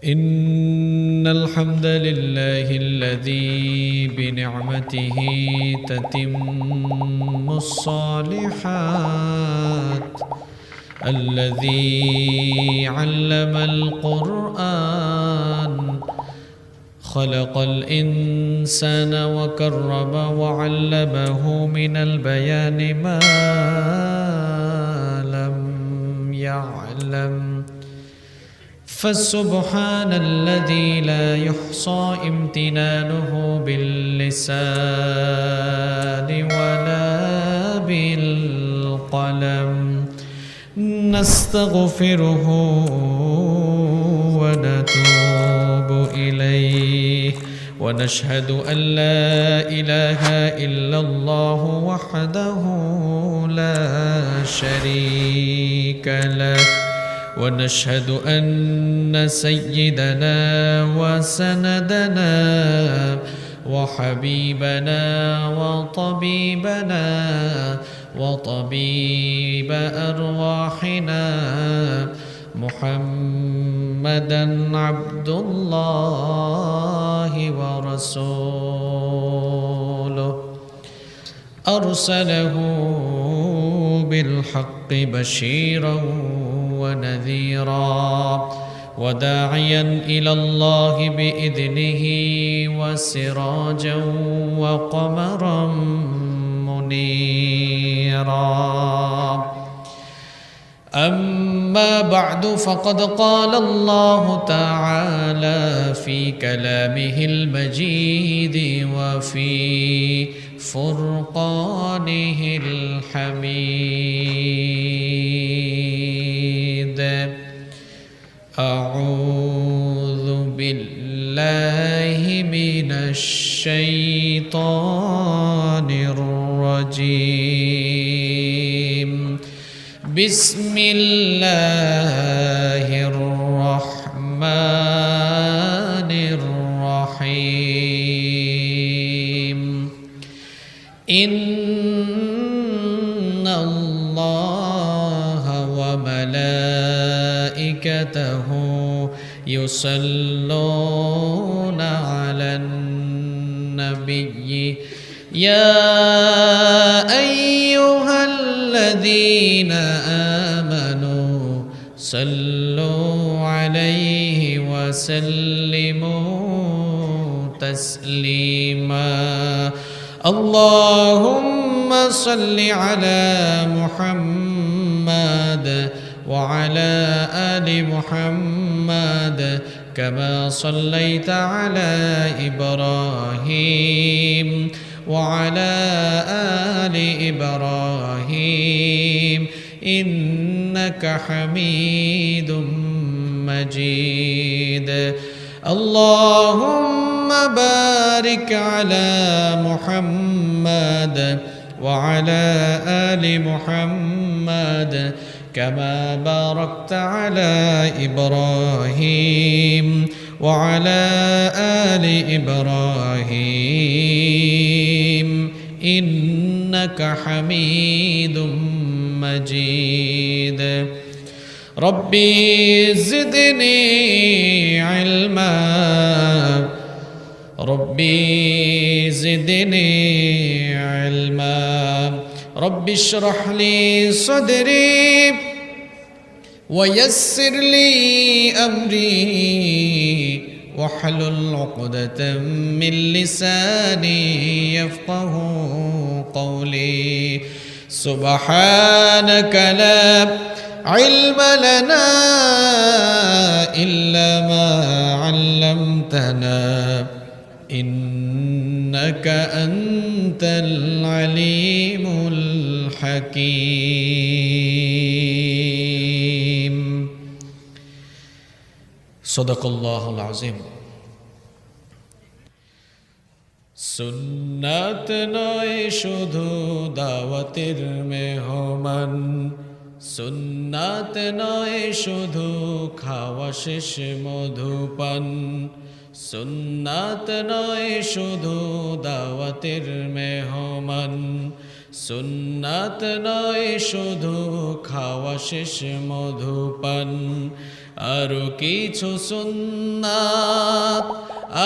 إن الحمد لله الذي بنعمته تتم الصالحات، الذي علم القرآن، خلق الإنسان وكرم وعلمه من البيان ما لم يعلم. فسبحان الذي لا يحصى امتنانه باللسان ولا بالقلم. نستغفره ونتوب إليه، ونشهد أن لا إله إلا الله وحده لا شريك له، ونشهد أن سيدنا وسندنا وحبيبنا وطبيبنا وطبيب أرواحنا محمدًا عبد الله ورسوله، أرسله بالحق بشيرًا ونذيرا، وداعيا إلى الله بإذنه وسراجا وقمرا منيرا. أما بعد، فقد قال الله تعالى في كلامه المجيد وفي فرقانه الحميد: أعوذ بالله من الشيطان الرجيم. بسم الله الرحمن الرحيم. إن الله وملائكته يصلون على النبي يا أيها الذين آمنوا صلوا عليه وسلموا تسليما. اللهم صل على محمد وعلى آل محمد كما صليت على إبراهيم وعلى آل إبراهيم إنك حميد مجيد. اللهم بارك على محمد وعلى آل محمد كما باركت على إبراهيم وعلى آل إبراهيم إنك حميد مجيد. ربي زدني علما، ربي زدني علما. رب اشرح لي صدري ويسر لي أمري واحلل عقدة من لساني يفقه قولي. سبحانك لا علم لنا إلا ما علمتنا إنك أنت العليم الحكيم. صدق الله العظيم. সুন্নাত নয় শুধু দাওয়াতের মেহমান, সুন্নাত নয় শুধু খাওয়া শেষ মধুপান, সুন্নাত নয় শুধু দাওয়াতের মেহমান, সুন্নাত নয় শুধু খাওয়া শেষ মধুপান। আরো কিছু সুন্নাত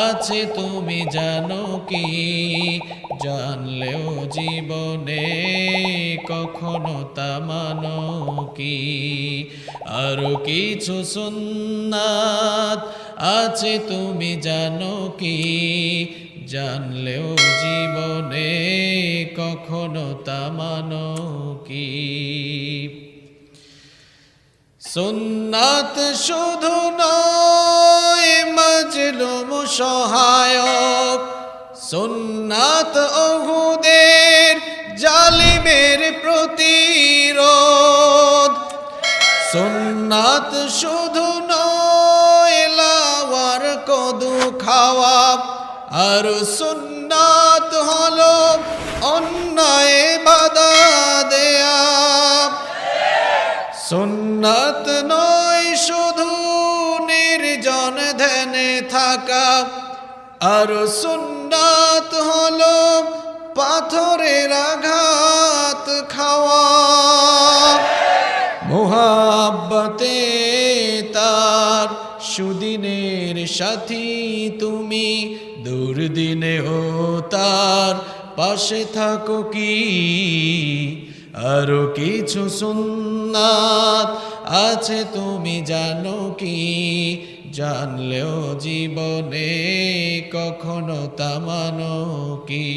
আছে তুমি জানো কি, জানলেও জীবনে কখনো তা মানো কি। আরো কিছু সুন্নাত আছে তুমি জানো কি, জানলেও জীবনে কখনো তা মানো কি। সুন্নাত শুধু নয় মাজলুম সহায়ক, সুন্নাত উহুদের জালিমের প্রতিরোধ। সুন্নাত শুধু নয় লাওয়ার কদু খাওয়া, আর সুন্নাত হলো অন্যায় বাধা দেয়া। সুন্নাত নয় শুধু নির্জন ধ্যানে থাকা, আর সুন্নাত হলো পাথরের আঘাত খাওয়া। মুহাব্বতে তার সুদিনের সাথী তুমি, দুর্দিনেও তার পাশে থাকো কি। আরো কিছু সুন্নাত আছে তুমি জানো কি, জানলেও জীবনে কখনো তা মানো কি।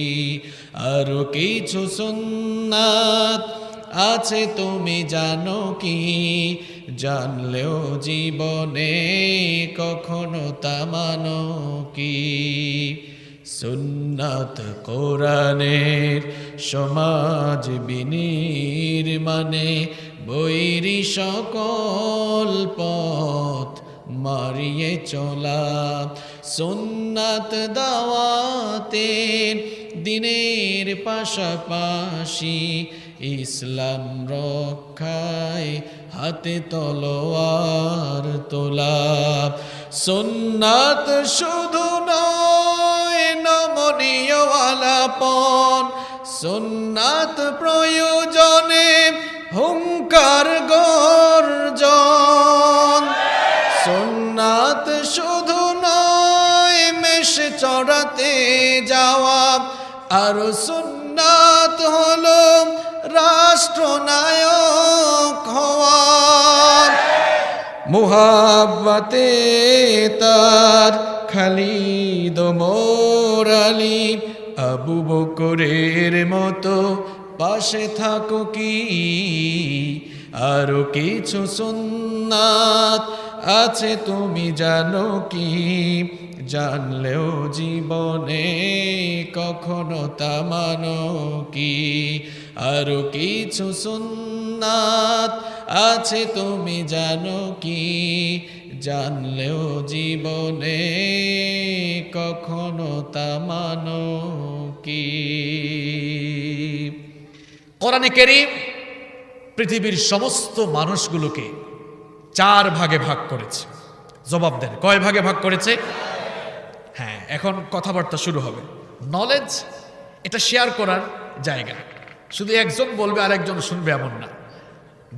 আরো কিছু সুন্নাত আছে তুমি জানো কি, জানলেও জীবনে কখনো তা মানো কি। সুন্নাত কোরআনের সমাজ বিনির্মাণে বৈরী সকল পথ মারিয়ে চলা। সুন্নাত দাওয়াতের দিনের পাশাপাশি ইসলাম রক্ষায় হাতে তলোয়ার তোলা। সুন্নাত শুধু নয় নমনীয় আলাপন, সুন্নাত প্রয়োজনে হুঙ্কার গর্জন। সুন্নাত শুধু নয় মেষ চড়াতে যাওয়া, আর সুন্নাত হলো রাষ্ট্রনায়ক হওয়া। মুহাব্বতে তার খালিদ ওমর আলী আবু বকরের মতো পাশে থাকো কি। আরো কিছু সুন্নাত আছে তুমি জানো কি, জানলেও জীবনে কখনো তা মানো কি। আরো কিছু সুন্নাত আছে তুমি জানো কি, জানলেও জীবনে কখনো তা মানো কি। কোরআনে কারীম পৃথিবীর সমস্ত মানুষগুলোকে 4 ভাগে ভাগ করেছে। জবাব দেন, কয় ভাগে ভাগ করেছে? হ্যাঁ, এখন কথাবার্তা শুরু হবে। নলেজ এটা শেয়ার করার জায়গা, শুধু একজন বলবে আর একজন শুনবে এমন না।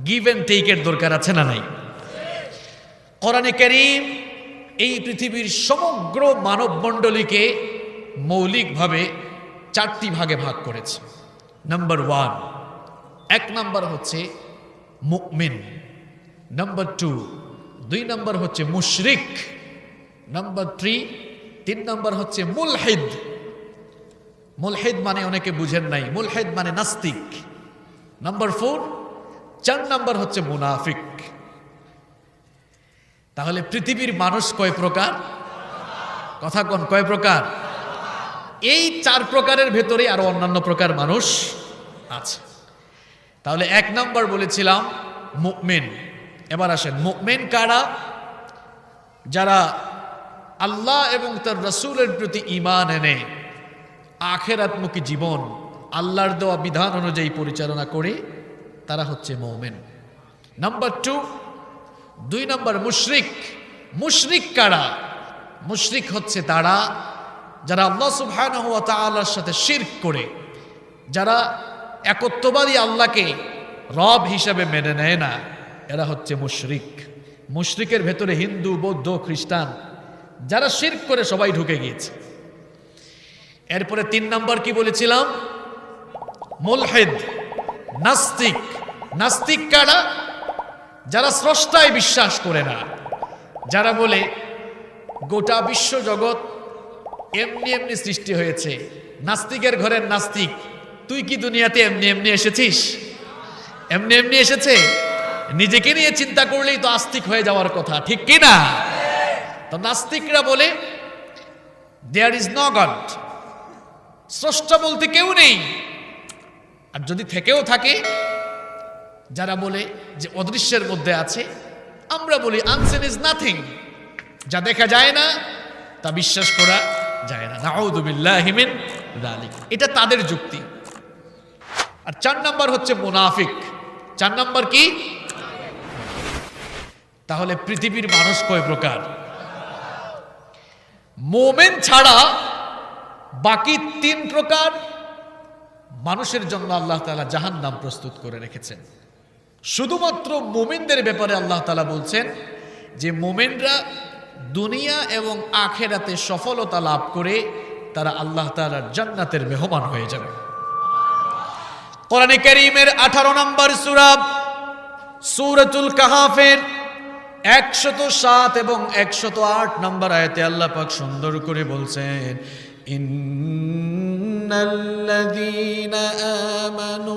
গিভ অ্যান্ড টেকের দরকার আছে না নাই? কোরআনে কারীম এই পৃথিবীর সমগ্র মানবমণ্ডলীকে মৌলিকভাবে 4টি ভাগে ভাগ করেছে। নাম্বার 1, 1 নাম্বার হচ্ছে মুমিন। নাম্বার 2, 2 নাম্বার হচ্ছে মুশরিক। নাম্বার 3 নাম্বার হচ্ছে মুলহিদ। মুলহিদ মানে অনেকে বুঝেন নাই, মুলহিদ মানে নাস্তিক। নাম্বার 4 নাম্বার হচ্ছে মুনাফিক। তাহলে পৃথিবীর মানুষ কয় প্রকার? কথা কোন, কয় প্রকার? এই 4 প্রকারের ভেতরে আরো অন্যান্য প্রকার মানুষ আছে। তাহলে 1 নাম্বার বলেছিলাম মুমিন। এবার আসেন, মুমিন কারা? যারা আল্লাহ এবং তার রাসূলের প্রতি ঈমান এনে আখিরাতমুখী জীবন আল্লাহর দেওয়া বিধান অনুযায়ী পরিচালনা করে, তারা হচ্ছে মুমিন। নাম্বার 2 নাম্বার মুশরিক। মুশরিক কারা? মুশরিক হচ্ছে তারা যারা আল্লাহ সুবহানাহু ওয়া তাআলার সাথে শিরক করে, যারা একত্ববাদী আল্লাহকে রব হিসাবে মেনে নেয় না, এরা হচ্ছে মুশরিক। মুশরিকের ভেতরে হিন্দু, বৌদ্ধ, খ্রিস্টান যারা শিরক করে সবাই ঢুকে গিয়েছে। এরপরে 3 নম্বর কি বলেছিলাম? মুলহিদ, নাস্তিক। নাস্তিক কারা? যারা স্রষ্টায় বিশ্বাস করে না, যারা বলে গোটা বিশ্ব জগৎ এমনি এমনি সৃষ্টি হয়েছে। নাস্তিকের ঘরের নাস্তিক, তুই কি দুনিয়াতে এমনি এমনি এসেছিস? এমনি এমনি এসেছে? নিজেকে নিয়ে চিন্তা করলেই তো আস্তিক হয়ে যাওয়ার কথা, ঠিক কি না? তো নাস্তিকরা বলে দেয়ার ইজ নো গড, স্রষ্টা বলতে কেউ নেই। আর যদি থেকেও থাকে, যারা বলে যে অদৃশ্যের মধ্যে আছে, আমরা বলি আনসিন ইজ নাথিং, যা দেখা যায় না তা বিশ্বাস করা যায় না। নাউযু বিল্লাহি মিন যালিক। এটা তাদের যুক্তি। আর 4 নম্বর হচ্ছে মুনাফিক। 4 নম্বর কি? তাহলে পৃথিবীর মানুষ কয় প্রকার? মোমেন ছাড়া বাকি 3 প্রকার মানুষের জন্য আল্লাহ তাআলা জাহান্নাম প্রস্তুত করে রেখেছেন। শুধুমাত্র মোমেনদের ব্যাপারে আল্লাহ তাআলা বলছেন যে মোমেনরা দুনিয়া এবং আখিরাতে সফলতা লাভ করে তারা আল্লাহ তাআলার জান্নাতের মেহমান হয়ে যাবে। কোরআনে কারীমের 18 নম্বর সূরা সূরাতুল কাহাফের 107 এবং 108 নম্বর আয়াতে আল্লাহ পাক সুন্দর করে বলছেন, ইন্নাল্লাযীনা আমানু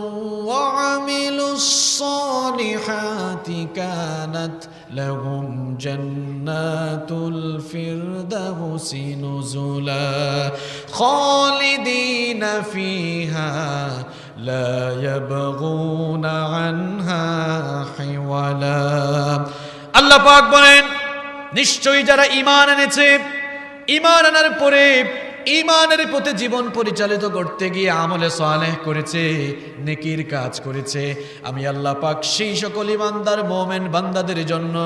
ওয়া আমিলুস সালিহাতি কানাত লাহুম জান্নাতুল ফিরদাউসি নুজুলা খালিদিনা ফিহা লা ইয়াবগুনা আনহা হিওয়ালা। আল্লাহ পাক বলেন, নিশ্চয়ই যারা ঈমান এনেছে, ঈমান আনার পরে ঈমানের পথে জীবন পরিচালিত করতে গিয়ে আমলে সালেহ করেছে, নেকির কাজ করেছে, আমি আল্লাহ পাক সেই সকল ঈমানদার মুমিন বান্দাদের জন্য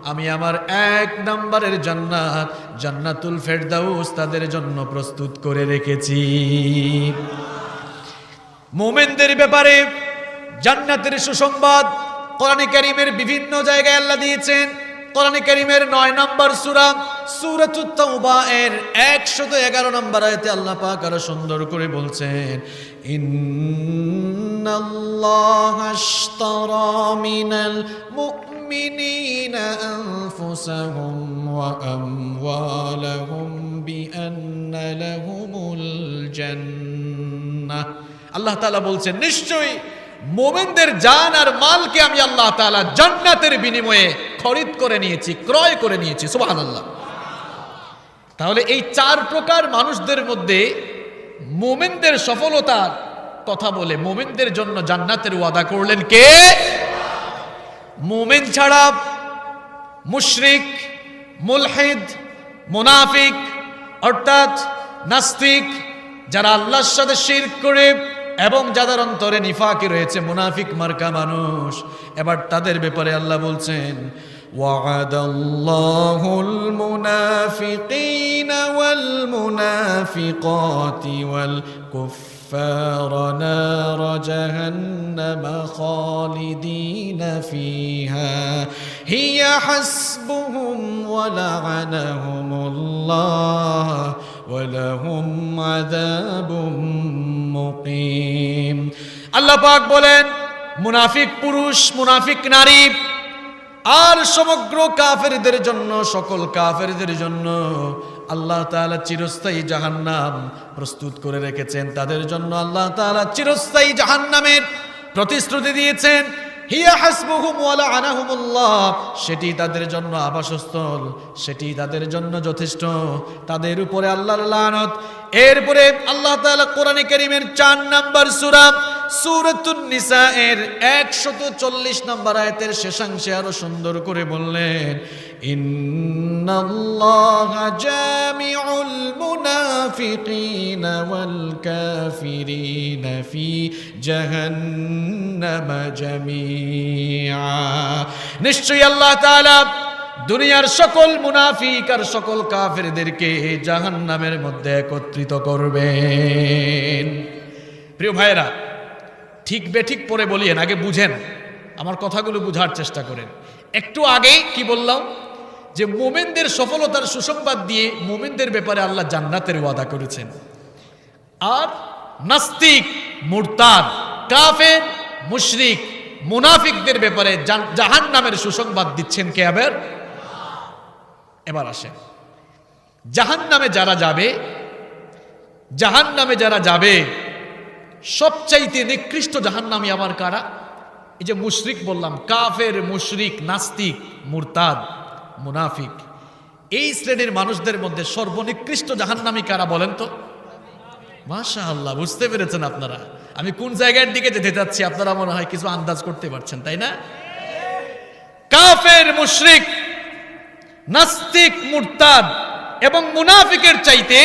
আমি আমার 1 নম্বরের জান্নাত, জান্নাতুল ফেরদাউস তাদের জন্য প্রস্তুত করে রেখেছি। মুমিনদের ব্যাপারে জান্নাতের সুসংবাদ কোরআনে কারীমের বিভিন্ন জায়গায় আল্লাহ দিয়েছেন। কোরআনে কারীমের 9 নম্বর সূরা সূরাতুত তাওবা এর 111 নম্বর আয়াতে আল্লাহ পাক আরো সুন্দর করে বলছেন, ইন্নাল্লাহা আশতারা মিনাল মুমিনিনা আনফুসাহুম ওয়া আমওয়ালাহুম বিআন্না লাহুমুল জান্নাহ। আল্লাহ তাআলা বলছেন, নিশ্চয়ই মুমিনদের জান আর মালকে আমি আল্লাহ তাআলা জান্নাতের বিনিময়ে খরিদ করে নিয়েছি, ক্রয় করে নিয়েছি। সুবহানাল্লাহ। তাহলে এই 4 প্রকার মানুষদের মধ্যে মুমিনদের সফলতার কথা বলে মুমিনদের জন্য জান্নাতের ওয়াদা করলেন কে? মুমিন ছাড়া মুশরিক, মুলহিদ, মুনাফিক অর্থাৎ নাস্তিক, যারা আল্লাহর সাথে শিরক করে এবং যাদের অন্তরে নিফাকি রয়েছে, মুনাফিক মার্কা মানুষ, এবার তাদের ব্যাপারে আল্লাহ বলছেন, ওয়া'আদাল্লাহুল মুনাফিকিনা ওয়াল মুনাফিকাতি ওয়াল কুফফারা নার জাহান্নাম খালিদিনা ফিহা হিয়া হাসবুহুম ওয়া লা'আনাহুমুল্লাহ ওয়া লাহুম আযাবুম মুকিম। আল্লাহ পাক বলেন, মুনাফিক পুরুষ, মুনাফিক নারী আর সমগ্র কাফেরদের জন্য, সকল কাফেরদের জন্য আল্লাহ তাআলা চিরস্থায়ী জাহান্নাম প্রস্তুত করে রেখেছেন। তাদের জন্য আল্লাহ তাআলা চিরস্থায়ী জাহান্নামের প্রতিশ্রুতি দিয়েছেন। হিয়া হাসবুহুম ওয়া লা'আনাহুমুল্লাহ, সেটি তাদের জন্য আবাসস্থল, সেটি তাদের জন্য যথেষ্ট, তাদের উপরে আল্লাহর লানত। এরপরে আল্লাহ তাআলা কোরআনে কারীমের 4 নম্বর সূরা সূরাতুন নিসা এর 140 নম্বর আয়াতের শেষাংশে আরো সুন্দর করে বললেন, ইন্নাল্লাহা জামিউল মুনাফিকিনা ওয়াল কাফিরিনা ফি জাহান্নাম জামিআ। নিশ্চয়ই আল্লাহ তাআলা দুনিয়ার সকল মুনাফিক আর সকল কাফেরদেরকে জাহান্নামের মধ্যে একত্রিত করবেন। প্রিয় ভাইরা, ঠিক বেঠিক পরে বলিয়েন, আগে বুঝেন, আমার কথাগুলো বুঝার চেষ্টা করেন। একটু আগেই কি বললাম যে মুমিনদের সফলতার সুসংবাদ দিয়ে মুমিনদের ব্যাপারে আল্লাহ জান্নাতের ওয়াদা করেছেন। আর নাস্তিক, মুরতাদ, কাফের, মুশরিক, মুনাফিকদের ব্যাপারে জাহান্নামের সুসংবাদ দিচ্ছেন কে? এবার আসেন, জাহান্নামে যারা যাবে সবচাইতে নিকৃষ্ট জাহান্নামী আবার কারা? এই যে মুশরিক বললাম, কাফের, মুশরিক, নাস্তিক, মুরতাদ, মুনাফিক, এই শ্রেণীর মানুষদের মধ্যে সর্বনিকৃষ্ট জাহান্নামী কারা বলেন তো? মাশাআল্লাহ, বুঝতে পেরেছেন আপনারা আমি কোন জায়গার দিকে যেতে চাচ্ছি? আপনারা মনে হয় কিছু আন্দাজ করতে পারছেন, তাই না? কাফের, মুশরিক, নাস্তিক, মুরতাদ এবং মুনাফিকের চাইতে,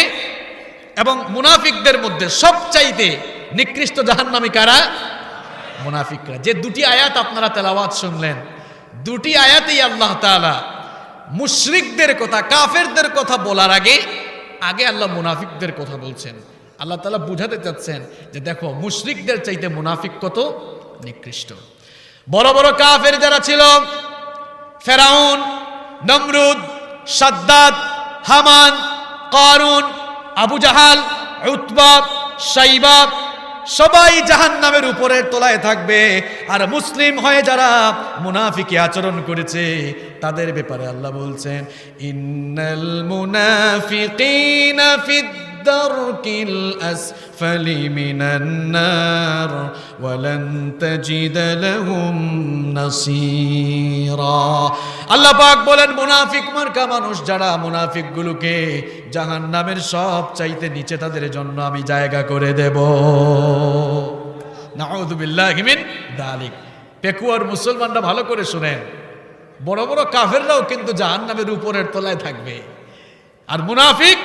এবং মুনাফিকদের মধ্যে সবচাইতে নিকৃষ্ট জাহান্নামী কারা? মুনাফিকরা। যে দুটি আয়াত আপনারা তেলাওয়াত শুনলেন, দুটি আয়াতেই আল্লাহ তাআলা মুশরিকদের কথা, কাফেরদের কথা বলার আগে আল্লাহ মুনাফিকদের কথা বলছেন। আল্লাহ তাআলা বুঝাতে চাচ্ছেন যে দেখো মুশরিকদের চাইতে মুনাফিক কত নিকৃষ্ট। বড় বড় কাফের যারা ছিল, ফেরাউন, নমরুদ, সাদ্দাত, হামান, কারুন, আবু জাহাল, উতবা, শাইবা, সবাই জাহান্নামের উপরের তলায় থাকবে। আর মুসলিম হয়ে যারা মুনাফিকি আচরণ করেছে তাদের ব্যাপারে আল্লাহ বলছেন, ইন্নাল মুনাফিকিনা ফিদ দারকিল আসফালি মিনান নার ওয়া লান তাজিদ লাহুম নাসীরা। আল্লাহ পাক বলেন, মুনাফিক মার্কা মানুষ যারা, মুনাফিকগুলোকে জাহান্নামের সব চাইতে নিচে তাদের জন্য আমি জায়গা করে দেব। নাউযু বিল্লাহি মিন যালিক। পেকুয়ার মুসলমানরা ভালো করে শুনেন, বড় বড় কাফেররাও কিন্তু জাহান্নামের উপরের তলায় থাকবে, আর মুনাফিক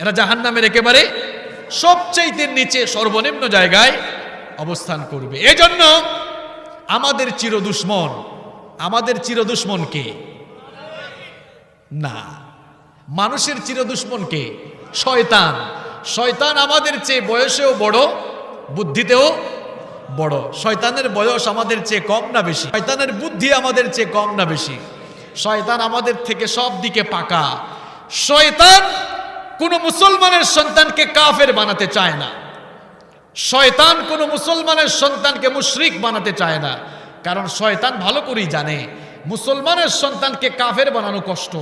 এরা জাহান্নামের একেবারে সবচাইতে নিচে সর্বনিম্ন জায়গায় অবস্থান করবে। এজন্য আমাদের চিরদুশ্মন কে? না, মানুষের চিরদুশ্মন কে? শয়তান। শয়তান আমাদের চেয়ে বয়সেও বড়, বুদ্ধিতেও বড়। শয়তানের বয়স আমাদের চেয়ে কম না বেশি? শয়তানের বুদ্ধি আমাদের চেয়ে কম না বেশি? শয়তান আমাদের থেকে সব দিকে পাকা। শয়তান কোন মুসলমানের সন্তানকে কাফের বানাতে চায় না। শয়তান কোন মুসলমানের সন্তানকে মুশরিক বানাতে চায় না, কারণ শয়তান ভালো করেই জানে মুসলমানের সন্তানকে কাফের বানানো কষ্ট,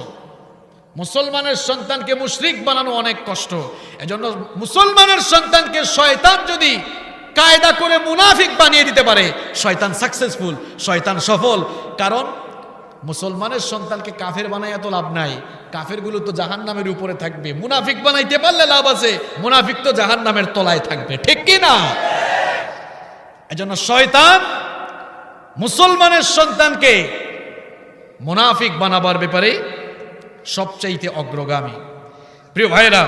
মুসলমানের সন্তানকে মুশরিক বানানো অনেক কষ্ট। এজন্য মুসলমানের সন্তানকে শয়তান যদি কায়দা করে মুনাফিক বানিয়ে দিতে পারে, শয়তান সাকসেসফুল, শয়তান সফল। কারণ মুসলমানের সন্তানকে কাফের বানাই এত লাভ নাই, কাফেরগুলো তো জাহান্নামের উপরে থাকবে। মুনাফিক বানাইতে পারলে লাভ আছে, মুনাফিক তো জাহান্নামের তলায় থাকবে, ঠিক কি না? এজন্য শয়তান মুসলমানের সন্তানকে মুনাফিক বানাবার ব্যাপারে সবচাইতে অগ্রগামী। প্রিয় ভাইরা,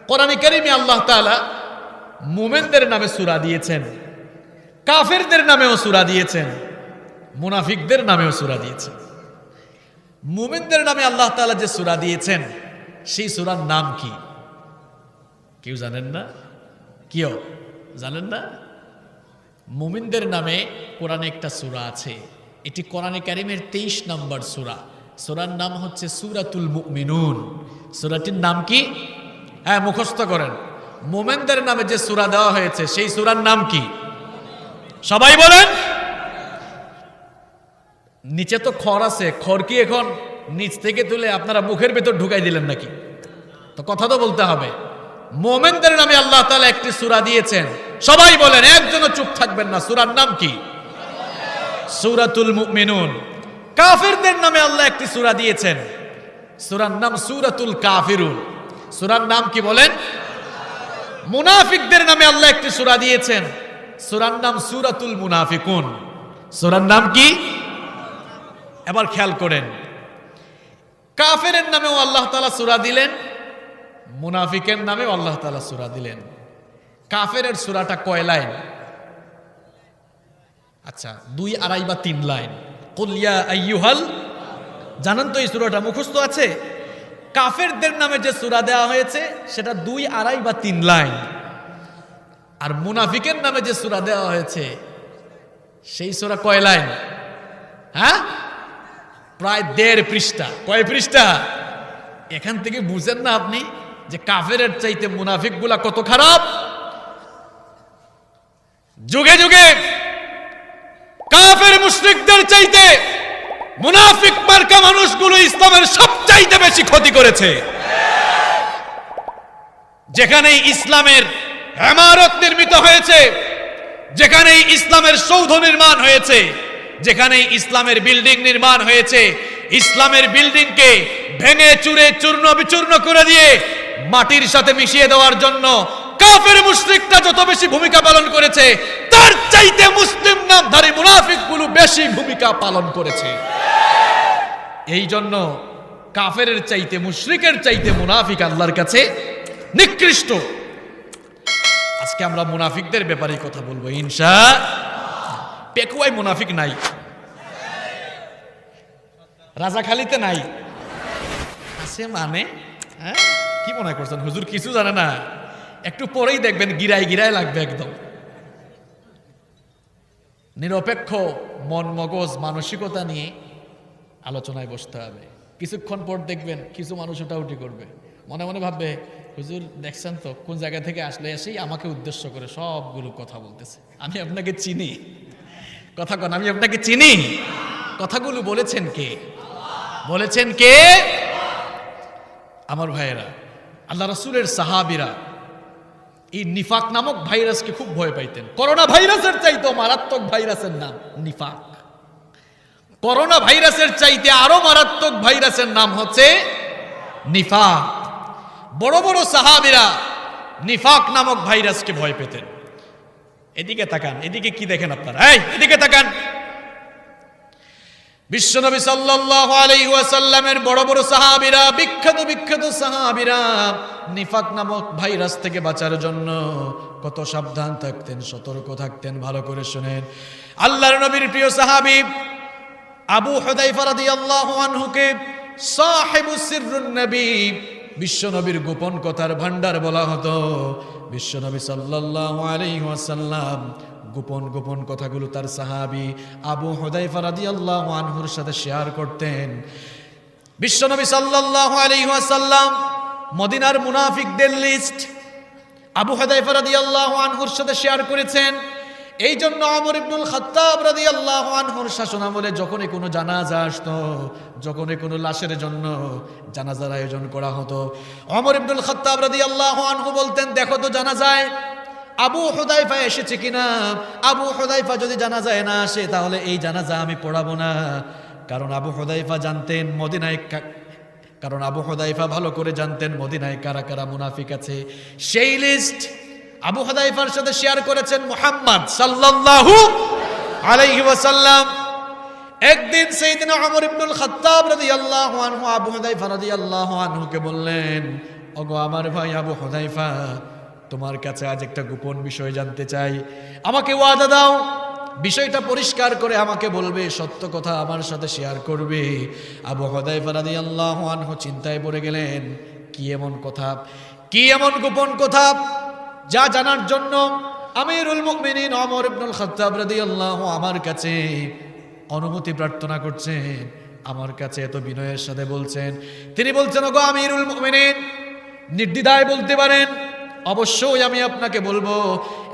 কোরআনে কারিমে আল্লাহ তাআলা মুমিনদের নামে সূরা দিয়েছেন, কাফেরদের নামেও সূরা দিয়েছেন, মুনাফিকদের নামেও সূরা দিয়েছেন। মুমিনদের নামে আল্লাহ তাআলা যে সূরা দিয়েছেন সেই সূরার নাম কি? কেউ জানেন না? কেউ জানেন না? মুমিনদের নামে কোরআনে একটা সূরা আছে, এটি কোরআনে কারিমের 23 নম্বর সূরা। সূরার নাম হচ্ছে সূরাতুল মুমিনুন। সূরাটির নাম কি? হ্যাঁ, মুখস্থ করেন। মুমিনদের নামে যে সূরা দেওয়া হয়েছে সেই সূরার নাম কি? সবাই বলেন। নিচে তো খড় আছে, খড় কি এখন নিচ থেকে তুলে আপনারা মুখের ভেতর ঢুকাই দিলেন নাকি? তো কথা তো বলতে হবে। মুমিনদের নামে আল্লাহ তাআলা একটি সূরা দিয়েছেন, সবাই বলেন, একজনও চুপ থাকবেন না। সূরার নাম কি? সূরাতুল মুমিনুন। কাফেরদের নামে আল্লাহ একটি সূরা দিয়েছেন, সূরার নাম সূরাতুল কাফিরুন। সূরার নাম কি বলেন? মুনাফিকদের নামে আল্লাহ একটি সূরা দিয়েছেন, সূরার নাম সূরাতুল মুনাফিকুন। সূরার নাম কি? এবার খেয়াল করেন, কাফেরের নামেও আল্লাহ তাআলা সূরা দিলেন, মুনাফিকের নামেও আল্লাহ তাআলা সূরা দিলেন। কাফেরের সূরাটা কয় লাইন? আচ্ছা, 2, 2.5 বা 3 লাইন। কুল ইয়া আইয়ুহাল, জানেন তো এই সূরাটা মুখস্থ আছে? কাফেরদের নামে যে সূরা দেওয়া হয়েছে সেটা 2, 2.5 বা 3 লাইন। আর মুনাফিকের নামে যে সূরা দেওয়া হয়েছে সেই সূরা কয় লাইন? হ্যাঁ, প্রায় 1.5 পৃষ্ঠা। কয় পৃষ্ঠা? এখান থেকে বুঝেন না আপনি যে কাফেরের চাইতে মুনাফিকগুলা কত খারাপ? যুগে যুগে কাফের মুশরিকদের চাইতে মুনাফিক মার্কা মানুষগুলো ইসলামের সবচাইতে বেশি ক্ষতি করেছে। যেখানে ইসলামের ইমারত নির্মিত হয়েছে, যেখানে ইসলামের সৌধ নির্মাণ হয়েছে, যেখানে ইসলামের বিল্ডিং নির্মাণ হয়েছে, ইসলামের বিল্ডিংকে ভেঙে চুরে চূর্ণ বিচূর্ণ করে দিয়ে মাটির সাথে মিশিয়ে দেওয়ার জন্য কাফের মুশরিকরা যত বেশি ভূমিকা পালন করেছে, তার চাইতে মুসলিম নামধারী মুনাফিকগুলো বেশি ভূমিকা পালন করেছে। এই জন্য কাফেরের চাইতে মুশরিকের চাইতে মুনাফিক আল্লাহর কাছে নিকৃষ্ট। আজকে আমরা মুনাফিকদের ব্যাপারে কথা বলবো ইনশাআল্লাহ। পেকুয়ায় মুনাফিক নাই, রাজাখালীতে নাই, আছে মানে কি মনে করছেন হুজুর কিছু জানে না? একটু পরেই দেখবেন গিরায় গিরায় লাগবে। একদম নিরপেক্ষ মন মগজ মানসিকতা নিয়ে আলোচনায় বসতে হবে। কিছুক্ষণ পর দেখবেন কিছু মানুষ ওটাউটি করবে, মনে মনে ভাববে হুজুর দেখছেন তো কোন জায়গা থেকে আসলে এসেই আমাকে উদ্দেশ্য করে সবগুলো কথা বলতেছে। আমি আপনাকে চিনি, কথা কন, আমি আপনাকে চিনি। কথাগুলো বলেছেন কে? বলেছেন কে? আমার ভাইয়েরা, আল্লাহ রাসূলের সাহাবীরা এই নিফাক নামক ভাইরাসকে খুব ভয় পাইতেন। করোনা ভাইরাসের চাইতে মারাত্মক ভাইরাসের নাম নিফাক। করোনা ভাইরাসের চাইতে আরো মারাত্মক ভাইরাসের নাম হচ্ছে নিফাক। বড় বড় সাহাবীরা নিফাক নামক ভাইরাসকে ভয় পেতেন। এদিকে তাকান, এদিকে কি দেখেন আপনারা? এদিকে তাকান। বিশ্বনবী সাল্লাল্লাহু আলাইহি ওয়াসাল্লামের বড় বড় সাহাবীরা, বিখ্যাত বিখ্যাত সাহাবীরা নিফাক নামক ভাইরাস থেকে বাঁচার জন্য কত সাবধান থাকতেন, সতর্ক থাকতেন। ভালো করে শুনেন। আল্লাহর নবীর প্রিয় সাহাবী আবু হুযায়ফা রাদিয়াল্লাহু আনহুকে সাহিবুস সিররুন নবী, বিশ্বনবীর গোপন কথার ভান্ডার বলা হতো। বিশ্বনবী সাল্লাল্লাহু আলাইহি ওয়াসাল্লাম গোপন গোপন কথাগুলো তার সাহাবী আবু হুযায়ফা রাদিয়াল্লাহু আনহুর সাথে শেয়ার করতেন। বিশ্বনবী সাল্লাল্লাহু আলাইহি ওয়াসাল্লাম মদিনার মুনাফিকদের লিস্ট আবু হুযায়ফা রাদিয়াল্লাহু আনহুর সাথে শেয়ার করেছেন। এই জন্য ওমর ইবনুল খাত্তাব রাদিয়াল্লাহু আনহুর শাসনামলে যখনই কোনো জানাজা আসতো, যখনই কোনো লাশের জন্য জানাজার আয়োজন করা হতো, ওমর ইবনুল খাত্তাব রাদিয়াল্লাহু আনহু বলতেন, দেখো তো জানাজায় আবু হুযায়ফা এসেছে কিনা। আবু হুযায়ফা যদি জানাজায় না আসে তাহলে এই জানাজা আমি পড়াবো না। কারণ আবু হুযায়ফা জানতেন মদিনায়, কারণ আবু হুযায়ফা ভালো করে জানতেন মদিনায় কারা কারা মুনাফিক আছে। সেই লিস্ট আবু হুযায়ফার সাথে শেয়ার করেছেন মুহাম্মদ সাল্লাল্লাহু আলাইহি ওয়াসাল্লাম। একদিন সাইয়েদনা ওমর ইবনুল খাত্তাব রাদিয়াল্লাহু আনহু আবু হুযায়ফা রাদিয়াল্লাহু আনহুকে বললেন, ওগো আমার ভাই আবু হুযায়ফা, তোমার কাছে আজ একটা গোপন বিষয় জানতে চাই। আমাকে ওয়াদা দাও, বিষয়টা পরিষ্কার করে আমাকে বলবে, সত্য কথা আমার সাথে শেয়ার করবে। আবু হুযায়ফা রাদিয়াল্লাহু আনহু চিন্তায় পড়ে গেলেন, কি এমন কথা, কি এমন গোপন কথা যা জানার জন্য আমিরুল মুমিনিন ওমর ইবনুল খাত্তাব রাদিয়াল্লাহু আমার কাছে অনুমতি প্রার্থনা করছেন, আমার কাছে এত বিনয়ের সাথে বলছেন। তিনি বলছেন, ওগো আমিরুল মুমিনিন, নির্দ্বিধায় বলতে পারেন, অবশ্যই আমি আপনাকে বলবো।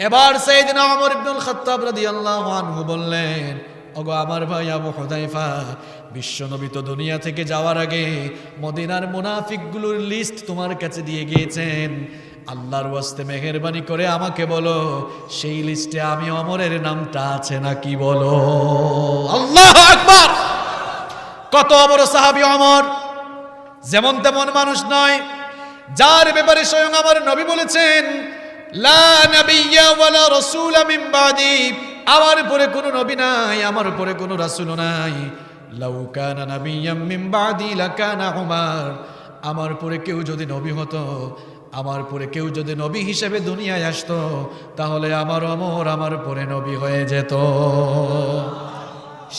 এবার সাইয়েদনা ওমর ইবনুল খাত্তাব রাদিয়াল্লাহু আনহু বললেন, ওগো আমার ভাই আবু হুযায়ফা, বিশ্বনবী তো দুনিয়া থেকে যাওয়ার আগে মদিনার মুনাফিকগুলোর লিস্ট তোমার কাছে দিয়ে গিয়েছেন। আল্লাহর ওয়াস্তে মেহেরবানি করে আমাকে বলো, সেই লিস্টে আমি ওমরের নামটা আছে নাকি বলো। আল্লাহু আকবার! কত বড় সাহাবী ওমর! যেমন তেমন মানুষ নয়, যার ব্যাপারে স্বয়ং আমার নবী বলেছেন, লা নাবিয়্যা ওয়ালা রাসূলা মিন বাদি, আমার পরে কোনো নবী নাই, আমার পরে কোনো রাসূল নাই। লাউ কানা নাবিয়্যাম মিন বাদি লাকানা উমর, আমার পরে কেউ যদি নবী হতো, আমার পরে কেউ যদি নবী হিসেবে দুনিয়ায় আসতো, তাহলে আমার ওমর আমার পরে নবী হয়ে যেত।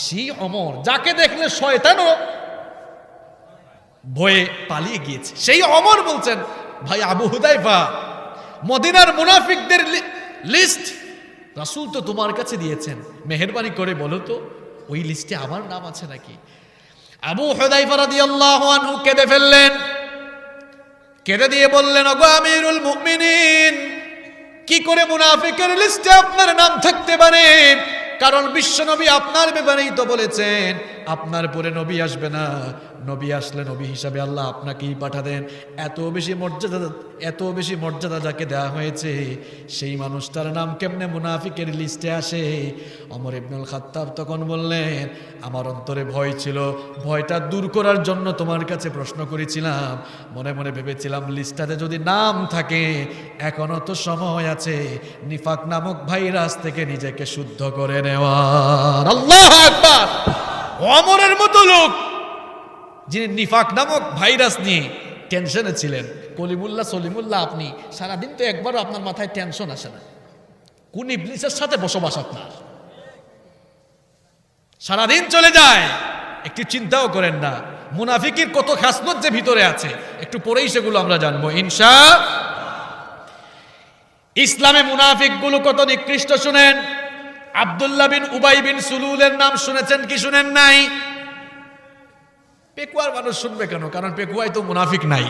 সেই ওমর যাকে দেখলে শয়তানও ভয়ে পালিয়ে গিয়েছে, সেই ওমর বলছেন, ভাই আবু হুযায়ফা, মদিনার মুনাফিকদের লিস্ট রাসূল তো তোমার কাছে দিয়েছেন, মেহেরবানি করে বলো তো ওই লিস্টে আমার নাম আছে নাকি। আবু হুযায়ফা রাদিয়াল্লাহু আনহু কেঁদে ফেললেন। কেঁদে দিয়ে বললেন, ওগো আমিরুল মুমিনিন, কি করে মুনাফিকের লিস্টে আপনার নাম থাকতে পারে? কারণ বিশ্বনবী আপনার ব্যাপারেই তো বলেছেন আপনার পরে নবী আসবে না, নবী আসলে নবী হিসাবে আল্লাহ আপনাকেই পাঠাবেন। এত বেশি মর্যাদা যাকে দেওয়া হয়েছে সেই মানুষটার নাম কেমনে মুনাফিকের লিস্টে আসে? ওমর ইবনুল খাত্তাব তখন বললেন, আমার অন্তরে ভয় ছিল, ভয়টা দূর করার জন্য তোমার কাছে প্রশ্ন করেছিলাম। মনে মনে ভেবেছিলাম লিস্টটাতে যদি নাম থাকে এখনো তো সময় আছে নিফাক নামক ভাইরাস থেকে নিজেকে শুদ্ধ করে নেওয়ার। আল্লাহু আকবার! ওমরের মতো লোক যিনি নিফাক নামক ভাইরাস নিয়ে টেনশনে ছিলেন। কলিমুল্লাহ সলিমুল্লাহ, আপনি সারাদিন তো একবারও আপনার মাথায় টেনশন আসে না? কোন ইবলিসের সাথে বসবাস আপনার? সারাদিন চলে যায়, একটু চিন্তাও করেন না মুনাফিকের কত খাসলত যে ভিতরে আছে। একটু পরেই সেগুলো আমরা জানবো ইনশাআল্লাহ। ইসলামে মুনাফিক গুলো কত নিকৃষ্ট শুনেন। আব্দুল্লাহ বিন উবাই বিন সুলুলের নাম শুনেছেন কি শুনেন নাই? পেকুয়ার মানুষ শুনবে কেন? কারণ পেকুয়ায় তো মুনাফিক নাই।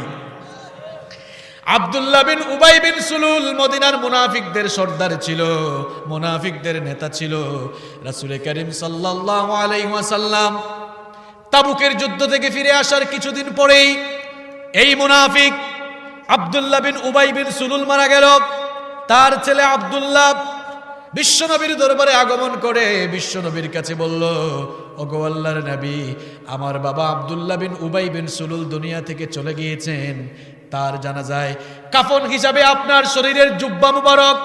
আব্দুল্লাহ বিন উবাই বিন সুলুল মদিনার মুনাফিকদের সর্দার ছিল, মুনাফিকদের নেতা ছিল। রাসূল করিম সাল্লাল্লাহু আলাইহি ওয়াসাল্লাম তাবুকের যুদ্ধ থেকে ফিরে আসার কিছুদিন পরেই এই মুনাফিক আব্দুল্লাহ বিন উবাই বিন সুলুল মারা গেল। তার ছেলে আব্দুল্লাহ বিশ্বনবীর দরবারে আগমন করে বিশ্বনবীর কাছে বলল, ওগো আল্লাহর নবী, আমার বাবা আব্দুল্লাহ বিন উবাই বিন সুলুল দুনিয়া থেকে চলে গিয়েছেন। তার জানাজায় কাফন হিসাবে আপনার শরীরের জুব্বা মুবারক,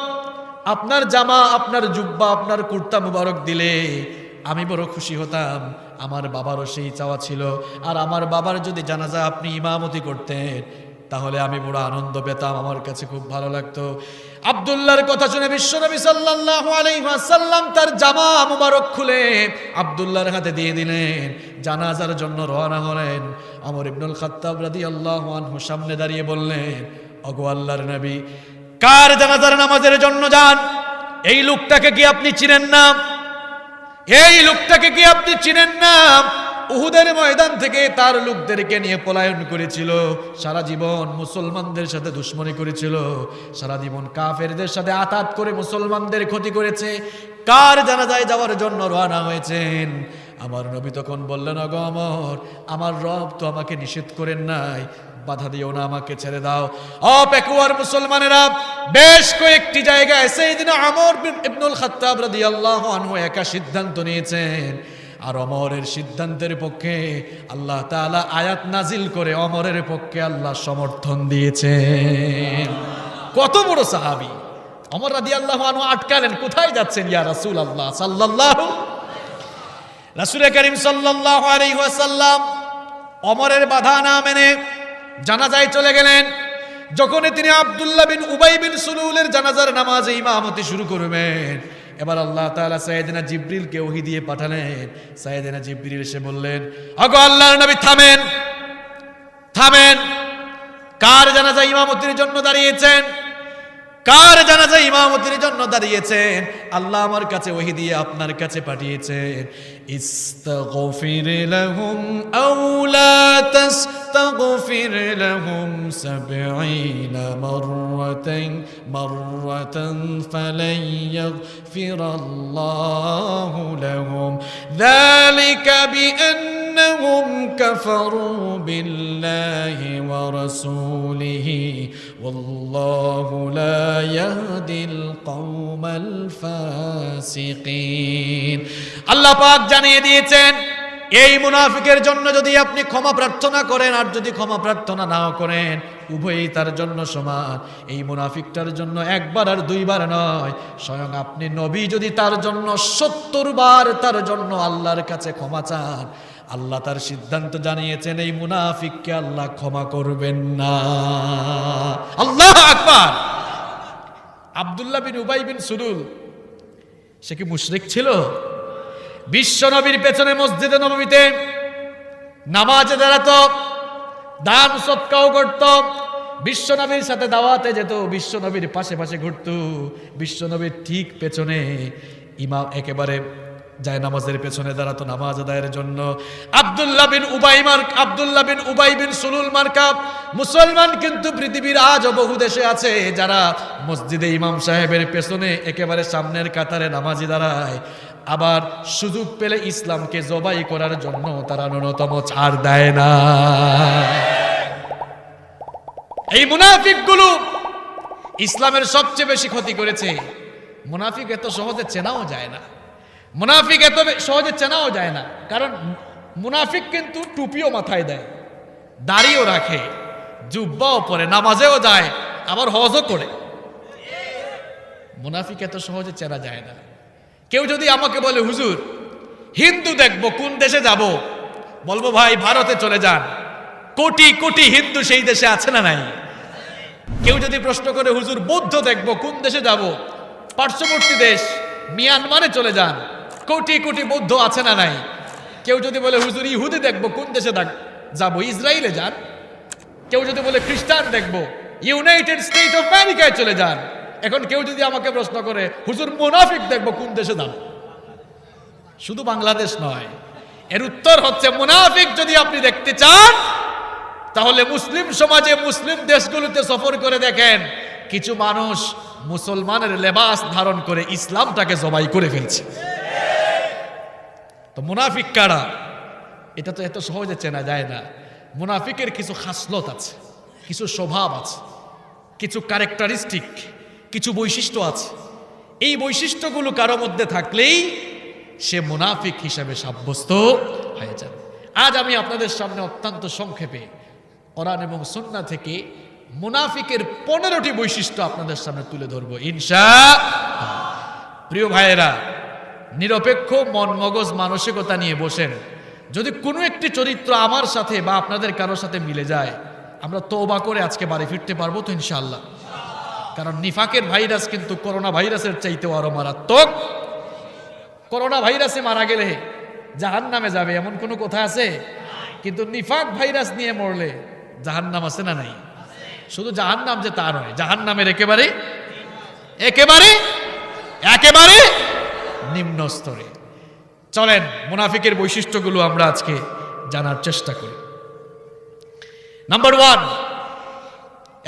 আপনার জামা, আপনার জুব্বা, আপনার কুর্তা মুবারক দিলে আমি বড় খুশি হতাম। আমার বাবারও সেই চাওয়া ছিল, আর আমার বাবার যদি জানাজা আপনি ইমামতি করতেন তাহলে আমি বড় আনন্দ পেতাম, আমার কাছে খুব ভালো লাগতো। আব্দুল্লাহর কথা শুনে বিশ্বনবী সাল্লাল্লাহু আলাইহি ওয়াসাল্লাম তার জামা মুবারক খুলে আব্দুল্লাহর হাতে দিয়ে দিলেন। জানাজার জন্য রওনা হলেন। ওমর ইবনুল খাত্তাব রাদিয়াল্লাহু আনহু সামনে দাঁড়িয়ে বললেন, ওগো আল্লাহর নবী, কার জানাজার নামাজের জন্য যান? এই লোকটাকে কি আপনি চিনেন না? এই লোকটাকে কি আপনি চিনেন না? উহুদের ময়দান থেকে তার লোকদেরকে নিয়ে পলায়ন করেছিল, সারা জীবন মুসলমানদের সাথে দুশ্মনী করেছিল, সারা জীবন কাফেরদের সাথে আতাত করে মুসলমানদের ক্ষতি করেছে। কার জানাজায় যাওয়ার জন্য রওনা হয়েছেন? আমার নবী তখন বললেন, ওগো ওমর, আমার রব তো আমাকে নিষেধ করেন নাই, বাধা দিও না, আমাকে ছেড়ে দাও। পেকুয়ার মুসলমানেরা বেশ কয়েকটি জায়গায় সাইয়েদনা ওমর ইবনুল খাত্তাব রাদিয়াল্লাহু আনহু একা সিদ্ধান্ত নিয়েছেন। আর ওমরের সিদ্ধান্তের পক্ষে আল্লাহ তাআলা আয়াত নাজিল করে ওমরের পক্ষে আল্লাহ সমর্থন দিয়েছেন। কত বড় সাহাবী! ওমর রাদিয়াল্লাহু আনহু আটকালেন, কোথায় যাচ্ছেন ইয়া রাসূলুল্লাহ সাল্লাল্লাহু। রাসূল করিম সাল্লাল্লাহু আলাইহি ওয়াসাল্লাম ওমরের বাধা না মেনে জানাজায় চলে গেলেন। যখন তিনি আব্দুল্লাহ বিন উবাই বিন সুলুলের জানাজার নামাজে ইমামতি শুরু করবেন, এবার আল্লাহ তাআলা সাইয়েদনা জিবরিলকে ওহী দিয়ে পাঠালেন। সাইয়েদনা জিবরিল এসে বললেন, ওগো আল্লাহর নবী, থামেন থামেন। কার জানাজা ইমামতির জন্য দাঁড়িয়েছেন? কার জানাজা ইমামতির জন্য দাঁড়িয়েছেন? আল্লাহ আমার কাছে ওহী দিয়ে আপনার কাছে পাঠিয়েছেন। ইস্তাগফির লাহুম আও লা তাস্তাগফির লাহুম ৭০ মাররাতান ফালান ইয়াগফিরাল্লাহু লাহুম যালিকা বিআন্নাহুম কাফারু বিল্লাহি ওয়া রাসূলিহি ওয়াল্লাহু লা ইয়াহদিল কওমাল ফাসিকিন। আল্লাহ পাক জানিয়ে দিয়েছেন, এই মুনাফিকের জন্য যদি আপনি ক্ষমা প্রার্থনা করেন আর যদি ক্ষমা প্রার্থনা নাও করেন, উভয়ই তার জন্য সমান। এই মুনাফিকটার জন্য একবার আর দুইবার নয়, স্বয়ং আপনি নবী যদি তার জন্য ৭০ বার তার জন্য আল্লাহর কাছে ক্ষমা চান, আল্লাহ তার সিদ্ধান্ত জানিয়েছেন এই মুনাফিককে আল্লাহ ক্ষমা করবেন না। আল্লাহু আকবার। আব্দুল্লাহ বিন উবাই বিন সুলুল সে কি মুশরিক ছিল? বিশ্ব নবীর পেছনে মসজিদে নববীতে নামাজে দাঁড়াতো, দান সদকাও করত, বিশ্ব নবীর সাথে দাওয়াতে যেত, বিশ্ব নবীর পাশে পাশে ঘুরত, বিশ্ব নবীর ঠিক পেছনে ইমাম একেবারে যায় নামাজের পেছনে দাঁড়াতো নামাজ আদায়ের জন্য। আব্দুল্লাহ বিন উবাই বিন সুলুল মার্কা মুসলমান কিন্তু পৃথিবীর আজও বহু দেশে আছে যারা মসজিদে ইমাম সাহেবের পেছনে একেবারে সামনের কাতারে নামাজি দাঁড়ায়, আবার সুযোগ পেলে ইসলামকে জবাই করার জন্য তারা ন্যূনতম ছাড় দেয় না। এই মুনাফিকগুলো ইসলামের সবচেয়ে বেশি ক্ষতি করেছে। মুনাফিক এত সহজে চেনাও যায় না, মুনাফিক এত সহজে চেনাও যায় না, কারণ মুনাফিক কিন্তু টুপিও মাথায় দেয়, দাড়িও রাখে, জুব্বাও পরে, নামাজেও যায়, আবার হজও করে। মুনাফিক এত সহজে চেনা যায় না। কেউ যদি আমাকে বলে হুজুর হিন্দু দেখবো কোন দেশে যাব, বলবো ভাই ভারতে চলে যান, কোটি কোটি হিন্দু সেই দেশে আছে না নাই। কেউ যদি প্রশ্ন করে হুজুর বৌদ্ধ দেখবো কোন দেশে যাব, পার্শ্ববর্তী দেশ মিয়ানমারে চলে যান, কোটি কোটি বৌদ্ধ আছে না নাই। কেউ যদি বলে হুজুর ইহুদি দেখবো কোন দেশে যাব, ইসরায়েলে যান। কেউ যদি বলে খ্রিস্টান দেখবো, ইউনাইটেড স্টেট অফ আমেরিকায় চলে যান। এখন কেউ যদি আমাকে প্রশ্ন করে হুজুর মুনাফিক দেখবো কোন দেশে যাব, শুধু বাংলাদেশ নয়, এর উত্তর হচ্ছে মুনাফিক যদি আপনি দেখতে চান তাহলে মুসলিম সমাজে মুসলিম দেশগুলোতে সফর করে দেখেন, কিছু মানুষ মুসলমানের লেবাস ধারণ করে ইসলামটাকে জবাই করে ফেলছে। তো মুনাফিক কারা, এটা তো এত সহজে চেনা যায় না। মুনাফিকের কিছু খাসলত আছে, কিছু স্বভাব আছে, কিছু ক্যারেক্টারিস্টিক, কিছু বৈশিষ্ট্য আছে। এই বৈশিষ্ট্যগুলো কারো মধ্যে থাকলেই সে মুনাফিক হিসাবে সাব্যস্ত হয়ে যাবে। আজ আমি আপনাদের সামনে অত্যন্ত সংক্ষেপে কোরআন এবং সুন্নাহ থেকে মুনাফিকের 15টি বৈশিষ্ট্য আপনাদের সামনে তুলে ধরবো ইনশাআল্লাহ। প্রিয় ভাইয়েরা, নিরপেক্ষ মন মগজ মানসিকতা নিয়ে বসেন। যদি কোনো একটি চরিত্র আমার সাথে বা আপনাদের কারোর সাথে মিলে যায়, আমরা তওবা করে আজকে বাড়ি ফিরতে পারবো তো ইনশাআল্লাহ। কারণ নিফাকের ভাইরাস কিন্তু করোনা ভাইরাসের চাইতেও আরো মারাত্মক। করোনা ভাইরাসে মারা গেলে জাহান্নামে যাবে এমন কোনো কথা আছে? কিন্তু নিফাক ভাইরাস নিয়ে মরলে জাহান্নাম আছে না নাই? শুধু জাহান্নাম যে তা নয়, জাহান্নামের একেবারে একেবারে একেবারে নিম্ন স্তরে। চলেন মুনাফিকের বৈশিষ্ট্যগুলো আমরা আজকে জানার চেষ্টা করি। নাম্বার 1,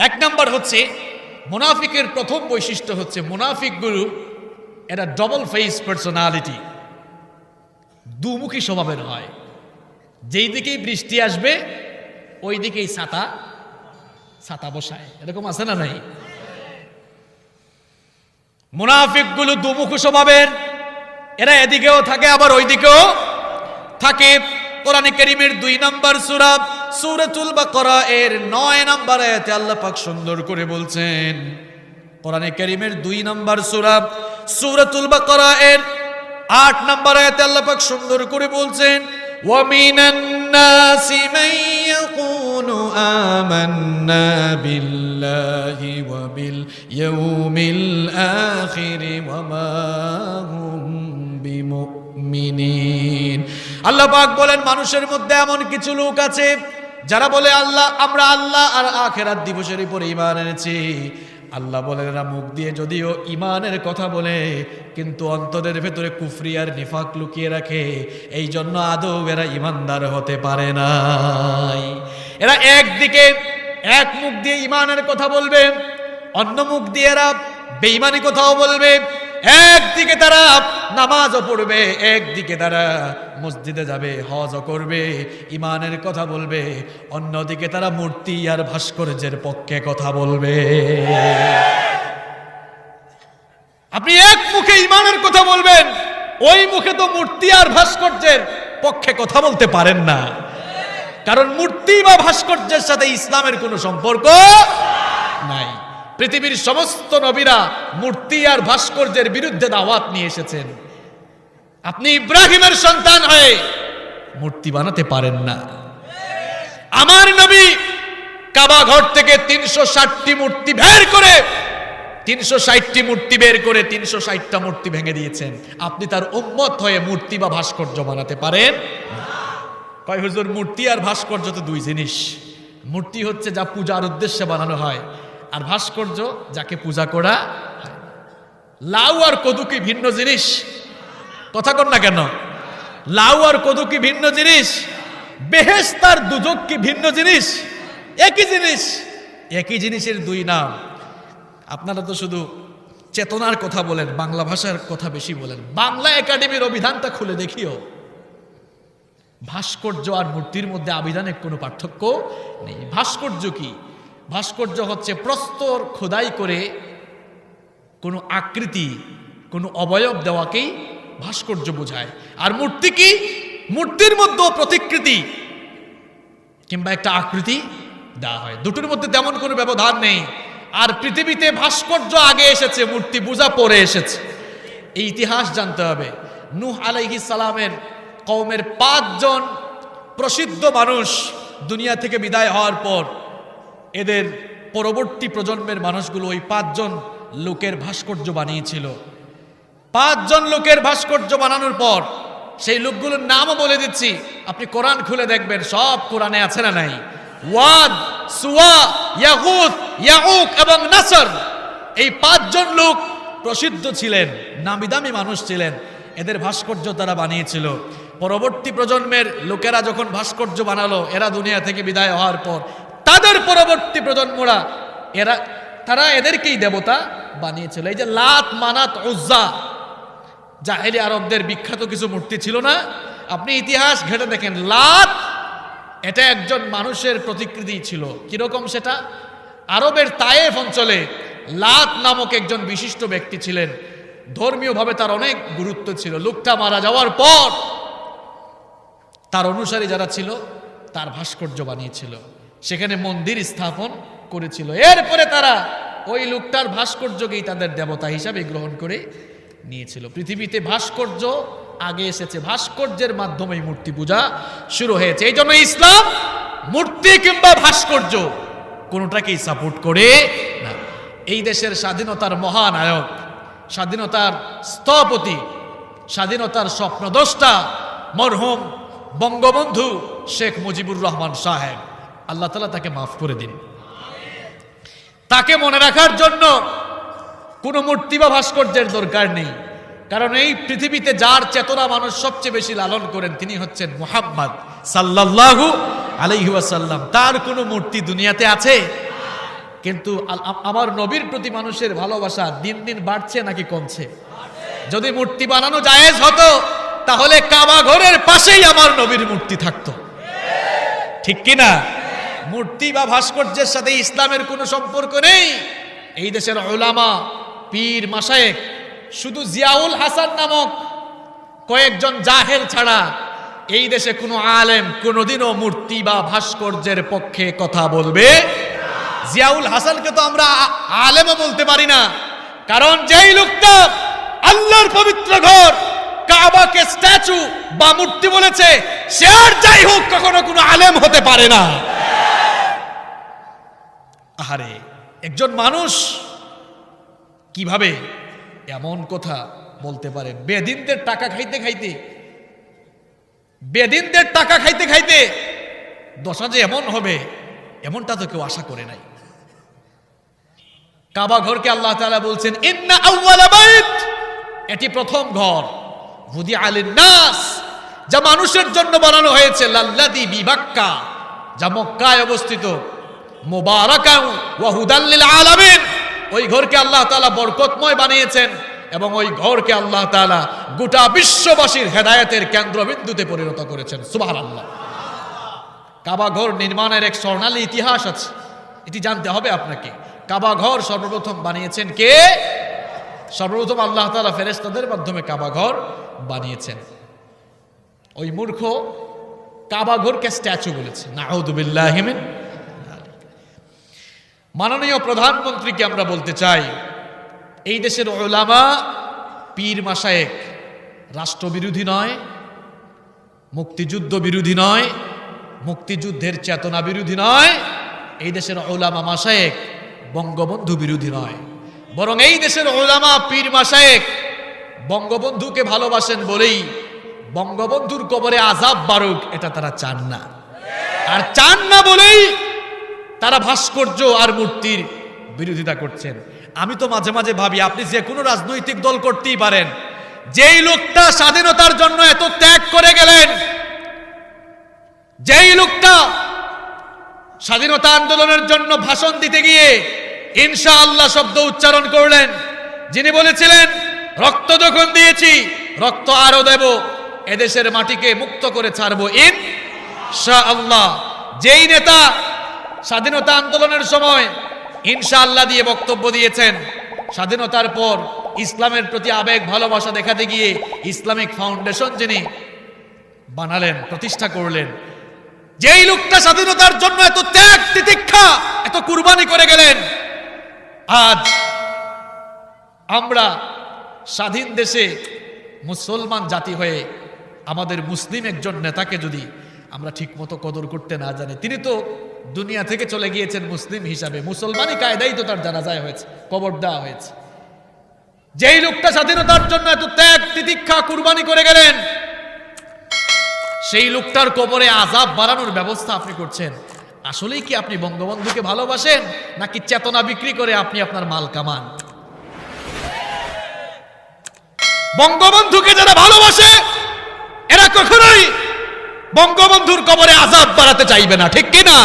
1 নাম্বার হচ্ছে মুনাফিকের প্রথম বৈশিষ্ট্য হচ্ছে মুনাফিকগুলো এরা ডবল ফেস পার্সোনালিটি, দুমুখী স্বভাবের হয়। যেই দিকেই বৃষ্টি আসবে ওই দিকেই ছাতা বসায়, এরকম আছে না নাই? মুনাফিকগুলো দুমুখী স্বভাবের, এরা এদিকেও থাকে আবার ওই দিকেও থাকে। কোরআনে কারীমের 2 নম্বর সূরা সূরাতুল বাকারা এর 9 নম্বর আয়াতে আল্লাহ পাক সুন্দর করে বলছেন, কোরআনে কারীমের 2 নম্বর সূরা সূরাতুল বাকারা এর 8 নম্বর আয়াতে আল্লাহ পাক সুন্দর করে বলছেন, ওয়া মিনান নাসি মান ইয়াকুলু আমান্না বিল্লাহি ওয়া বিল ইয়াউমিল আখির ওয়া মা হুম বিমুমিনিন। আল্লাহ পাক বলেন মানুষের মধ্যে এমন কিছু লোক আছে যারা বলে আমরা আল্লাহ আর আখিরাত দিবসের উপরে ঈমান এনেছি। আল্লাহ বলেন এরা মুখ দিয়ে যদিও ঈমানের কথা বলে কিন্তু অন্তরের ভেতরে কুফরি আর নিফাক লুকিয়ে রাখে, এই জন্য আদৌ এরা ঈমানদার হতে পারে নাই। এরা একদিকে এক মুখ দিয়ে ঈমানের কথা বলবে, অন্য মুখ দিয়ে এরা বেঈমানি কথাও বলবে। একদিকে তারা নামাজও পড়বে, একদিকে তারা মসজিদে যাবে, হজও করবে, ঈমানের কথা বলবে, অন্যদিকে তারা মূর্তি আর ভাস্কর্যের পক্ষে কথা বলবে। আপনি এক মুখে ঈমানের কথা বলবেন, ওই মুখে তো মূর্তি আর ভাস্কর্যের পক্ষে কথা বলতে পারেন না, কারণ মূর্তি বা ভাস্কর্যের সাথে ইসলামের কোনো সম্পর্ক নাই। পৃথিবীর সমস্ত নবীরা মূর্তি আর ভাস্কর্যের বিরুদ্ধে দাওয়াত নিয়ে এসেছেন। আপনি ইব্রাহিমের সন্তান হয়ে মূর্তি বানাতে পারেন না। আমার নবী কাবা ঘর থেকে 360টি মূর্তি বের করে 360টা মূর্তি ভেঙে দিয়েছেন। আপনি তার উম্মত হয়ে মূর্তি বা ভাস্কর্য বানাতে পারেন? কয় হুজুর মূর্তি আর ভাস্কর্য তো দুই জিনিস। মূর্তি হচ্ছে যা পূজার উদ্দেশ্যে বানানো হয়, আর ভাস্কর্য যাকে পূজা করা হয়। লাউ আর কদু কি ভিন্ন জিনিস? কথা কন না কেন? লাউ আর কদু কি ভিন্ন জিনিস? বেহেশত আর দুজক কি ভিন্ন জিনিস? একই জিনিস। একই জিনিসের দুই নাম। আপনারা তো শুধু চেতনার কথা বলেন, বাংলা ভাষার কথা বেশি বলেন। বাংলা একাডেমির অভিধানটা খুলে দেখিও, ভাস্কর্য আর মূর্তির মধ্যে আবিধানে কোনো পার্থক্য নেই। ভাস্কর্য কি? ভাস্কর্য হচ্ছে প্রস্তর খোদাই করে কোনো আকৃতি, কোনো অবয়ব দেওয়াকেই ভাস্কর্য বোঝায়। আর মূর্তি কি? মূর্তির মধ্যেও প্রতিকৃতি কিংবা একটা আকৃতি দেওয়া হয়, দুটোর মধ্যে তেমন কোনো ব্যবধান নেই। আর পৃথিবীতে ভাস্কর্য আগে এসেছে, মূর্তি পূজা পরে এসেছে। এই ইতিহাস জানতে হবে। নূহ আলাইহিস সালামের কওমের 5 জন প্রসিদ্ধ মানুষ দুনিয়া থেকে বিদায় হওয়ার পর এদের পরবর্তী প্রজন্মের মানুষগুলো ওই 5 জন লোকের ভাস্কর্য বানিয়েছিল। 5 জন লোকের ভাস্কর্য বানানোর পর সেই লোকগুলোর নামও বলে দিচ্ছি, আপনি কোরআন খুলে দেখবেন, সব কোরআনে আছে না নাই? ওয়াদ, সুওয়া, ইয়াগুত, ইয়াউক এবং নাসর, এই 5 জন লোক প্রসিদ্ধ ছিলেন, নামি দামি মানুষ ছিলেন। এদের ভাস্কর্য তারা বানিয়েছিল। পরবর্তী প্রজন্মের লোকেরা যখন ভাস্কর্য বানালো, এরা দুনিয়া থেকে বিদায় হওয়ার পর তাদের পরবর্তী প্রজন্মরা তারা এদেরকেই দেবতা বানিয়েছিল। এই যে লাত, মানাত, উজ্জা, জাহেলি আরবদের বিখ্যাত কিছু মূর্তি ছিল না? আপনি ইতিহাস ঘেটে দেখেন, লাত এটা একজন মানুষের প্রতিকৃতি ছিল। কিরকম সেটা? আরবের তায়েফ অঞ্চলে লাত নামক একজন বিশিষ্ট ব্যক্তি ছিলেন। ধর্মীয়ভাবে তার অনেক গুরুত্ব ছিল। লোকটা মারা যাওয়ার পর তার অনুসারী যারা ছিল তার ভাস্কর্য বানিয়েছিল, সেখানে মন্দির স্থাপন করেছিল। এরপরে তারা ওই লোকটার ভাস্কর্যকেই তাদের দেবতা হিসাবে গ্রহণ করে নিয়েছিল। পৃথিবীতে ভাস্কর্য আগে এসেছে, ভাস্কর্যের মাধ্যমে মূর্তি পূজা শুরু হয়েছে। এই জন্য ইসলাম মূর্তি কিংবা ভাস্কর্য কোনোটাকেই সাপোর্ট করে না। এই দেশের স্বাধীনতার মহানায়ক, স্বাধীনতার স্থপতি, স্বাধীনতার স্বপ্নদ্রষ্টা মরহুম বঙ্গবন্ধু শেখ মুজিবুর রহমান সাহেব, আল্লাহ তাআলা তাকে মাফ করে দিন। তাকে মনে রাখার জন্য কোনো মূর্তি বা ভাস্কর্যের দরকার নেই, কারণ এই পৃথিবীতে যার চেতনা মানুষ সবচেয়ে বেশি লালন করেন তিনি হচ্ছেন মুহাম্মদ সাল্লাল্লাহু আলাইহি ওয়াসাল্লাম। তার কোনো মূর্তি দুনিয়াতে আছে? কিন্তু আমার নবীর প্রতি মানুষের ভালোবাসা দিন দিন বাড়ছে নাকি কমছে? যদি মূর্তি বানানো জায়েজ হতো তাহলে কাবা ঘরের পাশেই আমার নবীর মূর্তি থাকতো, ঠিক কিনা? মূর্তি বা ভাস্কর্যের সাথে ইসলামের কোনো সম্পর্ক নেই। এই দেশের উলামা, পীর, মাশায়েখ, শুধু জিয়াউল হাসান নামক কয়েকজন জাহেল ছাড়া এই দেশে কোনো আলেম কোনোদিনও মূর্তি বা ভাস্কর্যের পক্ষে কথা বলবে। জিয়াউল হাসানকে তো আমরা আলেমও বলতে পারি না, কারণ যেই লোকটা আল্লাহর পবিত্র ঘর কাবাকে স্ট্যাচু বা মূর্তি বলেছে, সে আর যাই হোক কখনো কোনো আলেম হতে পারে না। আহারে, একজন মানুষ কিভাবে এমন কথা বলতে পারে? বেদিনদের টাকা খাইতে খাইতে, বেদিনদের টাকা খাইতে খাইতে দশা যে এমন হবে, এমনটা তো কেউ আশা করে নাই। কাবা ঘরকে আল্লাহ তাআলা বলছেন ইন্না আউওয়ালা বাইত, এটি প্রথম ঘর, হুদিআ লিন-নাস, যা মানুষের জন্য বানানো হয়েছে, লাল্লাযী বিবাক্কা, যা মক্কায় অবস্থিত, মুবারাকান ওয়া হুদাল লিল আলামিন, ওই ঘরকে আল্লাহ তাআলা বরকতময় বানিয়েছেন এবং ওই ঘরকে আল্লাহ তাআলা গোটা বিশ্ববাসীর হেদায়েতের কেন্দ্রবিন্দুতে পরিণত করেছেন। সুবহানাল্লাহ। কাবা ঘর নির্মাণের এক স্বর্ণালী ইতিহাস আছে, এটি জানতে হবে আপনাকে। কাবা ঘর সর্বপ্রথম বানিয়েছেন কে? সর্বপ্রথম আল্লাহ তাআলা ফেরেশতাদের মাধ্যমে কাবা ঘর বানিয়েছেন। ওই মূর্খ কাবা ঘরকে স্ট্যাচু বলেছে, নাউযু বিল্লাহি মিন। মাননীয় প্রধানমন্ত্রীকে আমরা বলতে চাই, এই দেশের উলামা, পীর, মাশায়েখ রাষ্ট্রবিরোধী নয়, মুক্তিযুদ্ধ বিরোধী নয়, মুক্তিযুদ্ধের চেতনা বিরোধী নয়, এই দেশের উলামা মাশায়েখ বঙ্গবন্ধু বিরোধী নয়, বরং এই দেশের উলামা, পীর, মাশায়েখ বঙ্গবন্ধুকে ভালোবাসেন বলেই বঙ্গবন্ধুর কবরে আযাব বারুক এটা তারা চান না। আর চান না বলেই তারা ভাস্কর্য আর মূর্তির বিরোধিতা করছেন। আমি তো মাঝে মাঝে ভাবি, আপনি যে কোনো রাজনৈতিক দল করতেই পারেন, যেই লোকটা স্বাধীনতার জন্য এত ত্যাগ করে গেলেন, যেই লোকটা স্বাধীনতা আন্দোলনের জন্য ভাষণ দিতে গিয়ে ইনশাআল্লাহ শব্দ উচ্চারণ করলেন, যিনি বলেছিলেন রক্ত যখন দিয়েছি রক্ত আরো দেব, এদেশের মাটিকে মুক্ত করে ছাড়বো ইনশাআল্লাহ। যেই নেতা স্বাধীনতা আন্দোলনের সময় ইনশাআল্লাহ দিয়ে বক্তব্য দিয়েছেন, স্বাধীনতার পর ইসলামের প্রতি আবেগ ভালোবাসা দেখাতে গিয়ে ইসলামিক ফাউন্ডেশন যিনি বানালেন, প্রতিষ্ঠা করলেন, যেই লোকটা স্বাধীনতার জন্য এত ত্যাগ তিতিক্ষা এত কুরবানি করে গেলেন, আজ আমরা স্বাধীন দেশে মুসলমান জাতি হয়ে আমাদের মুসলিম একজন নেতাকে যদি আমরা ঠিকমতো কদর করতে না জানি, তিনি তো দুনিয়া থেকে চলে গিয়েছেন মুসলিম হিসাবে, মুসলমানি কায়দাই তো তার জানাজায় হয়েছে, কবর দেওয়া হয়েছে। যেই লোকটা স্বাধীনতার জন্য এত ত্যাগ তিতিক্ষা কুরবানি করে গেলেন, সেই লোকটার কবরে আযাব বাড়ানোর ব্যবস্থা আপনি করছেন। আসলেই কি আপনি বঙ্গবন্ধুকে ভালোবাসেন, নাকি চেতনা বিক্রি করে আপনি আপনার মাল কামান? বঙ্গবন্ধুকে যারা ভালোবাসে এরা কখনোই বঙ্গবন্ধুর কবরে আযাব বাড়াতে চাইবে না, ঠিক কি না?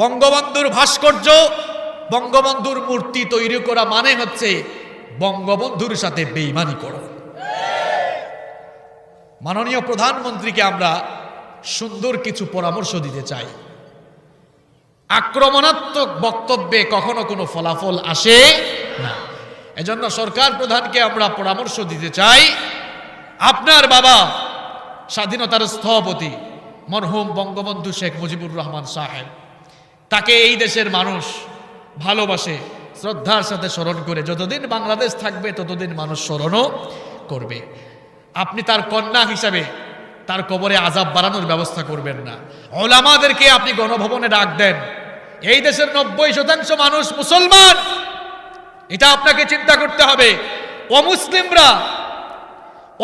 বঙ্গবন্ধুর ভাস্কর্য, বঙ্গবন্ধুর মূর্তি তৈরি করা মানে হচ্ছে বঙ্গবন্ধুর সাথে বেঈমানি করা। মাননীয় প্রধানমন্ত্রীকে আমরা সুন্দর কিছু পরামর্শ দিতে চাই। আক্রমণাত্মক বক্তব্যে কখনো কোনো ফলাফল আসে না। এজন্য সরকার প্রধানকে আমরা পরামর্শ দিতে চাই, আপনার বাবা স্বাধীনতার স্থপতি মরহুম বঙ্গবন্ধু শেখ মুজিবুর রহমান সাহেব, তাকে এই দেশের মানুষ ভালোবাসে, শ্রদ্ধার সাথে স্মরণ করে, যতদিন বাংলাদেশ থাকবে ততদিন মানুষ স্মরণও করবে। আপনি তার কন্যা হিসাবে তার কবরে আযাব বাড়ানোর ব্যবস্থা করবেন না। ওলামাদেরকে আপনি গণভবনে ডাক দেন। এই দেশের 90% মানুষ মুসলমান, এটা আপনাকে চিন্তা করতে হবে।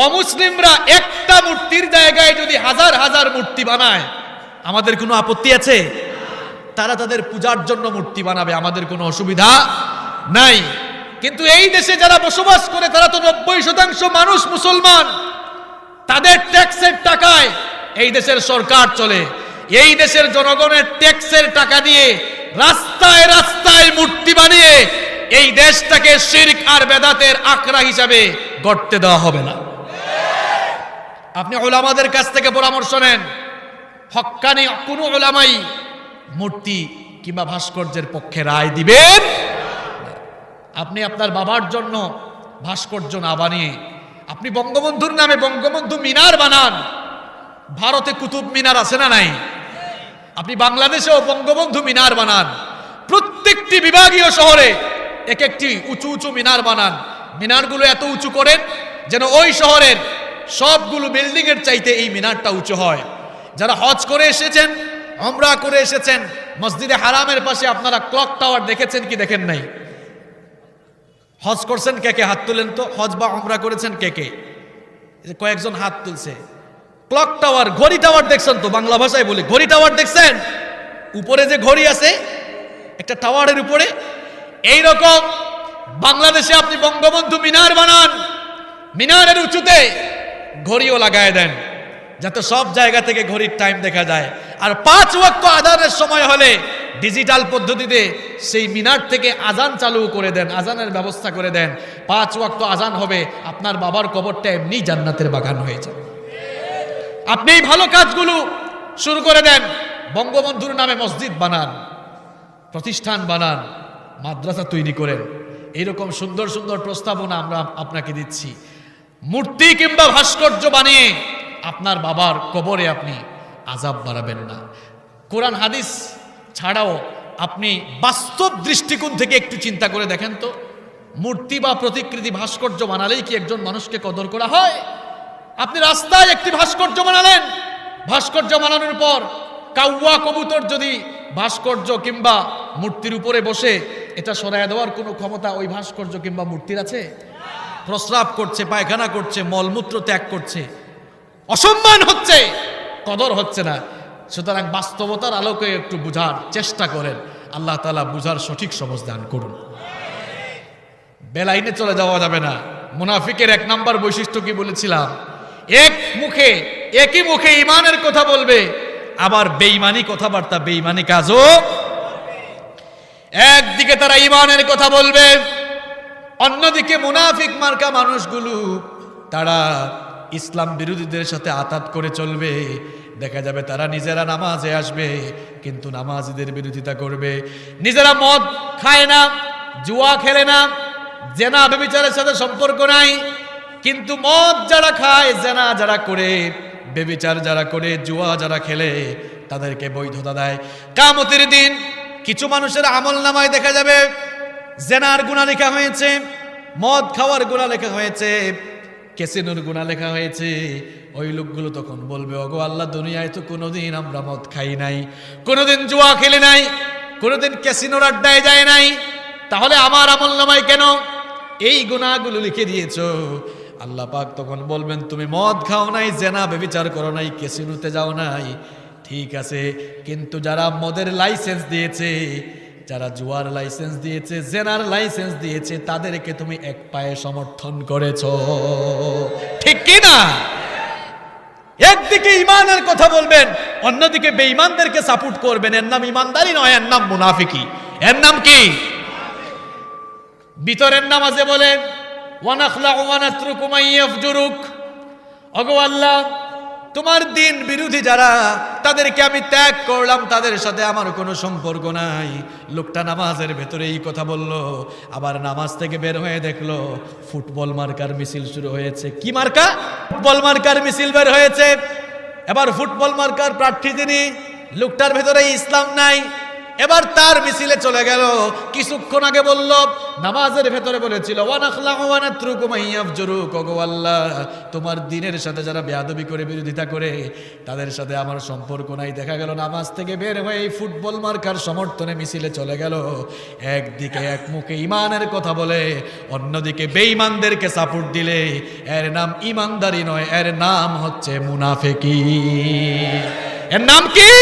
অমুসলিমরা একটা মূর্তির জায়গায় যদি হাজার হাজার মূর্তি বানায়, আমাদের কোনো আপত্তি আছে? তারা তাদের পূজার জন্য মূর্তি বানাবে, আমাদের কোনো অসুবিধা নাই। কিন্তু এই দেশে যারা বসবাস করে তারা তো 90% মানুষ মুসলমান। তাদের ট্যাক্সের টাকায় এই দেশের সরকার চলে। এই দেশের জনগণের ট্যাক্সের টাকা দিয়ে রাস্তায় রাস্তায় মূর্তি বানিয়ে এই দেশটাকে শিরক আর বেদাতের আকরা হিসাবে গড়তে দেওয়া হবে না। আপনি উলামাদের কাছ থেকে পরামর্শ নেন। হক্কানি কোন উলামাই মূর্তি কিংবা ভাস্কর্যের পক্ষে রায় দিবেন। আপনি আপনার বাবার জন্য ভাস্কর্য না বানিয়ে আপনি বঙ্গবন্ধুর নামে বঙ্গবন্ধু মিনার বানান। ভারতে কুতুব মিনার আছে না নাই? আপনি বাংলাদেশেও বঙ্গবন্ধু মিনার বানান। প্রত্যেকটি বিভাগীয় শহরে এক একটি উঁচু উঁচু মিনার বানান। মিনারগুলো এত উঁচু করেন যেন ওই শহরের সবগুলো বিল্ডিং এর চাইতে এই মিনারটা উঁচু হয়। যারা হজ করে এসেছেন, উমরা করে এসেছেন, মসজিদে হারামের পাশে আপনারা ক্লক টাওয়ার দেখেছেন কি দেখেন নাই? হজ করছেন কে কে? হাত তুলেন তো। হজ বা উমরা করেছেন কে কে? কয়েকজন হাত তুলছে। ক্লক টাওয়ার, ঘড়ি টাওয়ার দেখছেন তো? বাংলা ভাষায় বলি ঘড়ি টাওয়ার দেখছেন? উপরে যে ঘড়ি আছে একটা টাওয়ারের উপরে, এইরকম বাংলাদেশে আপনি বঙ্গবন্ধু মিনার বানান। মিনারের উঁচুতে ঘড়িও লাগায় দেন যাতে সব জায়গা থেকে ঘড়ির টাইম দেখা যায়। আর 5 ওয়াক্ত আযানের সময় হলে ডিজিটাল পদ্ধতিতে সেই মিনার থেকে আজান চালু করে দেন, আজানের ব্যবস্থা করে দেন। 5 ওয়াক্ত আজান হবে, আপনার বাবার কবরটা এমনি জান্নাতের বাগান হয়ে যাবে। আপনি এই ভালো কাজগুলো শুরু করে দেন। বঙ্গবন্ধুর নামে মসজিদ বানান, প্রতিষ্ঠান বানান, মাদ্রাসা তৈরি করেন। এইরকম সুন্দর সুন্দর প্রস্তাবনা আমরা আপনাকে দিচ্ছি। মূর্তি কিংবা ভাস্কর্য বানিয়ে আপনার বাবার কবরে আপনি আযাব বাড়াবেন না। কোরআন হাদিস ছাড়াও আপনি বাস্তব দৃষ্টিকোণ থেকে একটু চিন্তা করে দেখেন তো, মূর্তি বা প্রতিকৃতি ভাস্কর্য বানালেই কি একজন মানুষকে কদর করা হয়? আপনি রাস্তায় একটি ভাস্কর্য বানালেন, ভাস্কর্য বানানোর পর কাউয়া কবুতর যদি ভাস্কর্য কিংবা মূর্তির উপরে বসে এটা সরায় দেওয়ার কোনো ক্ষমতা ওই ভাস্কর্য কিংবা মূর্তির আছে? প্রস্রাব করছে, পায়খানা করছে, মলমূত্র ত্যাগ করছে, অসম্মান হচ্ছে, কদর হচ্ছে না। সুতরাং বাস্তবতার আলোকে একটু বুঝার চেষ্টা করেন। আল্লাহ তাআলা বুঝার সঠিক সমঝ দান করুন। বেলাইনে চলে যাওয়া যাবে না, মুনাফিকের এক নাম্বার বৈশিষ্ট্য কি বলেছিলাম? একই মুখে ঈমানের কথা বলবে, আবার বেঈমানি কথাবার্তা, বেঈমানি কাজও। একদিকে তারা ঈমানের কথা বলবে, অন্যদিকে মুনাফিক মার্কা মানুষগুলো তারা ইসলাম বিরোধীদের সাথে আতাত করে চলবে। দেখা যাবে তারা নিজেরা নামাজে আসবে কিন্তু নামাজীদের বিরোধিতা করবে। নিজেরা মদ খায় না, জুয়া খেলে না, জেনা ব্যভিচারের সাথে সম্পর্ক নাই, কিন্তু মদ যারা খায়, জেনা যারা করে, ব্যভিচার যারা করে, জুয়া যারা খেলে তাদেরকে বৈধতা দেয়। কিয়ামতের দিন কিছু মানুষের আমলনামায় দেখা যাবে জেনার গুনাহ লেখা হয়েছে, মদ খাওয়ার গুনাহ লেখা হয়েছে, ক্যাসিনোর গুনাহ লেখা হয়েছে। ওই লোকগুলো তখন বলবে, ওগো আল্লাহ, দুনিয়ায় তো কোনোদিন আমরা মদ খাই নাই, কোনোদিন জুয়া খেলি নাই, কোনোদিন ক্যাসিনোর আড্ডায় যায় নাই, তাহলে আমার আমলনামায় কেন এই গুনাহগুলো লিখে দিয়েছো? আল্লাহ পাক তখন বলবেন, তুমি মদ খাও নাই, জেনা ব্যভিচার করো নাই, ক্যাসিনোতে যাও নাই, ঠিক আছে, কিন্তু যারা মদের লাইসেন্স দিয়েছে, যারা জুয়ার লাইসেন্স দিয়েছে, জেনার লাইসেন্স দিয়েছে, তাদেরকে তুমি এক পায়ে সমর্থন করেছো, ঠিক কি না? একদিকে ঈমানের কথা বলবেন, অন্যদিকে বেঈমানদেরকে সাপোর্ট করবেন। এর নাম ঈমানদারি নয়, এর নাম মুনাফিকি। এর নাম কি? ভিতরের নামাজে বলেন, ওয়া নাখলাউ ওয়া নাতরুকু মান ইয়াফজুরুক, ওগো আল্লাহ, তোমার দিন বিরোধী যারা, তাদেরকে আমি ত্যাগ করলাম, তাদের সাথে আমার কোনো সম্পর্ক নাই। লোকটা নামাজের ভেতরে এই কথা বলল, আবার নামাজ থেকে বের হয়ে দেখলো ফুটবল মার্কার মিছিল শুরু হয়েছে। কি মার্কা? ফুটবল মার্কার মিছিল বের হয়েছে। এবার ফুটবল মার্কার প্রার্থী যিনি, লোকটার ভেতরে ইসলাম নাই, এবার তার মিছিলে চলে গেল। কিছুক্ষণ আগে বলল, নামাজের ভেতরে বলেছিল, ওয়া নাখলাউ ওয়া নাতরুকু মান ইয়াফজুরুক, ওগো আল্লাহ, তোমার দ্বীনের সাথে যারা বেয়াদবি করে, বিরোধিতা করে, তাদের সাথে আমার সম্পর্ক নাই। দেখা গেল নামাজ থেকে বের হয়ে এই ফুটবল মার্কার সমর্থনে মিছিলে চলে গেল। একদিকে এক মুখে ঈমানের কথা বলে, অন্যদিকে বেঈমানদেরকে সাপোর্ট দিলে এর নাম ঈমানদারি নয়, এর নাম হচ্ছে মুনাফিকি। এর নাম কি?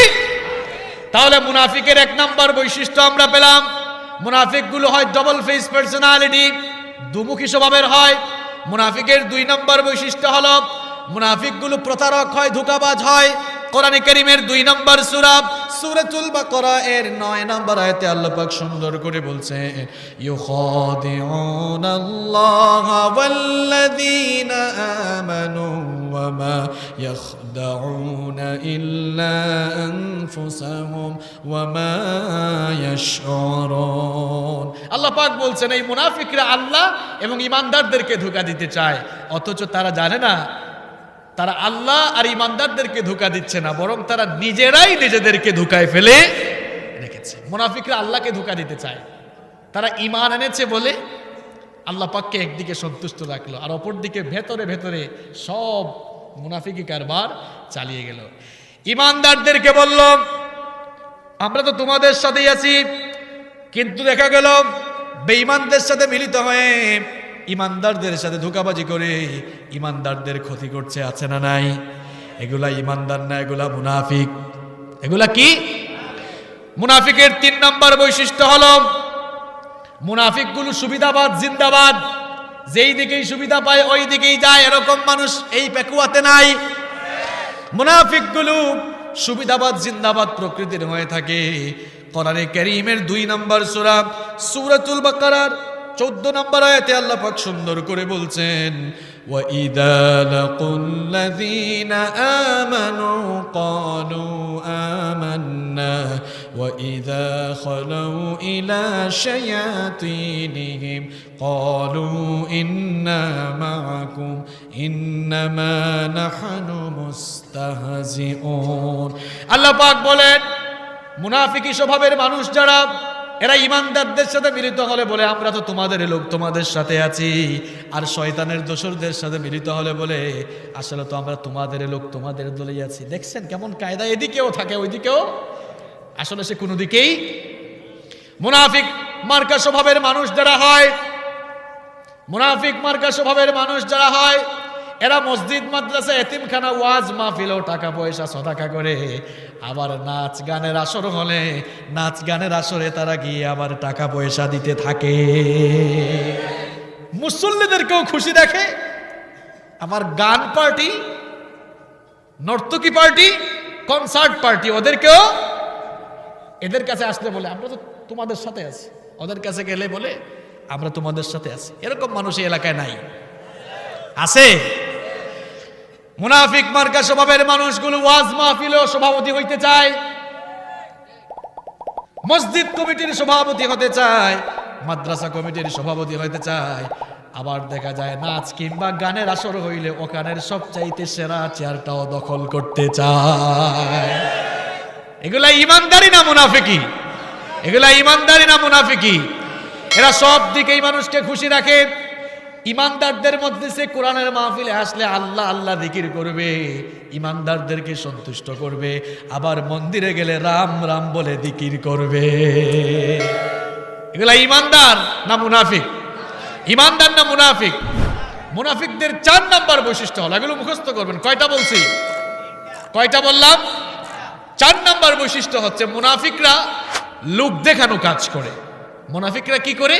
তাহলে মুনাফিকের এক নাম্বার বৈশিষ্ট্য আমরা পেলাম, মুনাফিকগুলো হয় ডবল ফেস পার্সোনালিটি, দুমুখী স্বভাবের হয়। মুনাফিকের দুই নাম্বার বৈশিষ্ট্য হলো মুনাফিকগুলো প্রতারক হয়, ধোঁকাবাজ হয়। কোরআনে কারীমের 2 নম্বর সূরা সূরাতুল বাকারা এর 9 নম্বর আয়াতে আল্লাহ পাক সুন্দর করে বলছেন, ইউখাদিউনাল্লাহা ওয়াল্লাযীনা আমানু ওয়া মা ইয়াখদাউনা ইল্লা আনফুসাহুম ওয়া মা ইয়াশউরুন। আল্লাহ পাক বলছেন এই মুনাফিকরা আল্লাহ এবং ঈমানদারদেরকে ধোঁকা দিতে চায়, অথচ তারা জানে না তারা আল্লাহ আর ঈমানদারদেরকে ধোঁকা দিচ্ছে না, বরং তারা নিজেরাই নিজেদেরকে ধোঁকায় ফেলে রেখেছে। মুনাফিকরা আল্লাহকে ধোঁকা দিতে চায়, তারা ঈমান এনেছে বলে আল্লাহ পাককে একদিকে সন্তুষ্ট রাখলো, আর অপরদিকে ভেতরে ভেতরে সব মুনাফিকি কারবার চালিয়ে গেল। ঈমানদারদেরকে বলল, আমরা তো তোমাদের সাথেই আছি, কিন্তু দেখা গেল বেঈমানদের সাথে মিলিত হয়ে ঈমানদারদের সাথে ধোঁকাবাজি করে ঈমানদারদের ক্ষতি করছে, আছে না নাই? এগুলা ঈমানদার না, এগুলা মুনাফিক। এগুলা কি? মুনাফিকের 3 নম্বর বৈশিষ্ট্য হলো মুনাফিকগুলো সুবিধাবাদ জিন্দাবাদ, যেই দিকেই সুবিধা পায় ওই দিকেই যায়, এরকম মানুষ এই পেকুয়াতে নাই। মুনাফিকগুলো সুবিধাবাদ জিন্দাবাদ প্রকৃতির হয়ে থাকে। কোরআনে কারীমের 2 নম্বর সূরা সূরাতুল বাকারার 14 নম্বর আয়াতে আল্লাহ পাক সুন্দর করে বলছেন, ওয়া ইযা লাকুল্লাযীনা আমানু ক্বালু আমান্না ওয়া ইযা খালাউ ইলা শায়াতিনহিম ক্বালু ইন্না মাআকুম ইন্নামা নাহনু মুস্তাহজিউন। আল্লাহ পাক বলেন মুনাফিকি স্বভাবের মানুষ যারা, এরা ঈমানদারদের সাথে মিলিত হলে বলে আমরা তো তোমাদের লোক, তোমাদের সাথে আছি, আর শয়তানের দোসরদের সাথে মিলিত হলে বলে আসলে তো আমরা তোমাদের লোক, তোমাদের দলেই আছি। দেখছেন কেমন কায়দা, এদিকেও থাকে ওইদিকেও, আসলে সে কোনো দিকেই। মুনাফিক মার্কা স্বভাবের মানুষ যারা হয়, মুনাফিক মার্কা স্বভাবের মানুষ যারা হয়, এরা মসজিদ মাদ্রাসা এতিমখানা ওয়াজ মাহফিলেও টাকা পয়সা সদাকা করে, আবার নাচ গানের আসর হলে নাচ গানের আসরে তারা গিয়ে আবার টাকা পয়সা দিতে থাকে। মুসল্লিদেরকেও খুশি দেখে, আমার গান পার্টি, নর্তকী পার্টি, কনসার্ট পার্টি, ওদেরকেও এদের কাছে আসলে বলে আমরা তো তোমাদের সাথে আছি, ওদের কাছে গেলে বলে আমরা তোমাদের সাথে আছি। এরকম মানুষ এই এলাকায় নাই? আছে? মুনাফিক মার্কা স্বভাবের মানুষগুলো ওয়াজ মাহফিলেও সভাপতি হইতে চায়, মসজিদ কমিটির সভাপতি হতে চায়, মাদ্রাসা কমিটির সভাপতি হইতে চায়। আবার দেখা যায় নাচ কিংবা গানের আসর হইলে ওখানের সবচাইতে সেরা চেয়ারটাও দখল করতে চায়। এগুলা ইমানদারি না মুনাফিকি? এগুলা ইমানদারি না মুনাফিকি? এরা সব দিকেই মানুষকে খুশি রাখে। ইমানদারদের মধ্যে সে কোরআনের মাহফিলে আসলে আল্লাহ আল্লাহ জিকির করবে, ইমানদারদেরকে সন্তুষ্ট করবে, আবার মন্দিরে গেলে রাম রাম বলে জিকির করবে। এগুলা ইমানদার না মুনাফিক? ইমানদার না মুনাফিক? মুনাফিকদের 4 নাম্বার বৈশিষ্ট্য হলো, এগুলো মুখস্থ করবেন। কয়টা বলছি? কয়টা বললাম? 4 নাম্বার বৈশিষ্ট্য হচ্ছে মুনাফিকরা লোক দেখানো কাজ করে। মুনাফিকরা কি করে?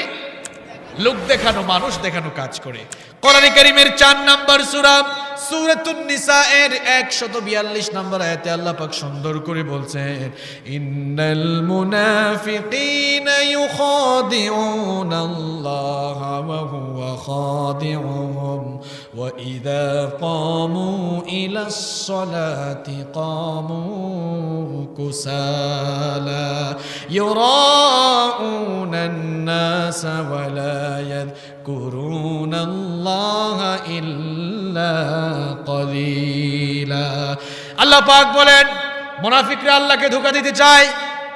লোক দেখানো, মানুষ দেখানো কাজ করে। কোরআন কারীমের 4 নাম্বার সূরা সূরাতুন নিসা এর 142 নম্বর আয়াতে আল্লাহ পাক সুন্দর করে বলছেন, ইন্নাল মুনাফিকিনা ইউখাদিউনাল্লাহা ওয়া হুয়া খাদিউহুম ওয়া ইযা ক্বামু ইলাস সালাতি ক্বামু কুসালা ইউরাউনান নাসা ওয়া লা ইয়াযকুরুনাল্লাহা ইল্লা কলিলা। আল্লাহ পাক বলেন মুনাফিকরা আল্লাহকে ধোঁকা দিতে চায়,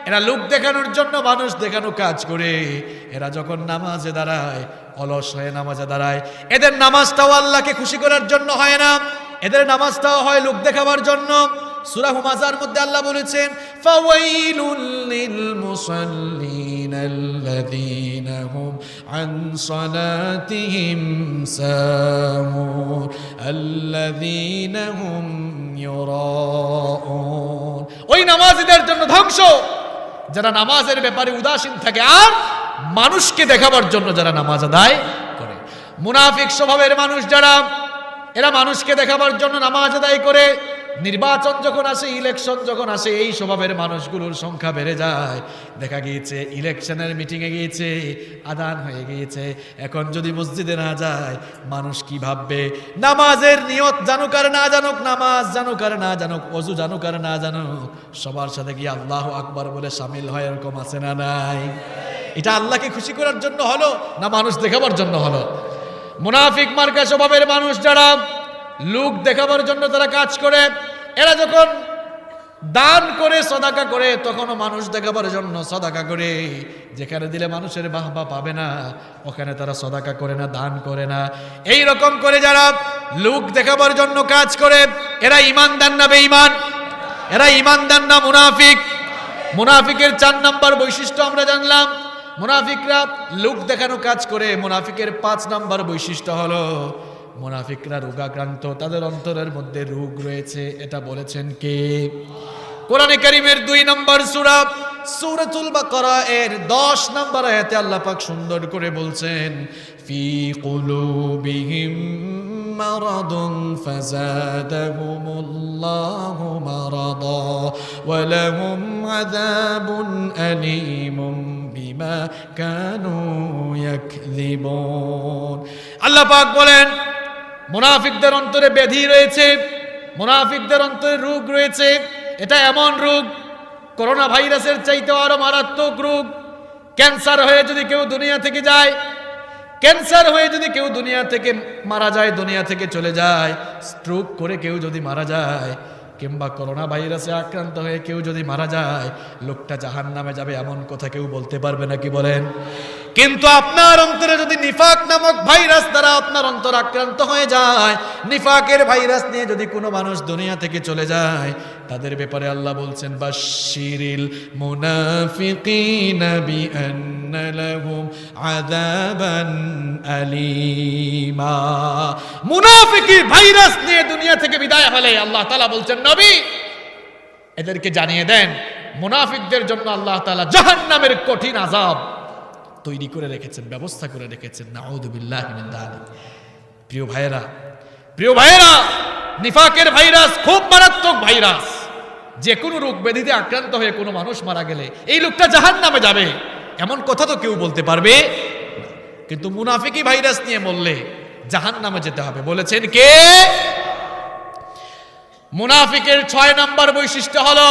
এরা লোক দেখানোর জন্য মানুষ দেখানো কাজ করে। এরা যখন নামাজে দাঁড়ায় অলস হয়ে নামাজে দাঁড়ায়, এদের নামাজটাও আল্লাহকে খুশি করার জন্য হয় না, এদের নামাজটাও হয় লোক দেখাবার জন্য। সূরা হুমাযার মধ্যে আল্লাহ বলেছেন, ফাওয়াইলুল লিল মুসাল্লিন আল্লাযীনা হুম আন সালাতিহিম সাহুন আল্লাযীনা হুম ইউরাউন। ওই নামাজীদের জন্য ধ্বংস যারা নামাজের ব্যাপারে উদাসীন থাকে আর মানুষকে দেখাবার জন্য যারা নামাজ আদায় করে। মুনাফিক স্বভাবের মানুষ যারা, এরা মানুষকে দেখাবার জন্য নামাজ আদায় করে। নির্বাচন যখন আসে, ইলেকশন যখন আসে, এই স্বভাবের মানুষগুলোর সংখ্যা বেড়ে যায়। দেখা গিয়েছে ইলেকশনের মিটিংয়ে গিয়েছে, আদান হয়ে গিয়েছে, এখন যদি মসজিদে না যায় মানুষ কি ভাববে? নামাজের নিয়ত জানুক আর না জানুক, নামাজ জানুক আর না জানুক, ওযু জানুক আর না জানুক, সবার সাথে গিয়ে আল্লাহু আকবার বলে শামিল হয়, এরকম আছে না নাই? এটা আল্লাহকে খুশি করার জন্য হলো না মানুষ দেখাবার জন্য হলো? মুনাফিক মার্কা স্বভাবের মানুষ যারা লোক দেখাবার জন্য তারা কাজ করে, এরা যখন দান করে সদাকা করে তখনও মানুষ দেখাবার জন্য সদাকা করে। যেখানে দিলে মানুষের বাহবা পাবে না ওখানে তারা সদাকা করে না, দান করে না। এই রকম করে যারা লোক দেখাবার জন্য কাজ করে, এরা ঈমানদার না বেঈমান? এরা ঈমানদার না মুনাফিক? মুনাফিকের 4 নাম্বার বৈশিষ্ট্য আমরা জানলাম। মুনাফিকরা লোক দেখানো কাজ করে। মুনাফিকের 5 নাম্বার বৈশিষ্ট্য হলো মুনাফিকরা রোগাক্রান্ত, তাদের অন্তরের মধ্যে রোগ রয়েছে। এটা বলেছেন কে? কোরআনে কারীমের 2 নম্বর সূরা সূরাতুল বাকারা এর 10 নম্বর আয়াতে আল্লাহ পাক সুন্দর করে বলছেন, ফি কুলুবিহিম মারাদুন ফাযাদাহুমুল্লাহু মারাদা ওয়া লাহুম আযাবুন আলীমুম বিমা কানু ইয়াকযিবুন। আল্লাহ পাক বলেন মুনাফিকদের অন্তরে ব্যাধি রয়েছে, মুনাফিকদের অন্তরে রোগ রয়েছে। এটা এমন রোগ করোনা ভাইরাসের চাইতেও আরো মারাত্মক রোগ। ক্যান্সার হয়ে যদি কেউ দুনিয়া থেকে যায়, ক্যান্সার হয়ে যদি কেউ দুনিয়া থেকে মারা যায়, দুনিয়া থেকে চলে যায়, স্ট্রোক করে কেউ যদি মারা যায়, কিংবা করোনা ভাইরাসে আক্রান্ত হয়ে কেউ যদি মারা যায়, লোকটা জাহান্নামে যাবে এমন কথা কেউ বলতে পারবে না, কি বলেন? কিন্তু আপনার অন্তরে যদি নিফাক নামক ভাইরাস দ্বারা আপনার অন্তর আক্রান্ত হয়ে যায়, নিফাকের ভাইরাস নিয়ে যদি কোনো মানুষ দুনিয়া থেকে চলে যায়, তাদের ব্যাপারে আল্লাহ বলছেন, বাশশিরিল মুনাফিকিনা বিআন্না লাহুম আযাবান আলীমা। মুনাফিকি ভাইরাস নিয়ে দুনিয়া থেকে বিদায় হলে আল্লাহ তাআলা বলছেন, নবী এদেরকে জানিয়ে দেন মুনাফিকদের জন্য আল্লাহ তাআলা জাহান্নামের কঠিন আযাব তৈরি করে রেখেছেন, ব্যবস্থা করে রেখেছেন। নাউযুবিল্লাহি মিন যালিক। প্রিয় ভাইয়েরা, নিফাকের ভাইরাস খুব মারাত্মক ভাইরাস। যে কোনো রোগ ব্যাধিতে আক্রান্ত হয়ে কোনো মানুষ মারা গেলে এই লোকটা জাহান্নামে যাবে এমন কথা তো কেউ বলতে পারবে না। কিন্তু মুনাফিকি ভাইরাস নিয়ে মরলে জাহান্নামে যেতে হবে বলেছেন কে? মুনাফিকের 6 নম্বর বৈশিষ্ট্য হলো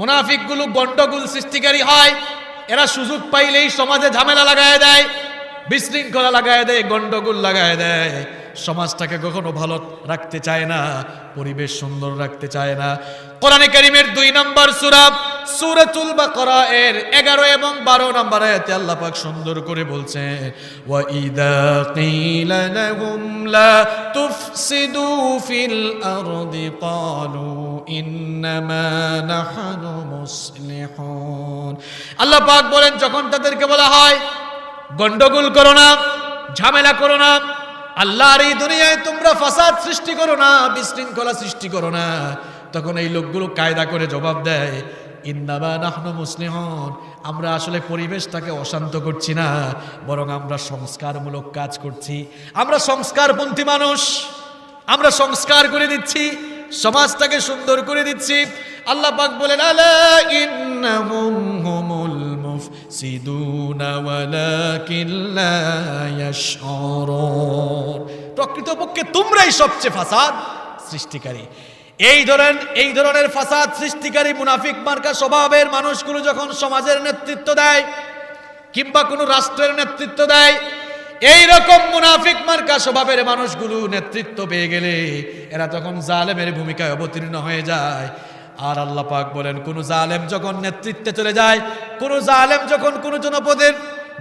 মুনাফিকগুলো গন্ডগোল সৃষ্টিকারী হয়। এরা সুযোগ পাইলেই সমাজে ঝামেলা লাগায় দেয়, বিশৃঙ্খলা লাগায় দেয়, গন্ডগোল লাগায় দেয়। সমাজটাকে কখনো ভালো রাখতে চায় না, পরিবেশ সুন্দর রাখতে চায় না। কোরআনে কারীমের 2 নম্বর সূরা সূরাতুল বাকারা এর 11 এবং 12 নম্বর আয়াতে আল্লাহ পাক সুন্দর করে বলছেন, ওয়া ইযা কিলা লাহুম লা তুফসিদু ফিল আরদি ক্বালু ইন্নামা নাহনু মুসলিহুন। আল্লাহ পাক বলেন, যখন তাদেরকে বলা হয় গন্ডগোল করো না, ঝামেলা করো না, আল্লাহর এই দুনিয়ায় তোমরা ফাসাদ সৃষ্টি করো না, বিশৃঙ্খলা সৃষ্টি করো না, তখন এই লোকগুলো কায়দা করে জবাব দেয়, ইন্নামা নাহনু মুসলিহুন, আমরা আসলে পরিবেশটাকে অশান্ত করছি না, বরং আমরা সংস্কারমূলক কাজ করছি। আমরা সংস্কারপন্থী মানুষ, আমরা সংস্কার করে দিচ্ছি, সমাজটাকে সুন্দর করে দিচ্ছি। আল্লাহ পাক বলেন, আলা ইন্নাহুম হুমুল মুফসিদুনা ওয়ালাকিন লা ইয়াশউরুন। প্রকৃতপক্ষে তোমরাই সবচেয়ে ফাসাদ সৃষ্টিকারী। এই ধরনের ফাসাদ সৃষ্টিকারী মুনাফিক মার্কা স্বভাবের মানুষগুলো যখন সমাজের নেতৃত্ব দেয় কিংবা কোনো রাষ্ট্রের নেতৃত্ব দেয়, এই রকম মুনাফিক মার্কা স্বভাবের মানুষগুলো নেতৃত্ব পেয়ে গেলে এরা তখন জালেমের ভূমিকায় অবতীর্ণ হয়ে যায়। আর আল্লাহ পাক বলেন, কোন জালেম যখন নেতৃত্বে চলে যায়, কোন জালেম যখন কোন জনপদের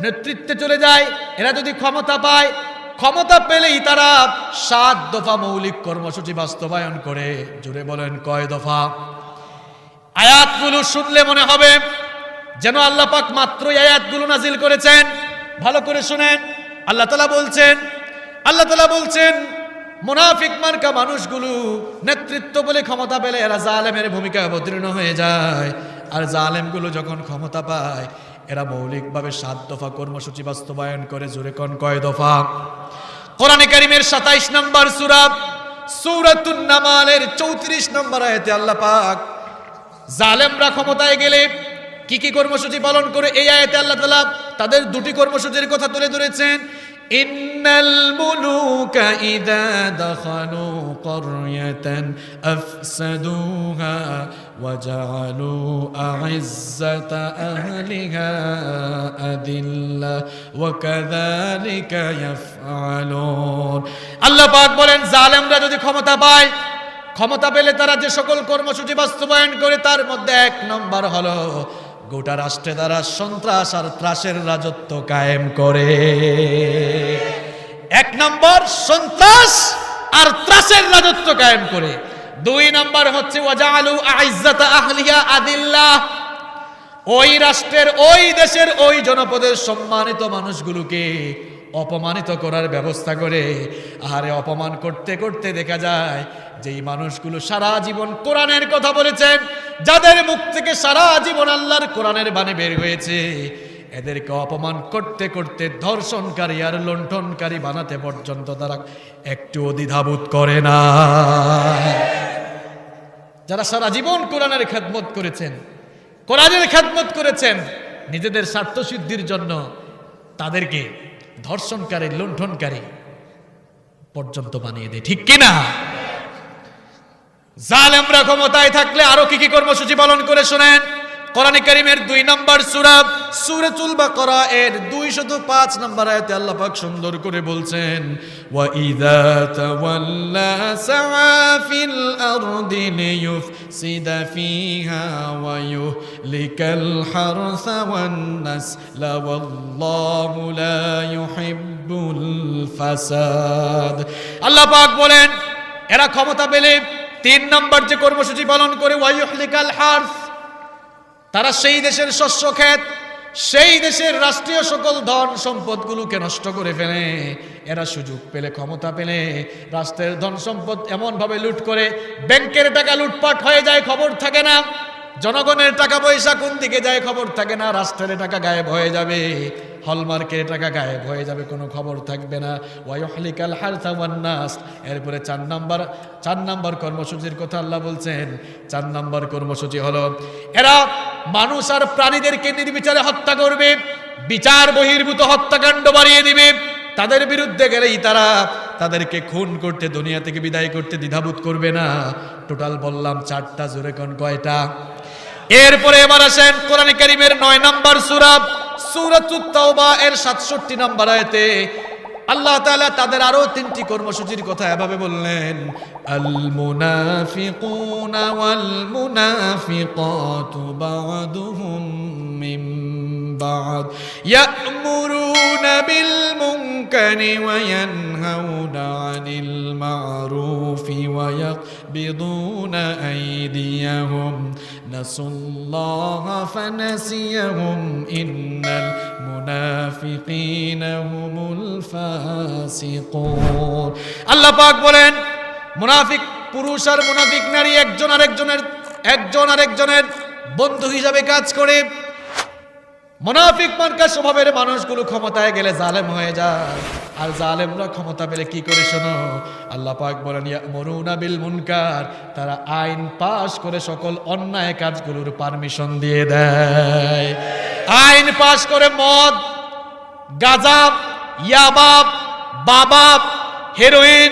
নেতৃত্বে চলে যায়, এরা যদি ক্ষমতা পায়, ক্ষমতা পেলেই তারা 7 দফা মৌলিক কর্মসূচি বাস্তবায়ন করে। জোরে বলেন কয় দফা? আয়াতগুলো শুনলে মনে হবে যেন আল্লাহ পাক মাত্রই আয়াতগুলো নাজিল করেছেন। ভালো করে শুনেন, আল্লাহ তাআলা বলছেন মুনাফিক মার্কা মানুষগুলো নেতৃত্ব বলে ক্ষমতা পেলে এরা জালেমের ভূমিকায় অবতীর্ণ হয়ে যায়। আর জালেমগুলো যখন ক্ষমতা পায়, এরা মৌলিকভাবে 7 দফা কর্মসূচি বাস্তবায়ন করে। জোরে কোন কয় দফা? কোরআনে কারীমের 27 নম্বর সূরা সূরাতুন নামালের 34 নম্বর আয়াতে আল্লাহ পাক জালেমরা ক্ষমতায় গেলে কি কি কর্মসূচি পালন করে, এই আয়াতে আল্লাহ তাআলা তাদের 2টি কর্মসূচির কথা তুলে ধরেছেন। ইন্নাল মুলুকা ইযা দাখালু ক্বরয়াতান আফসাদুহা ওয়া জাআলু আ'ইজ্জাতা আহলিহা আদিল্লা ওয়া কাযালিকা ইয়াফআলুন। আল্লাহ পাক বলেন, জালেমরা যদি ক্ষমতা পায়, ক্ষমতা পেলে তারা যে সকল কর্মসূচি বাস্তবায়ন করে, তার মধ্যে 1 নম্বর হলো গোটা রাষ্ট্রে তারা সন্ত্রাস আর ত্রাসের রাজত্ব কায়েম করে। 1 নম্বর সন্ত্রাস আর ত্রাসের রাজত্ব কায়েম করে। 2 নম্বর হচ্ছে ওয়াজালু আইজ্জাতা আহলিয়া আদিল্লাহ, ওই রাষ্ট্রের, ওই দেশের, ওই জনপদের সম্মানিত মানুষগুলোকে অপমানিত করার ব্যবস্থা করে। আহারে, অপমান করতে করতে দেখা যায় যেই মানুষগুলো সারা জীবন কোরআনের কথা বলেছেন, যাদের মুখ থেকে সারা জীবন আল্লাহর কোরআনের বাণী বের হয়েছে, এদেরকে অপমান করতে করতে ধর্ষণকারী আর লুণ্ঠনকারী বানাতে পর্যন্ত তারা একটু দ্বিধাবোধ করে না। যারা সারা জীবন কোরআনের খেদমত করেছেন, কোরআনের খেদমত করেছেন নিজেদের স্বার্থ সিদ্ধির জন্য, তাদেরকে ধর্ষণকারী, লুণ্ঠনকারী পর্যন্ত বানিয়ে দেয়। ঠিক কিনা? জালেমরা ক্ষমতায় থাকলে আরো কি কি কর্মসূচি পালন করে শুনেন। কোরআনে কারীমের 2 নম্বর সূরা সূরাতুল বাকারা এর 205 নম্বর আয়াতে আল্লাহ পাক সুন্দর করে বলছেন, ওয়া ইযা তাওয়াল্লা সাআ ফিল আরদি লিয়ুফসিদা ফিহা ওয়া ইউহলিকাল হারসা ওয়ান নাসলা ওয়াল্লাহু লা ইউহিব্বুল ফাসাদ। আল্লাহ পাক বলেন, এরা ক্ষমতা পেলে 3 নম্বর যে কর্মসূচি পালন করে, ওয়া ইউহলিকাল হারস, তারা সেই দেশের শস্য ক্ষেত, সেই দেশের রাষ্ট্রীয় সকল ধন সম্পদগুলোকে নষ্ট করে ফেলে। এরা সুযোগ পেলে, ক্ষমতা পেলে রাষ্ট্রের ধন সম্পদ এমন ভাবে লুট করে, ব্যাংকের টাকা লুটপাট হয়ে যায়, খবর থাকে না। জনগণের টাকা পয়সা কোন দিকে যায় খবর থাকে না, রাষ্ট্রের টাকা গায়েব হয়ে যাবে। হলমার্কের টাকা গায়েব হয়ে যাবে, কোনো খবর থাকবে না। ওয়ায়ুহলিকাল হারসা ওয়ান নাস। এরপরে 4 নাম্বার কর্মসূচির কথা আল্লাহ বলছেন। 4 নাম্বার কর্মসূচি হলো এরা মানুষ আর প্রাণীদেরকে নির্বিচারে হত্যা করবে, বিচার বহির্ভূত হত্যাকাণ্ড বাড়িয়ে দিবে। তাদের বিরুদ্ধে গেলেই তারা তাদেরকে খুন করতে, দুনিয়া থেকে বিদায় করতে দ্বিধাবোধ করবে না। টোটাল বললাম 4টা, জোরে কোন কয়টা? এরপরে এবার আসেন কোরআনে কারীমের 9 নাম্বার সূরা, সূরাতুত তাওবা এর 67 নাম্বার আয়াতে আল্লাহ তাআলা তাদের আরো 3টি কর্মসূচির কথা এভাবে বললেন, আল মুনাফিকুনা ওয়াল মুনাফিকাতু বা'দুহুম মিন বা'দ ইয়া'মুরুনা বিল মুনকারি ওয়া ইয়ানহাউনা আনিল মা'রুফি ওয়া ইয়াকবিদুনা আইদিয়াহুম নাসুল্লাহা ফানাসিয়াহুম ইন্নাল মুনাফিকিনা হুমুল ফাসিকুন। আল্লাহ পাক বলেন মুনাফিক পুরুষ আর মুনাফিক নারী একজন আরেকজনের বন্ধু হিসাবে কাজ করে। মুনাফিক মার্কা স্বভাবের মানুষগুলো ক্ষমতায় গেলে জালেম হয়ে যায়, আর জালেমরা ক্ষমতা পেলে কি করে শোনো, আল্লাহ পাক বলেন ইয়ামুরুনা বিল মুনকার, তারা আইন পাশ করে সকল অন্যায় কাজগুলোর পারমিশন দিয়ে দেয়। আইন পাশ করে মদ, গাঁজা, ইয়াবা, বাবা, হেরোইন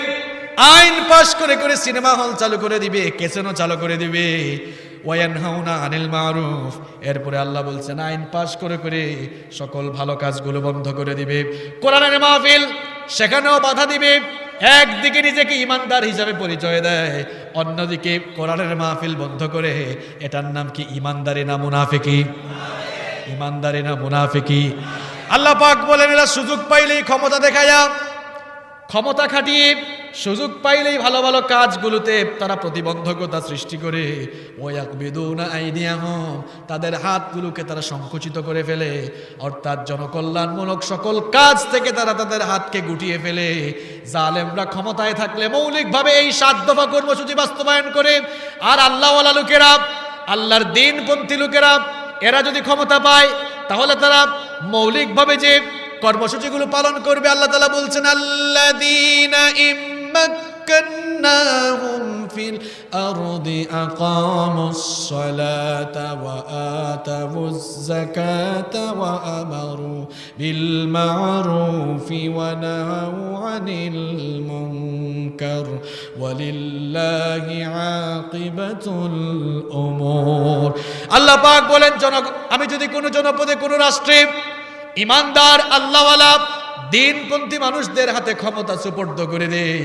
আইন পাশ করে করে সিনেমা হল চালু করে দিবে, ক্যাসিনো চালু করে দিবে। ওয়ায়ানহাউনা আনিল মারুফ, এরপরে আল্লাহ বলছেন আইন পাশ করে করে সকল ভালো কাজগুলো বন্ধ করে দিবে। কোরআনের মাহফিল সেখানেও বাধা দিবে। একদিকে নিজেকে ইমানদার হিসাবে পরিচয় দেয়, অন্যদিকে কোরআনের মাহফিল বন্ধ করে। এটার নাম কি ইমানদারি না মুনাফিকি? ইমানদারি না মুনাফিকি? আল্লাহ পাক বলেন এরা সুযোগ পাইলেই ক্ষমতা দেখায়া, ক্ষমতা খাটিয়ে সুযোগ পাইলেই ভালো ভালো কাজগুলোতে তারা প্রতিবন্ধকতা সৃষ্টি করে। ওয়ায়াকবিদুনা আইদিয়াহুম, তাদের হাতগুলোকে তারা সংকুচিত করে ফেলে, অর্থাৎ জনকল্যাণমূলক সকল কাজ থেকে তারা তাদের হাতকে গুটিয়ে ফেলে। জালেমরা ক্ষমতায় থাকলে মৌলিকভাবে এই 7 দফা কর্মসূচি বাস্তবায়ন করে, আর আল্লাহওয়ালা লোকেরা, আল্লাহর দ্বীনপন্থী লোকেরা এরা যদি ক্ষমতা পায় তাহলে তারা মৌলিকভাবে যে কর্মসূচিগুলো পালন করবে। আল্লাহ তাআলা বলছেন আল্লাযীনা ইম্মাক্কান্নাহুম ফিল আরদি আকামুস সালাতা ওয়া আতাউয যাকাতা ওয়া আমারু বিল মা'রুফি ওয়া নাহাউ আনিল মুনকার ওয়ালিল্লাহি আকিবাতুল উমুর। আল্লাহ পাক বলেন আমি যদি কোনো জনপদে, কোনো রাষ্ট্রে ইমানদার আল্লাহওয়ালা দ্বীনপন্থী মানুষদের হাতে ক্ষমতা সুপর্দ করে দেই,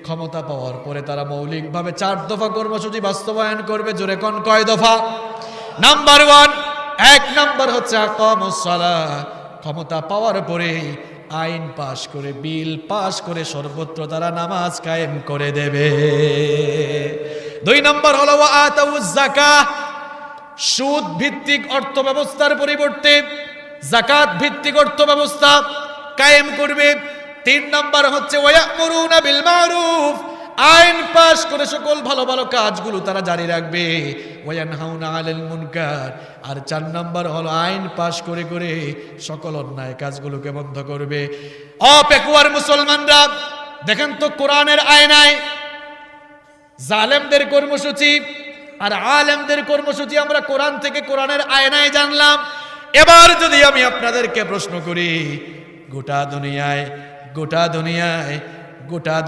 ক্ষমতা পাওয়ার পরে তারা মৌলিকভাবে 4 দফা কর্মসূচি বাস্তবায়ন করবে। জোরে কোন কয় দফা? নাম্বার 1 নাম্বার হচ্ছে আকামুস সালাহ, ক্ষমতা পাওয়ার পরে আইন পাশ করে, বিল পাশ করে সর্বত্র তারা নামাজ কায়েম করে দেবে। 2 নাম্বার হলো ওয়া আতাউয যাকাহ, সুদ ভিত্তিক অর্থ ব্যবস্থার পরিবর্তে যাকাত ভিত্তিক অর্থ ব্যবস্থা কায়েম করবে। 3 নাম্বার হচ্ছে ওয়ায়ামুরুনা বিল মারুফ, আইন পাশ করে সকল ভালো ভালো কাজগুলো তারা জারি রাখবে। ওয়ায়ানহাউনা আনিল মুনকার, আর 4 নাম্বার হলো আইন পাশ করে করে সকল অন্যায় কাজগুলোকে বন্ধ করবে। অপেকুয়ার মুসলমানরা দেখেন তো, কোরআনের আয়নায় জালেমদের কর্মসূচি আর আলেমদের কর্মসূচি আমরা কোরআন থেকে, কোরআনের আয়নায় জানলাম। এবার যদি আমি আপনাদেরকে প্রশ্ন করি, গোটা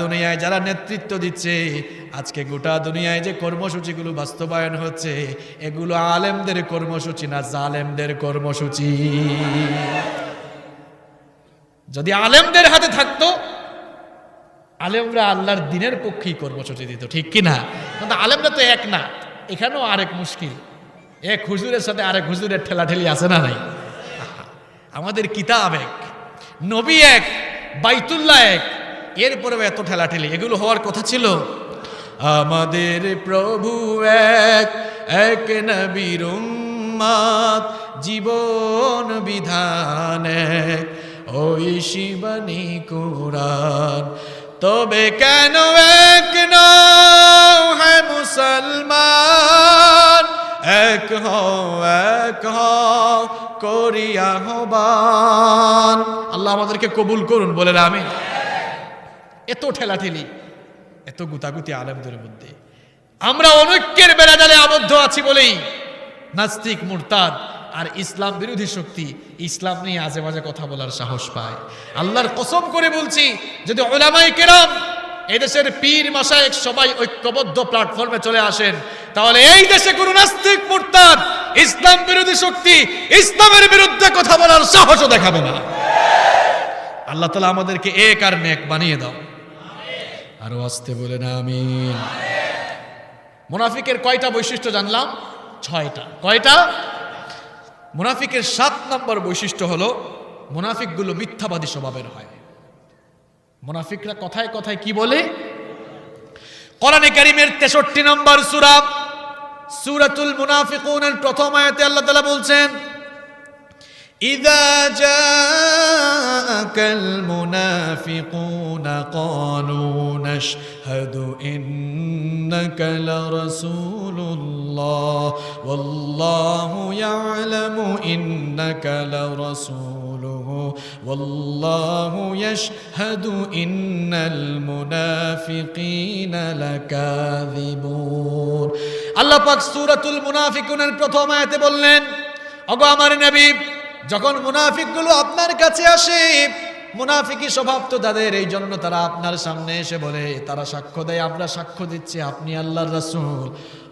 দুনিয়ায় যারা নেতৃত্ব দিচ্ছে, আজকে গোটা দুনিয়ায় যে কর্মসূচিগুলো বাস্তবায়ন হচ্ছে, এগুলো আলেমদের কর্মসূচি না জালেমদের কর্মসূচি? যদি আলেমদের হাতে থাকতো, আলেমরা আল্লাহর দ্বীনের পক্ষেই কর্মসূচি দিত, ঠিক কিনা? কিন্তু আলেমরা তো এক না, এখানেও আরেক মুশকিল। এক হুজুরের সাথে আরেক হুজুরের ঠেলাঠেলি আছে না নাই? আমাদের কিতাব এক, নবী এক, বাইতুল্লাহ এক, এরপরে এত ঠেলাঠেলি, এগুলো হওয়ার কথা ছিল? আমাদের প্রভু এক, এক নবীর উম্মত, জীবন বিধান এক, ওই শিবানী কুরআন। তবে কেন এক নও হে মুসলমান, এক হও করি আহ্বান। আল্লাহ আমাদেরকে কবুল করুন, বলেন আমিন। এত ঠেলাঠেলি, এত গুতাগুতি আলেমদের মধ্যে, আমরা অনৈক্যের বেড়াজালে আবদ্ধ আছি বলেই নাস্তিক, মুরতাদ আর ইসলাম বিরোধী শক্তি ইসলাম নিয়ে আজে বাজে কথা বলার সাহস পায়। আল্লাহর কসম করে বলছি, যদি উলামায়ে কেরাম, এদেশের পীর মাশায়েখ সবাই ঐক্যবদ্ধ প্ল্যাটফর্মে চলে আসেন, তাহলে এই দেশে কোনো নাস্তিক, মুরতাদ, ইসলাম বিরোধী শক্তি ইসলামের বিরুদ্ধে কথা বলার সাহসও দেখাবে না। আল্লাহ তাআলা আমাদেরকে এক আর নেক বানিয়ে দাও। আরো আসতে বলেন আমিন। মুনাফিকের কয়টা বৈশিষ্ট্য জানলাম? 6টা। কয়টা? মুনাফিকের 7 নম্বর বৈশিষ্ট্য হলো মুনাফিকগুলো মিথ্যাবাদী স্বভাবের হয়। মুনাফিকরা কথায় কথায় কি বলে? কোরআনে কারীমের 63 নম্বর সূরা সূরাতুল মুনাফিকুনের প্রথম আয়াতে আল্লাহ তাআলা বলছেন, ইযা জাআকাল মুনাফিকুনা ক্বালু নাশহাদু ইন্নাকা লারাসূলুল্লাহ ওয়াল্লাহু ইয়ালামু ইন্নাকা লারাসূলুহু ওয়াল্লাহু ইয়াশহাদু ইন্নাল মুনাফিকিনা লাকাযিবুন। আল্লাহ পাক সূরাতুল মুনাফিকুনের প্রথম আয়াতে বললেন, ওগো আমার নবী, যখন মুনাফিকগুলো আপনার কাছে আসে, মুনাফিকি স্বভাব তো তাদের, এই জন্য তারা আপনার সামনে এসে বলে, তারা সাক্ষ্য দেয়, আমরা সাক্ষ্য দিচ্ছি আপনি আল্লাহর রাসূল।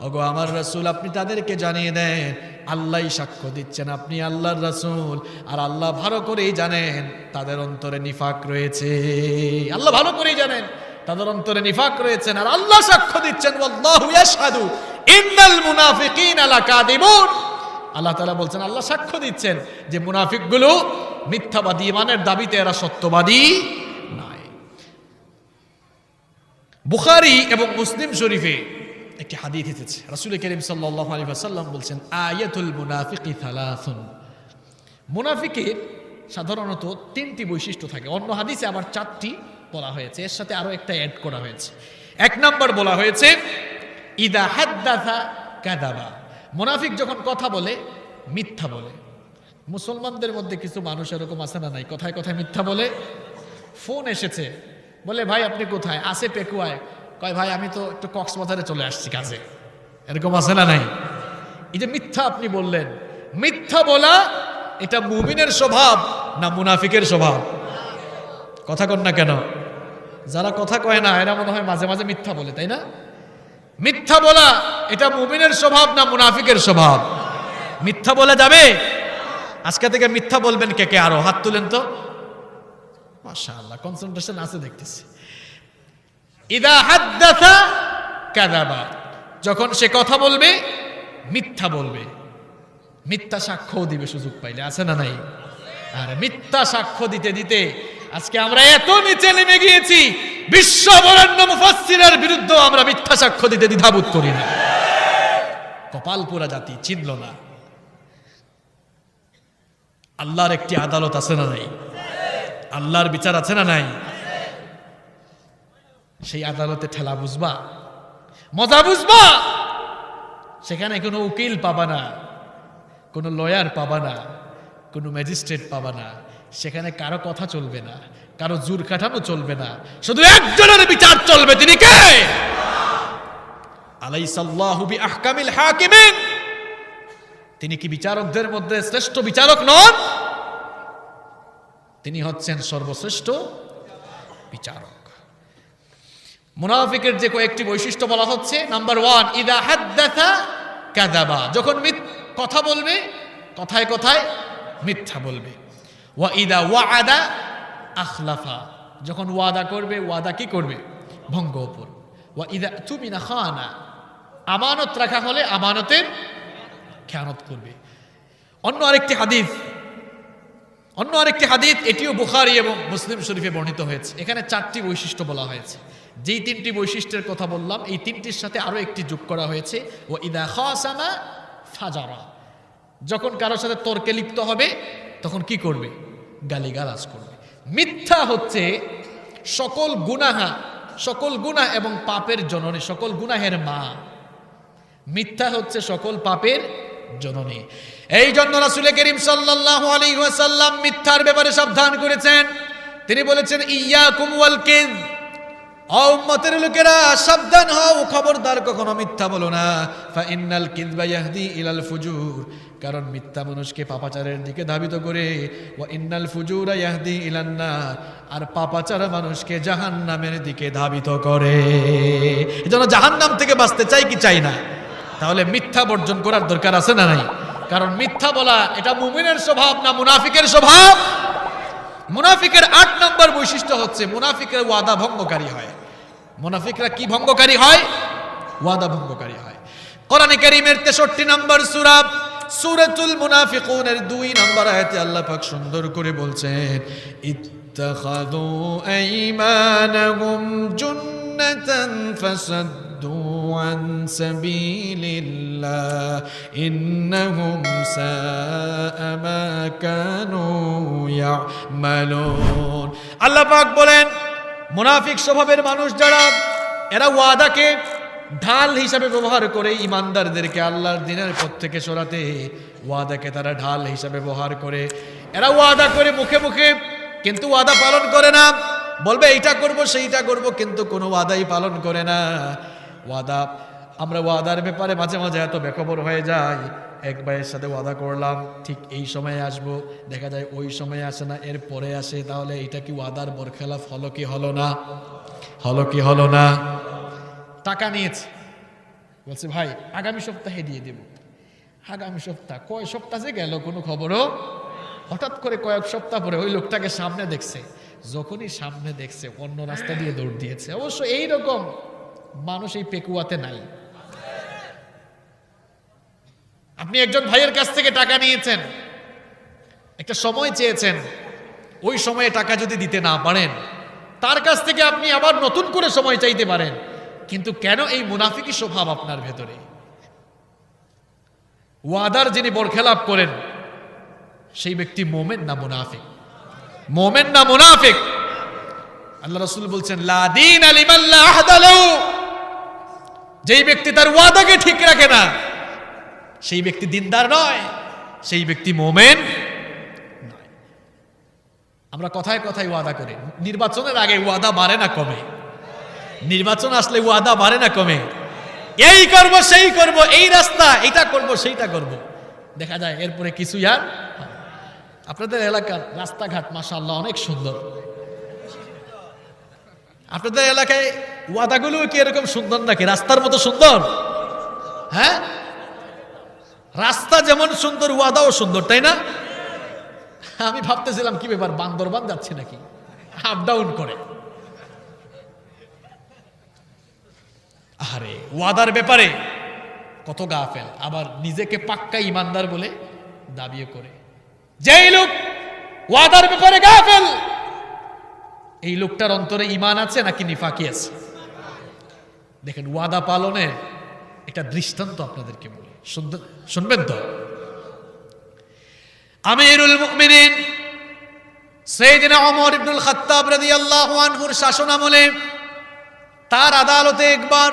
ওগো আমার রাসূল, আপনি তাদেরকে জানিয়ে দেন আল্লাহই সাক্ষ্য দিচ্ছেন আপনি আল্লাহর রাসূল, আর আল্লাহ ভালো করেই জানেন তাদের অন্তরে নিফাক রয়েছে। আল্লাহ ভালো করেই জানেন তাদের অন্তরে নিফাক রয়েছেন, আর আল্লাহ সাক্ষ্য দিচ্ছেন, ওয়াল্লাহু ইয়াশহাদু ইন্নাল মুনাফিকিনা লাকাযিবুন। আল্লাহ তাআলা বলছেন, আল্লাহ সাক্ষ্য দিচ্ছেন যে মুনাফিকগুলো মিথ্যাবাদী, ইমানের দাবিতে এরা সত্যবাদী নয়। বুখারী এবং মুসলিম শরীফে একটি হাদিস এসেছে, রাসূল কারীম সাল্লাল্লাহু আলাইহি ওয়াসাল্লাম বলছেন, আয়াতুল মুনাফিকি সালাসুন। মুনাফিকের সাধারণত 3টি বৈশিষ্ট্য থাকে, অন্য হাদিসে আবার 4টি বলা হয়েছে, এর সাথে আরো একটা অ্যাড করা হয়েছে। 1 নম্বর বলা হয়েছে, ইদা হাদ্দাসা কাযাবা। মুনাফিক যখন কথা বলে মিথ্যা বলে। মুসলমানদের মধ্যে কিছু মানুষ এরকম আছে না নাই, কথায় কথায় মিথ্যা বলে। ফোন এসেছে, বলে ভাই আপনি কোথায়? আসে পেকুয়ায়। কয় ভাই আমি তো একটু কক্সবাজারে চলে আসছি কাজে। এরকম আছে না নাই? এই যে মিথ্যা আপনি বললেন, মিথ্যা বলা এটা মুমিনের স্বভাব না মুনাফিকের স্বভাব? কথা কন না কেন? যারা কথা কয় না এরা মনে হয় মাঝে মাঝে মিথ্যা বলে, তাই না? মিথ্যা বলা এটা মুমিনের স্বভাব না মুনাফিকের স্বভাব? মিথ্যা বলা যাবে? আজকে থেকে মিথ্যা বলবেন কে কে? আরো হাত তুলেন তো। মাশাআল্লাহ, কনসেন্ট্রেশন আছে দেখতেছি। ইদা হাদ্দাসা কাযাবা, যখন সে কথা বলবে মিথ্যা বলবে, মিথ্যা সাক্ষ্য দিবে সুযোগ পাইলে, আছে না নাই? আর মিথ্যা সাক্ষ্য দিতে দিতে আজকে আমরা এত নিচে নেমে গিয়েছি, বিশ্ব বরেণ্য মুফাসসিরের বিরুদ্ধে আমরা মিথ্যা সাক্ষ্য দিতে দ্বিধাবোধ করি না। কপাল পোড়া জাতি, চিনল না। আল্লাহর একটি আদালত আছে না নাই? আল্লাহর বিচার আছে না নাই? সেই আদালতে ঠেলা বুঝবা, মজা বুঝবা। সেখানে কোনো উকিল পাবা না, কোনো লয়ার পাবা না, কোনো ম্যাজিস্ট্রেট পাবা না। সেখানে কারো কথা চলবে না, কারো জোর কাঠানো চলবে না, শুধু একজনের বিচার চলবে। তিনি কে? আলাইসাল্লাহু বিআহকামিল হাকিমিন। তিনি কি বিচারকদের মধ্যে শ্রেষ্ঠ বিচারক নন? তিনি হচ্ছেন সর্বশ্রেষ্ঠ বিচারক। মুনাফিকের যে কয়েকটি বৈশিষ্ট্য বলা হচ্ছে, নাম্বার 1, ইদা হাদ্দাসা কাযাবা, যখন কথা বলবে কথায় কথায় মিথ্যা বলবে। ওয়া ইদা ওয়াআদা আখলাফা, যখন ওয়াদা করবে ওয়াদা কি করবে? ভঙ্গ করবে। ওয়া ইদা তুমিনা খানা, আমানত রাখা হলে আমানতের খেয়ানত করবে। অন্য আরেকটি হাদিস, এটিও বুখারী এবং মুসলিম শরীফে বর্ণিত হয়েছে। এখানে 4টি বৈশিষ্ট্য বলা হয়েছে। যেই 3টি বৈশিষ্ট্যের কথা বললাম, এই 3টির সাথে আরো একটি যোগ করা হয়েছে, ওয়া ইদা খাসামা ফাজারা, যখন কারোর সাথে তর্কে লিপ্ত হবে তখন কি করবে? গালিগালাজ করবে। মিথ্যা হচ্ছে সকল গুনাহ এবং পাপের জননী, সকল গুনাহের মা। মিথ্যা হচ্ছে সকল পাপের জননী। এই জন্য রাসূল করিম সাল্লাল্লাহু আলাইহি ওয়াসাল্লাম মিথ্যার ব্যাপারে সাবধান করেছেন। তিনি বলেছেন ইয়্যাকুম ওয়াল কিয, ও উম্মতের লোকেরা সাবধান হও, খবরদার কখনো মিথ্যা বলো না। ফা ইন্নাল কিযবা ইয়াহদি ইলাল ফুজুর, কারণ মিথ্যা মানুষকে পাপাচারের দিকে ধাবিত করে। ওয়া ইন্নাল ফুজুরা ইয়াহদি ইলান নার, আর পাপাচার মানুষকে জাহান্নামের দিকে ধাবিত করে। এজন্য জাহান্নাম থেকে বাঁচতে চাই কি চাই না? তাহলে মিথ্যা বর্জন করার দরকার আছে না নাই? কারণ মিথ্যা বলা এটা মুমিনের স্বভাব না মুনাফিকের স্বভাব? মুনাফিকের ৮ নম্বর বৈশিষ্ট্য হচ্ছে মুনাফিকের ওয়াদা ভঙ্গকারী হয়। মুনাফিকরা কি ভঙ্গকারী হয়? ওয়াদা ভঙ্গকারী হয়। কোরআনে কারীমের ৬৩ নম্বর সূরা সূরাতুল মুনাফিকুনের ২ নম্বর আয়াতে আল্লাহ পাক সুন্দর করে বলছেন ইত্তাখাযু আইমানাহুম জুন্নাতান ফাসাদ্দু আন সাবিলিল্লাহ ইন্নাহুম সাআ মা কানু ইয়ামালুন। আল্লাহ পাক বলেন মুনাফিক স্বভাবের মানুষ যারা, এরা ওয়াদাকে ঢাল হিসাবে ব্যবহার করে ইমানদারদেরকে আল্লাহর দ্বীনের পথ থেকে সরাতে। ওয়াদাকে তারা ঢাল হিসাবে ব্যবহার করে। এরা ওয়াদা করে মুখে মুখে, কিন্তু ওয়াদা পালন করে না। বলবে এইটা করব সেইটা করব, কিন্তু কোনো ওয়াদাই পালন করে না। আমরা ওয়াদার ব্যাপারে মাঝে মাঝে এত বেখবর হয়ে যাই। এক ভাইয়ের সাথে ওয়াদা করলাম ঠিক এই সময়ে আসব, দেখা যায় ওই সময়ে আসে না, এর পরে আসে। তাহলে এটা কি ওয়াদার বরখেলাফ হলো কি হলো না? হলো কি হলো না? টাকা নিয়েছে, বলছে ভাই আগামী সপ্তাহে দিয়ে দেব। আগামী সপ্তাহ, কয় সপ্তাহ যে গেল কোনো খবরও। হঠাৎ করে কয়েক সপ্তাহ পরে ওই লোকটাকে সামনে দেখছে। যখনই সামনে দেখছে অন্য রাস্তা দিয়ে দৌড় দিয়েছে। অবশ্য এইরকম মানুষ এই পেকুয়াতে নাই। আপনি একজন ভাইয়ের কাছ থেকে টাকা নিয়েছেন, একটা সময় চেয়েছেন, ওই সময়ে টাকা যদি দিতে না পারেন, তার কাছ থেকে আপনি আবার নতুন করে সময় চাইতে পারেন। কিন্তু কেন এই মুনাফিকি স্বভাব আপনার ভেতরে? ওয়াদার যিনি বরখেলাপ করেন সেই ব্যক্তি মোমেন না মুনাফিক? মোমেন না মুনাফিক? আল্লাহ রাসূল বলছেন লা দীনা লিমান লা আহদা লাহু, যেই ব্যক্তি তার ওয়াদাকে ঠিক রাখে না সেই ব্যক্তি দিনদার নয়, সেই ব্যক্তি মোমেন নয়। আমরা কথায় কথায় ওয়াদা করি। নির্বাচনের আগে ওয়াদা বাড়ে না কমে? নির্বাচন আসলে ওয়াদা বাড়ে না কমে? এই করব সেই করব, এই রাস্তা এইটা করব সেইটা করব, দেখা যায় এরপরে কিছু আর। আপনাদের এলাকার রাস্তাঘাট মাশাআল্লাহ অনেক সুন্দর। আপনাদের এলাকায় ওয়াদাগুলো কি এরকম সুন্দর নাকি? রাস্তার মতো সুন্দর? হ্যাঁ, রাস্তা যেমন সুন্দর ওয়াদাও সুন্দর, তাই না? আমি ভাবতেছিলাম কি ব্যাপার, বান্দরবান যাচ্ছে নাকি আপ ডাউন করে। আরে ওয়াদার ব্যাপারে কত গাফেল, আবার নিজেকে পাক্কা ইমানদার বলে দাবিও করে। যেই লোক ওয়াদার ব্যাপারে গাফেল, এই লোকটার অন্তরে ঈমান আছে নাকি নিফাকি আছে? দেখেন ওয়াদা পালনের একটা দৃষ্টান্ত আপনাদেরকে বলি, শুনবেন তো? আমিরুল মুমিনিন সাইয়েদনা ওমর ইবনুল খাত্তাব রাদিয়াল্লাহু আনহুর শাসন আমলে তার আদালতে একবার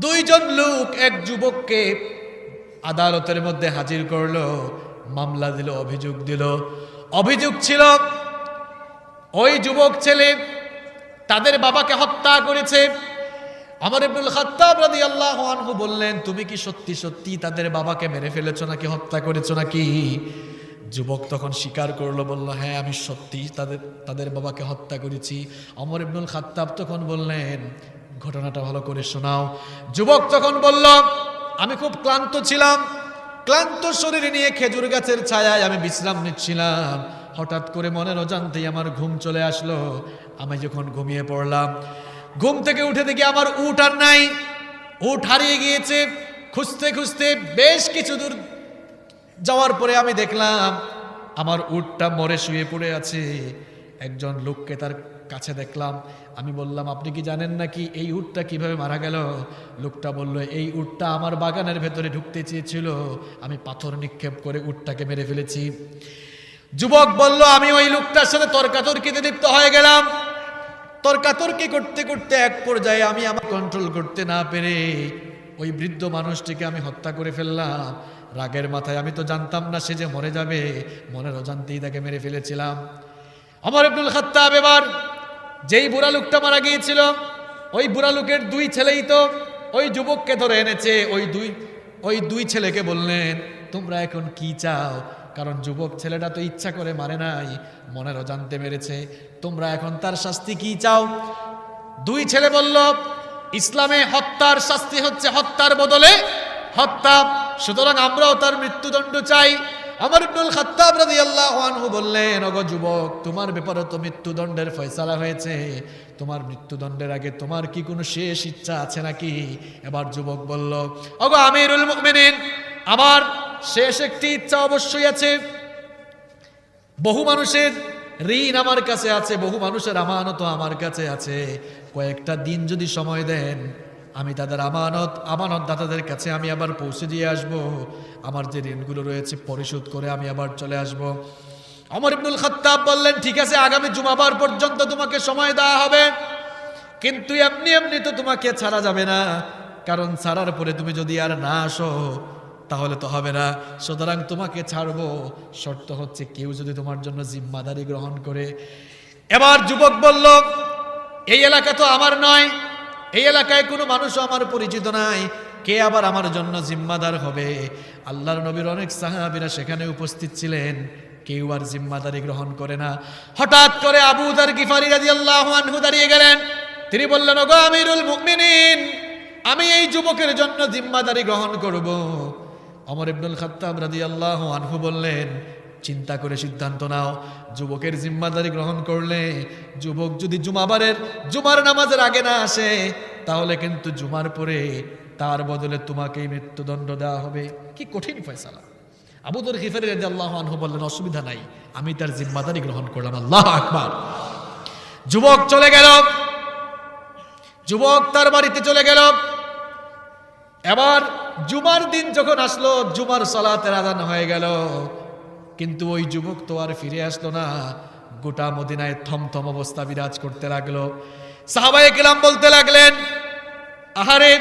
দুইজন লোক এক যুবককে আদালতের মধ্যে হাজির করলো, মামলা দিল, অভিযোগ দিল। অভিযোগ ছিল ওই যুবক ছেলে তাদের বাবাকে হত্যা করেছে। ওমর ইবনুল খাত্তাব রাদিয়াল্লাহু আনহু বললেন, তুমি কি সত্যি সত্যি তাদের বাবাকে মেরে ফেলেছো নাকি হত্যা করেছো নাকি? যুবক তখন স্বীকার করলো, বলল হ্যাঁ আমি সত্যি তাদের বাবাকে হত্যা করেছি। ওমর ইবনুল খাত্তাব তখন বললেন, ঘটনাটা ভালো করে শোনাও। যুবক তখন বলল, আমি খুব ক্লান্ত ছিলাম, ক্লান্ত শরীরে নিয়ে খেজুর গাছের ছায়ায় আমি বিশ্রাম নিচ্ছিলাম। হঠাৎ করে মনের অজান্তেই আমার ঘুম চলে আসলো। আমি যখন ঘুমিয়ে পড়লাম, ঘুম থেকে উঠে দেখি আমার উট আর নাই, উট হারিয়ে গিয়েছে। খুঁজতে খুঁজতে বেশ কিছু দূর যাওয়ার পরে আমি দেখলাম আমার উটটা মরে শুয়ে পড়ে আছে। একজন লোককে তার কাছে দেখলাম। আমি বললাম, আপনি কি জানেন নাকি এই উটটা কিভাবে মারা গেল? লোকটা বলল, এই উটটা আমার বাগানের ভেতরে ঢুকতে চেয়েছিল, আমি পাথর নিক্ষেপ করে উটটাকে মেরে ফেলেছি। যুবক বলল, আমি ওই লোকটার সাথে তর্কাতর্কিতে লিপ্ত হয়ে গেলাম। তর্কাতর্কি করতে করতে এক পর্যায়ে আমি আমার কন্ট্রোল করতে না পেরে ওই বৃদ্ধ মানুষটিকে আমি হত্যা করে ফেললাম। রাগের মাথায় আমি তো জানতাম না সে যে মরে যাবে, মনের অজান্তেই তাকে মেরে ফেলেছিলাম। ওমর ইবনুল খাত্তাব এবার যেই বুড়া লোকটা মারা গিয়েছিল ওই বুড়া লোকের দুই ছেলেই তো ওই যুবককে ধরে এনেছে। ওই দুই ছেলেকে বললেন, তোমরা এখন কি চাও? কারণ যুবক ছেলেটা তো ইচ্ছা করে মারে নাই, মনের অজান্তে মেরেছে। তোমরা এখন তার শাস্তি কি চাও? দুই ছেলে বলল, ইসলামে হত্যার শাস্তি হচ্ছে হত্যার বদলে হত্যা, সুতরাং আমরাও তার মৃত্যুদণ্ড চাই। ওমর ইবনুল খাত্তাব রাদিয়াল্লাহু আনহু বললেন, ওগো যুবক, তোমার ব্যাপারে তো মৃত্যুদণ্ডের ফয়সালা হয়েছে, তোমার মৃত্যুদণ্ডের আগে তোমার কি কোনো শেষ ইচ্ছা আছে নাকি? এবার যুবক বলল, ওগো আমিরুল মুমিনিন, আমার শেষ একটি ইচ্ছা অবশ্যই আছে। বহু মানুষের ঋণ আমার কাছে আছে, বহু মানুষের আমানত আমার কাছে আছে। কয়েকটা দিন যদি সময় দেন, আমি তাদের আমানতদাতাদের কাছে আমি আবার পৌঁছে দিয়ে আসব। আমার যে ঋণগুলো রয়েছে পরিশোধ করে আমি আবার চলে আসব। ওমর ইবনুল খাত্তাব বললেন, ঠিক আছে, আগামী জুমাবার পর্যন্ত তোমাকে সময় দেওয়া হবে, কিন্তু এমনি এমনি তো তোমাকে ছাড়া যাবে না, কারণ ছাড়ার পরে তুমি যদি আর না আসো তাহলে তো হবে না। সুতরাং তোমাকে ছাড়বো, শর্ত হচ্ছে কেউ যদি তোমার জন্য জিম্মাদারি গ্রহণ করে। এবার যুবক বলল, এই এলাকা তো আমার নয়, এই এলাকায় কোনো মানুষও আমার পরিচিত নাই, কে আবার আমার জন্য জিম্মাদার হবে? আল্লাহর নবীর অনেক সাহাবীরা সেখানে উপস্থিত ছিলেন, কেউ আর জিম্মাদারি গ্রহণ করে না। হঠাৎ করে আবু যার গিফারি রাদিয়াল্লাহু আনহু দাঁড়িয়ে গেলেন। তিনি বললেন, ওগো আমিরুল মুমিনিন, আমি এই যুবকের জন্য জিম্মাদারি গ্রহণ করব। ওমর ইবনুল খাত্তাব রাদিয়াল্লাহু আনহু বললেন, চিন্তা করে সিদ্ধান্ত নাও, যুবকের জিম্মাদারি গ্রহণ করলে যুবক যদি জুমার নামাজের আগে না আসে তাহলে কিন্তু জুমার পরে তার বদলে তোমাকেই মৃত্যুদণ্ড দেওয়া হবে। কি কঠিন ফয়সালা! আবু যর গিফারি রাদিয়াল্লাহু আনহু বললেন, অসুবিধা নাই, আমি তার জিম্মাদারি গ্রহণ করলাম। আল্লাহু আকবার। যুবক চলে গেল, যুবক তার বাড়িতে চলে গেল। এবার জুমার দিন যখন আসলো, জুমার সালাতের আযান হয়ে গেল, কিন্তু ওই যুবক তো আর ফিরে আসলো না। গোটা মদিনায় থমথম অবস্থা বিরাজ করতে লাগলো। সাহাবায়ে কেরাম বলতে লাগলেন, আহারে,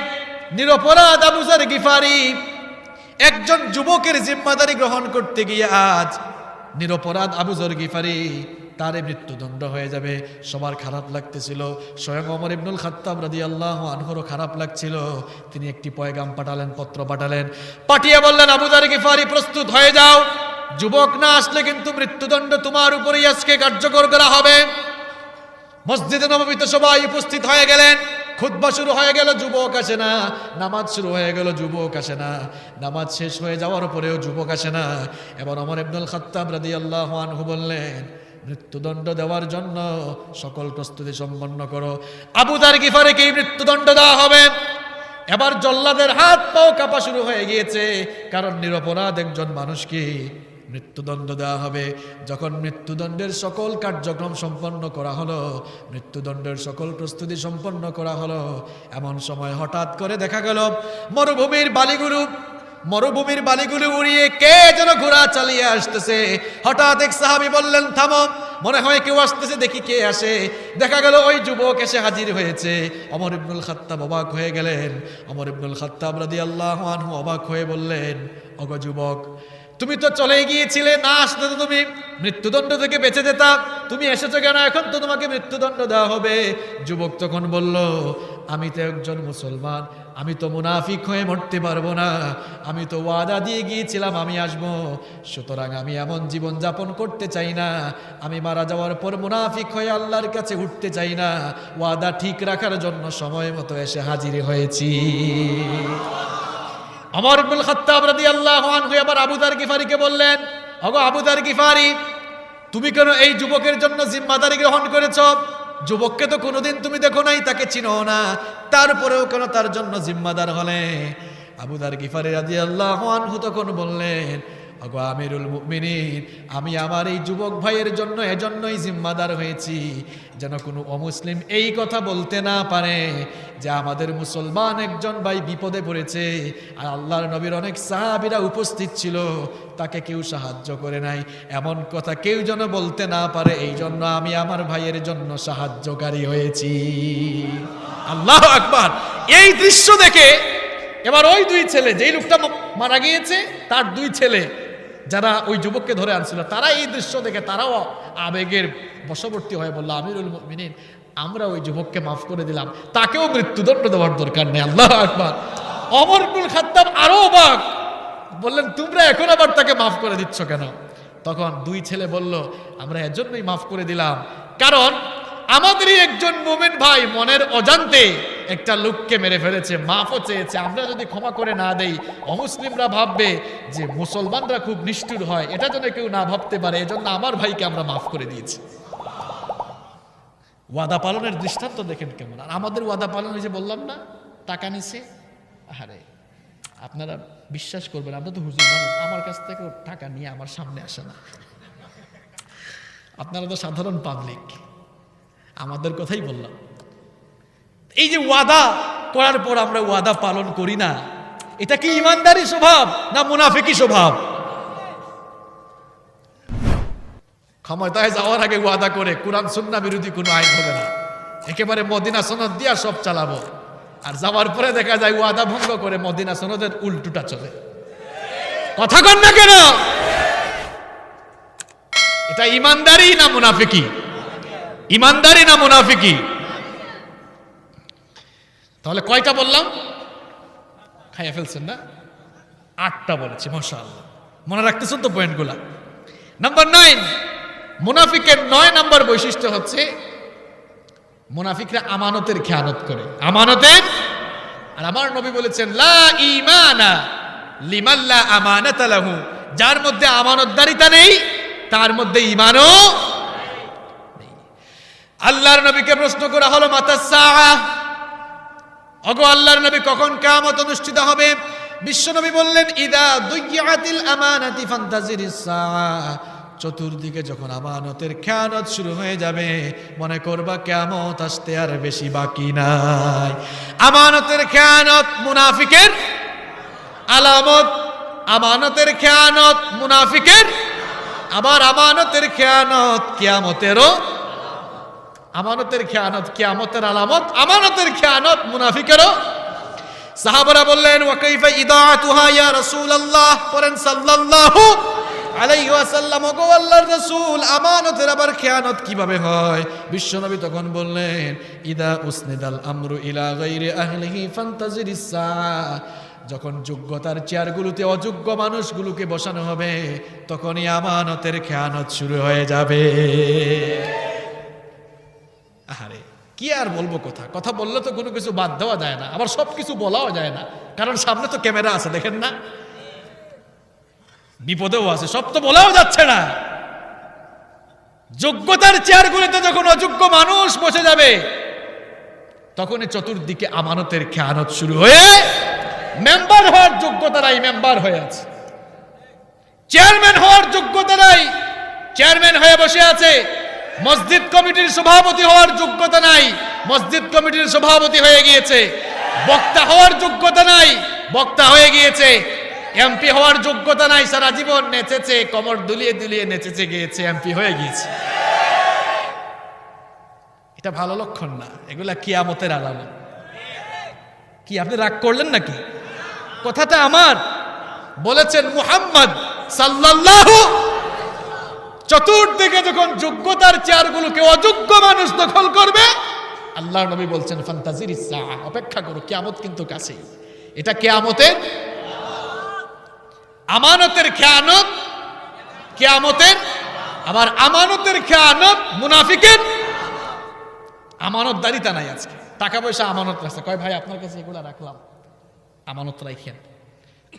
নিরপরাধ আবু যর গিফারি একজন যুবকের জিম্মাদারি গ্রহণ করতে গিয়ে আজ নিরপরাধ আবু যর গিফারি তারে মৃত্যুদণ্ড হয়ে যাবে। সবার খারাপ লাগতেছিল, স্বয়ং ওমর ইবনুল খাত্তাব রাদিয়াল্লাহু আনহুরও খারাপ লাগছিল। তিনি একটি পয়গাম পাঠালেন, পত্র পাঠালেন, পাঠিয়ে বললেন, আবু যর গিফারি প্রস্তুত হয়ে যাও, যুবক না আসলে কিন্তু মৃত্যুদণ্ড তোমার উপরেই আজকে কার্যকর করা হবে। মসজিদে নববীতে সবাই উপস্থিত হয়ে গেলেন। খুতবা শুরু হয়ে গেল, যুবক আসে না। নামাজ শুরু হয়ে গেল, যুবক আসে না। নামাজ শেষ হয়ে যাওয়ার পরেও যুবক আসে না। এবার ওমর ইবনুল খাত্তাব রাদিয়াল্লাহু আনহু বললেন, মৃত্যুদণ্ড দেওয়ার জন্য সকল প্রস্তুতি সম্পন্ন করো। আবু যর গিফারিকে মৃত্যুদণ্ড দেওয়া হবে। এবার জল্লাদের হাত পাও কাঁপা শুরু হয়ে গিয়েছে, কারণ নিরপরাধ একজন মানুষকে মৃত্যুদণ্ড দেওয়া হবে। যখন মৃত্যুদণ্ডের সকল কার্যক্রম সম্পন্ন করা হলো, মৃত্যুদণ্ডের সকল প্রস্তুতি সম্পন্ন করা হলো, এমন সময় হঠাৎ করে দেখা গেল মরুভূমির বালিগুলো উড়িয়ে কে যেন ঘোড়া চালিয়ে আসতেছে। হঠাৎ এক সাহাবী বললেন, থামো, মনে হয় কেউ আসতেছে, দেখি কে আসে। দেখা গেল ওই যুবক এসে হাজির হয়েছে। ওমর ইবনুল খাত্তাব অবাক হয়ে গেলেন। ওমর ইবনুল খাত্তাব রাদিয়াল্লাহু আনহু অবাক হয়ে বললেন, ওগো যুবক, তুমি তো চলে গিয়েছিলে, না আসলে তো তুমি মৃত্যুদণ্ড থেকে বেঁচে যেতা, তুমি এসেছো কেন? এখন তো তোমাকে মৃত্যুদণ্ড দেওয়া হবে। যুবক তখন বলল, আমি তো একজন মুসলমান, আমি তো মুনাফিক হয়ে মরতে পারবো না, আমি তো ওয়াদা দিয়ে গিয়েছিলাম আমি আসবো, সুতরাং আমি এমন জীবন যাপন করতে চাই না, আমি মারা যাওয়ার পর মুনাফিক হয়ে আল্লাহর কাছে উঠতে চাই না। ওয়াদা ঠিক রাখার জন্য সময় মতো এসে হাজির হয়েছি। ওমর ইবনুল খাত্তাব রাদিয়াল্লাহু আনহু এবার আবু যর গিফারিকে বললেন, ওগো আবু যর গিফারি, তুমি কেন এই যুবকের জন্য জিম্মাদারি গ্রহণ করেছো? যুবককে তো কোনোদিন তুমি দেখো নাই, তাকে চিনো না, তারপরেও কেন তার জন্য জিম্মাদার হলে? আবু যর গিফারি রাদিয়াল্লাহু আনহু তখন বললেন, ওগো আমিরুল মুমিনিন, আমি আমার এই যুবক ভাইয়ের জন্য এজন্যই জিম্মাদার হয়েছি, যেন কোনো অমুসলিম এই কথা বলতে না পারে যে আমাদের মুসলমান একজন ভাই বিপদে পড়েছে, আর আল্লাহর নবীর অনেক সাহাবীরা উপস্থিত ছিল, তাকে কেউ সাহায্য করে নাই, এমন কথা কেউ যেন বলতে না পারে। এই জন্য আমি আমার ভাইয়ের জন্য সাহায্যকারী হয়েছি। আল্লাহু আকবার। এই দৃশ্য দেখে এবার ওই দুই ছেলে, যেই লোকটা মারা গিয়েছে তার দুই ছেলে যারা ওই যুবককে ধরে আনছিল, তারা এই দৃশ্য দেখে তারাও আবেগের বশবর্তী হয়ে বলল, আমিরুল মুমিনিন, আমরা ওই যুবককে মাফ করে দিলাম, তাকেও মৃত্যুদণ্ড দেওয়ার দরকার নেই। আল্লাহু আকবার। ওমর ইবনুল খাত্তাব আরো অবাক, বললেন, তোমরা এখন আবার তাকে মাফ করে দিচ্ছ কেন? তখন দুই ছেলে বলল, আমরা এজন্যই মাফ করে দিলাম, কারণ আমাদেরই একজন মুমিন ভাই মনের অজান্তে একটা লোককে মেরে ফেলেছে, মাফও চেয়েছে। আমরা যদি ক্ষমা করে না দেই, অমুসলিমরা ভাববে যে মুসলমানরা খুব নিষ্ঠুর হয়, এটা যেন কেউ না ভাবতে পারে, এজন্য আমার ভাইকে আমরা মাফ করে দিয়েছি। ওয়াদা পালনের দৃষ্টান্ত দেখেন কেমন। আর আমাদের ওয়াদা পালন হয়েছে, বললাম না, টাকা নিছে। আরে আপনারা বিশ্বাস করবেন, আমরা তো হুজুর মানুষ, আমার কাছ থেকে টাকা নিয়ে আমার সামনে আসে না। আপনারা তো সাধারণ পাবলিক, আমাদের কথাই বললাম। এই যে ওয়াদা করার পর আমরা ওয়াদা পালন করি না, এটা কি ইমানদারি স্বভাব না মুনাফিকি স্বভাব? ক্ষমতায় যাওয়ার আগে ওয়াদা করে কুরআন সুন্নাহ বিরোধী কোনো আইন হবে না, একেবারে মদিনা সনদ দিয়া সব চালাবো, আর যাওয়ার পরে দেখা যায় ওয়াদা ভঙ্গ করে মদিনা সনদের উল্টোটা চলে। কথা কন না কেন? এটা ইমানদারি না মুনাফিকি? ইমানদারি না মুনাফিকি? তাহলে কয়টা বললাম? খাইয়া ফেলছেন না? 8টা বলেছি, মাশাআল্লাহ। মনে রাখতেছেন তো পয়েন্টগুলা? নাম্বার 9, মুনাফিকের 9 নম্বর বৈশিষ্ট্য হচ্ছে মুনাফিকরা আমানতের খেয়ানত করে। আমানতের, আর আমার নবী বলেছেন, লা ঈমানা লিমান লা আমানাতা লাহু, যার মধ্যে আমানতদারিতা নেই তার মধ্যে ঈমানও নেই। আল্লাহর নবীকে প্রশ্ন করা হলো, মাতা সাআ, ওগো আল্লাহর নবী, কখন কিয়ামত অনুষ্ঠিত হবে? বিশ্বনবী বললেন, ইদা দুইয়াতিল আমানাতি ফান্তাজিরিস সাআ, চতুর্দিকে যখন আমানতের খেয়ানত শুরু হয়ে যাবে, মনে করবা কিয়ামত আসতে আর বেশি বাকি নাই। আমানতের খেয়ানত মুনাফিকের আলামত, আমানতের খেয়ানত মুনাফিকের, আবার আমানতের খেয়ানত কিয়ামতেরও। আমানতের খেয়ানত কিয়ামতের আলামত, আমানতের খেয়ানত মুনাফিকেরও। সাহাবারা বললেন, ওয়া কাইফা ইদাআতুহা ইয়া রাসূলুল্লাহ, পড়েন সাল্লাল্লাহু আলাইহি ওয়াসাল্লাম, ওগো আল্লাহর রাসূল, আমানতের আবার খেয়ানত কিভাবে হয়? বিশ্বনবী তখন বললেন, ইদা উসনিদাল আমরু ইলা গায়রি আহলিহি ফান্তাজিরিস সাআ, যখন যোগ্যতার চেয়ারগুলোতে অযোগ্য মানুষগুলোকে বসানো হবে, তখনই আমানতের খেয়ানত শুরু হয়ে যাবে। আরে কি আর বলবো, কথা বললে তো কোনো কিছু বাদ দেওয়া যায় না, আবার সব কিছু বলাও যায় না, কারণ সামনে তো ক্যামেরা আছে, দেখেন না, বিপদেও আছে, সব তো বলাও যাচ্ছে না। যোগ্যতার চেয়ারগুলোতে যখন অযোগ্য মানুষ বসে যাবে, তখনই চতুর্দিকে আমানতের খেয়ানত শুরু হয়ে, মেম্বার হওয়ার যোগ্যতা নাই, মেম্বার হয়ে আছে। চেয়ারম্যান হওয়ার যোগ্যতা নাই, চেয়ারম্যান হয়ে বসে আছে। মসজিদ কমিটির সভাপতি হওয়ার যোগ্যতা নাই, মসজিদ কমিটির সভাপতি হয়ে গিয়েছে। বক্তা হওয়ার যোগ্যতা নাই, বক্তা হয়ে গিয়েছে। এমপি হওয়ার যোগ্যতা নাই, সারা জীবন নেচেছে, কমর দুলিয়ে দুলিয়ে নেচেছে গিয়েছে, এমপি হয়ে গিয়েছে। এটা ভালো লক্ষণ না, এগুলা কিয়ামতের আলামত। কি আপনি রাগ করলেন নাকি? কথাটা আমার, বলেছেন মুহাম্মদ সাল্লাল্লাহু। চতুর্দিকে যখন যোগ্যতার চেয়ারগুলোকে অযোগ্য মানুষ দখল করবে, আল্লাহর নবী বলছেন, ফান্তাজিরিস সাআ, অপেক্ষা করো, কিয়ামত কিন্তু কাছেই। এটা কিয়ামতের, আমানতের খেয়ানত কিয়ামতের, আবার আমানতের খেয়ানত মুনাফিকের। আমানতদারিতা নাই আজকে, টাকা পয়সা আমানত রাখছে, কয় ভাই আপনার কাছে এগুলো রাখলাম, আমানত রাখেন।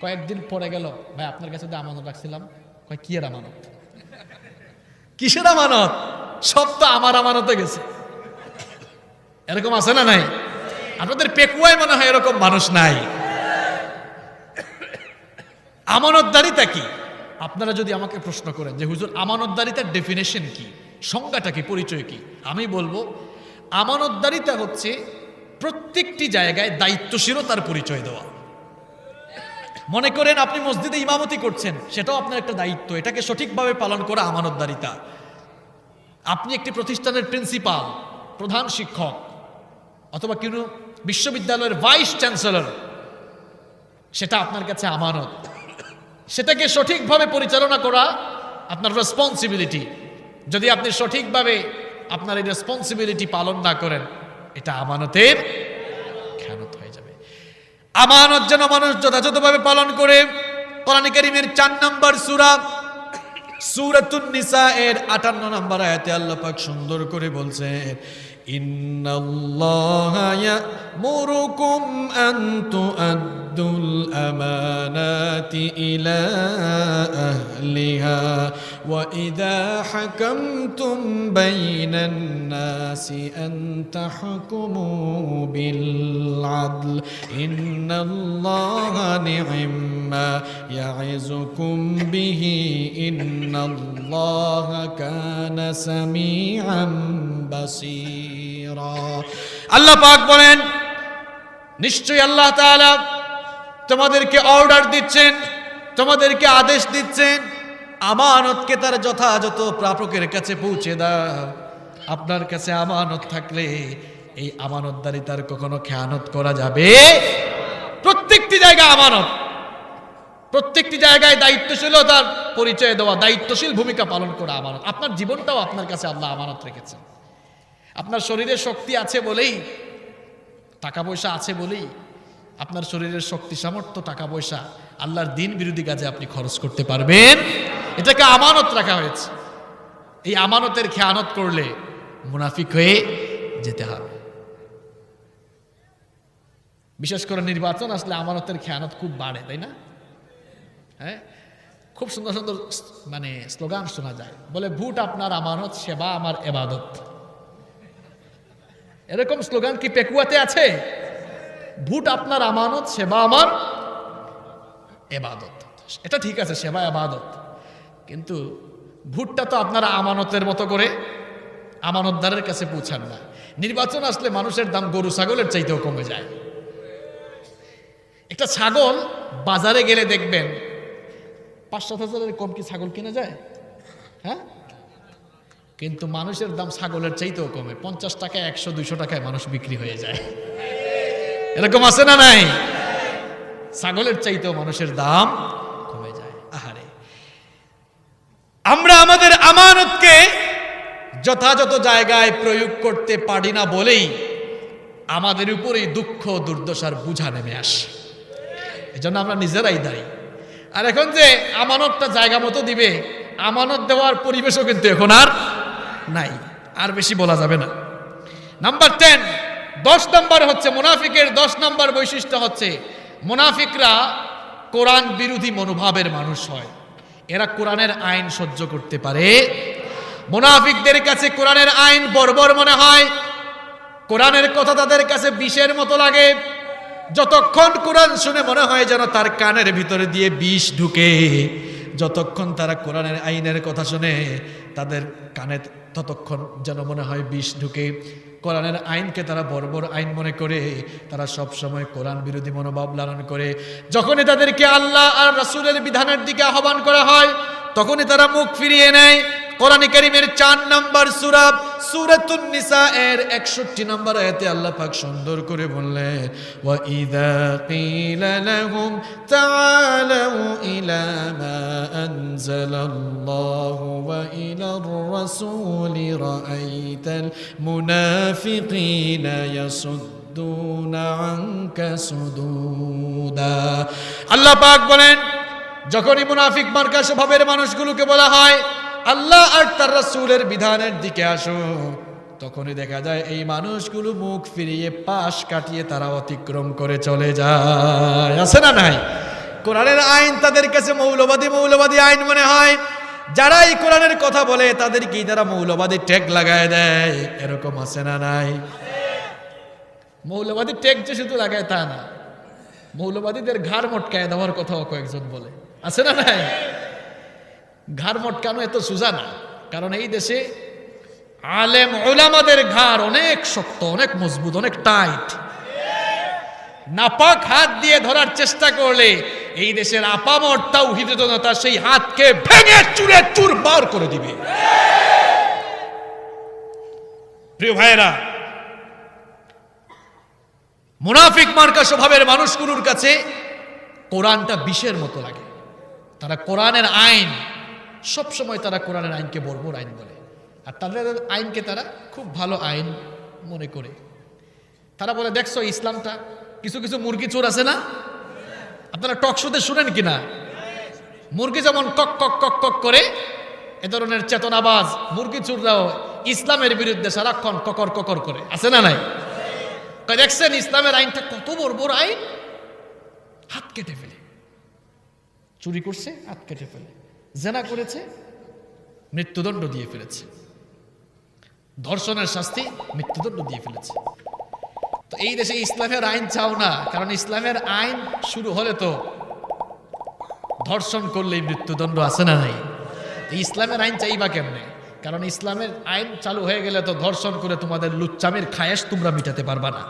কয়েকদিন পরে গেল, ভাই আপনার কাছে যে আমানত রাখছিলাম, কয় কি এর আমানত? কিসের আমানত? সব তো আমার আমানতে গেছে। এরকম আছে না নাই? আপনাদের পেকুয়ায় মনে হয় এরকম মানুষ নাই। আমানতদারিতা কি? আপনারা যদি আমাকে প্রশ্ন করেন যে হুজুর আমানতদারিতার ডেফিনেশন কি, সংজ্ঞাটা কি, পরিচয় কি, আমি বলবো আমানতদারিতা হচ্ছে প্রত্যেকটি জায়গায় দায়িত্বশীলতার পরিচয় দেওয়া। মনে করেন আপনি মসজিদে ইমামতি করছেন, সেটাও আপনার একটা দায়িত্ব, এটাকে সঠিকভাবে পালন করা আমানতদারিতা। আপনি একটি প্রতিষ্ঠানের প্রিন্সিপাল, প্রধান শিক্ষক, অথবা কোনো বিশ্ববিদ্যালয়ের ভাইস চ্যান্সেলর, সেটা আপনার কাছে আমানত। সেটাকে সঠিকভাবে পরিচালনা করা আপনার রেসপন্সিবিলিটি। যদি আপনি সঠিকভাবে আপনার এই রেসপন্সিবিলিটি পালন না করেন, এটা আমানতের খেয়ানত হয়ে যাবে। আমানত যেন মানুষ যথাযথভাবে পালন করে। কোরআন কারীমের 4 নম্বর সূরা সূরাতুন নিসা এর 58 নম্বর আয়াতে আল্লাহ পাক সুন্দর করে বলছেন, ইন্নাল্লাহা ইয়া'মুরুকুম আন তু'আদ্দুল আমানাতি ইলা আহলিহা ওয়া ইযা হাকামতুম বাইনান নাসি আন তাহকুমু বিল আদল ইন্নাল্লাহা নি'ম্মা ইয়া'iযুকুম বিহি ইন্নাল্লাহা কানা সামিআন বাসীরা। আল্লাহ পাক বলেন, নিশ্চয়ই আল্লাহ তাআলা তোমাদেরকে অর্ডার দিচ্ছেন, তোমাদেরকে আদেশ দিচ্ছেন, আমানতকে তার যথাযথ প্রাপকের কাছে পৌঁছে দাও। আপনার কাছে আমানত থাকলে এই আমানতদারিতার কখনো খেয়ানত করা যাবে। প্রত্যেকটি জায়গায় আমানত, প্রত্যেকটি জায়গায় দায়িত্বশীলতার পরিচয় দেওয়া, দায়িত্বশীল ভূমিকা পালন করা আমানত। আপনার জীবনটাও আপনার কাছে আল্লাহ আমানত রেখেছেন। আপনার শরীরে শক্তি আছে বলেই, টাকা পয়সা আছে বলেই আপনার শরীরের শক্তি সামর্থ্য, টাকা পয়সা আল্লাহর দিন বিরোধী কাজে আপনি খরচ করতে পারবেন। এটাকে আমানত রাখা হয়েছে। এই আমানতের খেয়ানত করলে মুনাফিক হয়ে যেতে হবে। বিশেষ করে নির্বাচন আসলে আমানতের খেয়ানত খুব বাড়ে, তাই না? হ্যাঁ, খুব সুন্দর সুন্দর মানে স্লোগান শোনা যায়, বলে ভোট আপনার আমানত, সেবা আমার ইবাদত। এরকম স্লোগান কি পেকুয়াতে আছে? ভোট আপনার আমানত, সেবা আমার ইবাদত। এটা ঠিক আছে, সেবা ইবাদত, কিন্তু ভোটটা তো আপনারা আমানতের মতো করে আমানতদারের কাছে পৌঁছান না। নির্বাচন আসলে মানুষের দাম গরু ছাগলের চাইতেও কমে যায়। একটা ছাগল বাজারে গেলে দেখবেন 5-7 হাজারের কম কি ছাগল কিনা যায়? হ্যাঁ, কিন্তু মানুষের দাম ছাগলের চাইতেও কমে। 50 টাকায়, 100-200 টাকায় মানুষ বিক্রি হয়ে যায়। এরকম আছে না নাই? ছাগলের চাইতেও মানুষের দাম কমে যায়। আহারে, আমরা আমাদের আমানতকে যথাযথ জায়গায় প্রয়োগ করতে পারি না বলেই আমাদের উপরেই দুঃখ দুর্দশার বোঝা নেমে আসে। এজন্য আমরা নিজেরাই দায়ী। আর এখন যে আমানতটা জায়গা মতো দিবে, আমানত দেওয়ার পরিবেশও কিন্তু এখন আর নাই। আর বেশি বলা যাবে না। নাম্বার 10 নম্বর হচ্ছে মুনাফিকের 10 নম্বর বৈশিষ্ট্য হচ্ছে, মুনাফিকরা কোরআন বিরোধী মনোভাবের মানুষ হয়। এরা কোরআনের আইন সহ্য করতে পারে। মুনাফিকদের কাছে কোরআনের আইন বর্বর মনে হয়। কোরআনের কথা তাদের কাছে বিষের মতো লাগে। যতক্ষণ কোরআন শুনে মনে হয় যেন তার কানের ভিতরে দিয়ে বিষ ঢুকে। যতক্ষণ তারা কোরআনের আইনের কথা শুনে তাদের কানে ততক্ষণ যেন মনে হয় বিষ ঢুকে। কোরআনের আইনকে তারা বর্বর আইন মনে করে, তারা সব সময় কোরআন বিরোধী মনোভাব লালন করে। যখনই তাদেরকে আল্লাহ আর রাসূলের বিধানের দিকে আহ্বান করা হয়, তখনই তারা মুখ ফিরিয়ে নেয়। কোরআন কারীমের 4 নম্বর সূরা সূরাতুন নিসা এর 61 নম্বর আয়াতে আল্লাহ পাক সুন্দর করে বললেন, ওয়া ইযা কিলা লাহুম তাআলাউ ইলা মা আনজালাল্লাহু ওয়া ইলার রাসূলি রাআইতাল মুনাফিকিনা ইয়াসুদ্দুনা আনকা সুদুদা। আল্লাহ পাক বলেন, যখনই মুনাফিক মার্কা স্বভাবের মানুষগুলোকে বলা হয় আল্লাহ আর তার রাসূলের বিধানের দিকে আসো, তখনই দেখা যায় এই মানুষগুলো মুখ ফিরিয়ে পাশ কাটিয়ে তারা অতিক্রম করে চলে যায়। আছে না নাই? কোরআনের আইন তাদের কাছে মৌলবাদী আইন মনে হয়। যারা এই কোরআনের কথা বলে তাদেরকেই তারা মৌলবাদী ট্যাগ লাগায় দেয়। এরকম আছে না নাই? মৌলবাদী ট্যাগ যে শুধু লাগায় তা না, মৌলবাদীদের ঘাড় মটকায় দেওয়ার কথাও কয়েকজন বলে। আছে না নাই? ঘাড় মটকানো এত সোজা না, কারণ এই দেশে আলেম উলামাদের ঘাড় অনেক শক্ত, অনেক মজবুত, অনেক টাইট। নাপাক হাত দিয়ে ধরার চেষ্টা করলে এই দেশের আপামর তাওহীদ জনতা সেই হাতকে ভেঙে চুরে চুরমার করে দিবে। প্রিয় ভাইয়েরা, মুনাফিক মার্কা স্বভাবের মানুষগুলোর কাছে কোরআনটা বিষের মতো লাগে। তারা কোরআনের আইন সব সময় তারা কোরআনের আইনকে বর্বর আইন বলে, আর তাদের আইনকে তারা খুব ভালো আইন মনে করে। তারা বলে, দেখছো ইসলামটা, কিছু কিছু মুরগি চোর আছে না, আপনারা টক শোতে শুনেন কিনা, মুরগি যেমন কক কক কক কক করে, এ ধরনের চেতনাবাজ মুরগি চোররাও ইসলামের বিরুদ্ধে সারাক্ষণ ককর ককর করে, আছে না নাই? দেখছেন ইসলামের আইনটা কত বর্বর আইন, হাত কেটে ফেলে, চুরি করছে হাত কেটে ফেলে, জেনা করেছে মৃত্যুদণ্ড দিয়ে ফেলেছে, ধর্ষণের শাস্তি মৃত্যুদণ্ড দিয়ে ফেলেছে। তো এই দেশে ইসলামের আইন চাও না, কারণ ইসলামের আইন শুরু হলে তো ধর্ষণ করলেই মৃত্যুদণ্ড, আছে না নাই? ইসলামের আইন চাইবা কেমনে? কারণ ইসলামের আইন চালু হয়ে গেলে তো ধর্ষণ করে তোমাদের লুচ্চামের খায়েশ তোমরা মিটাতে পারবা না,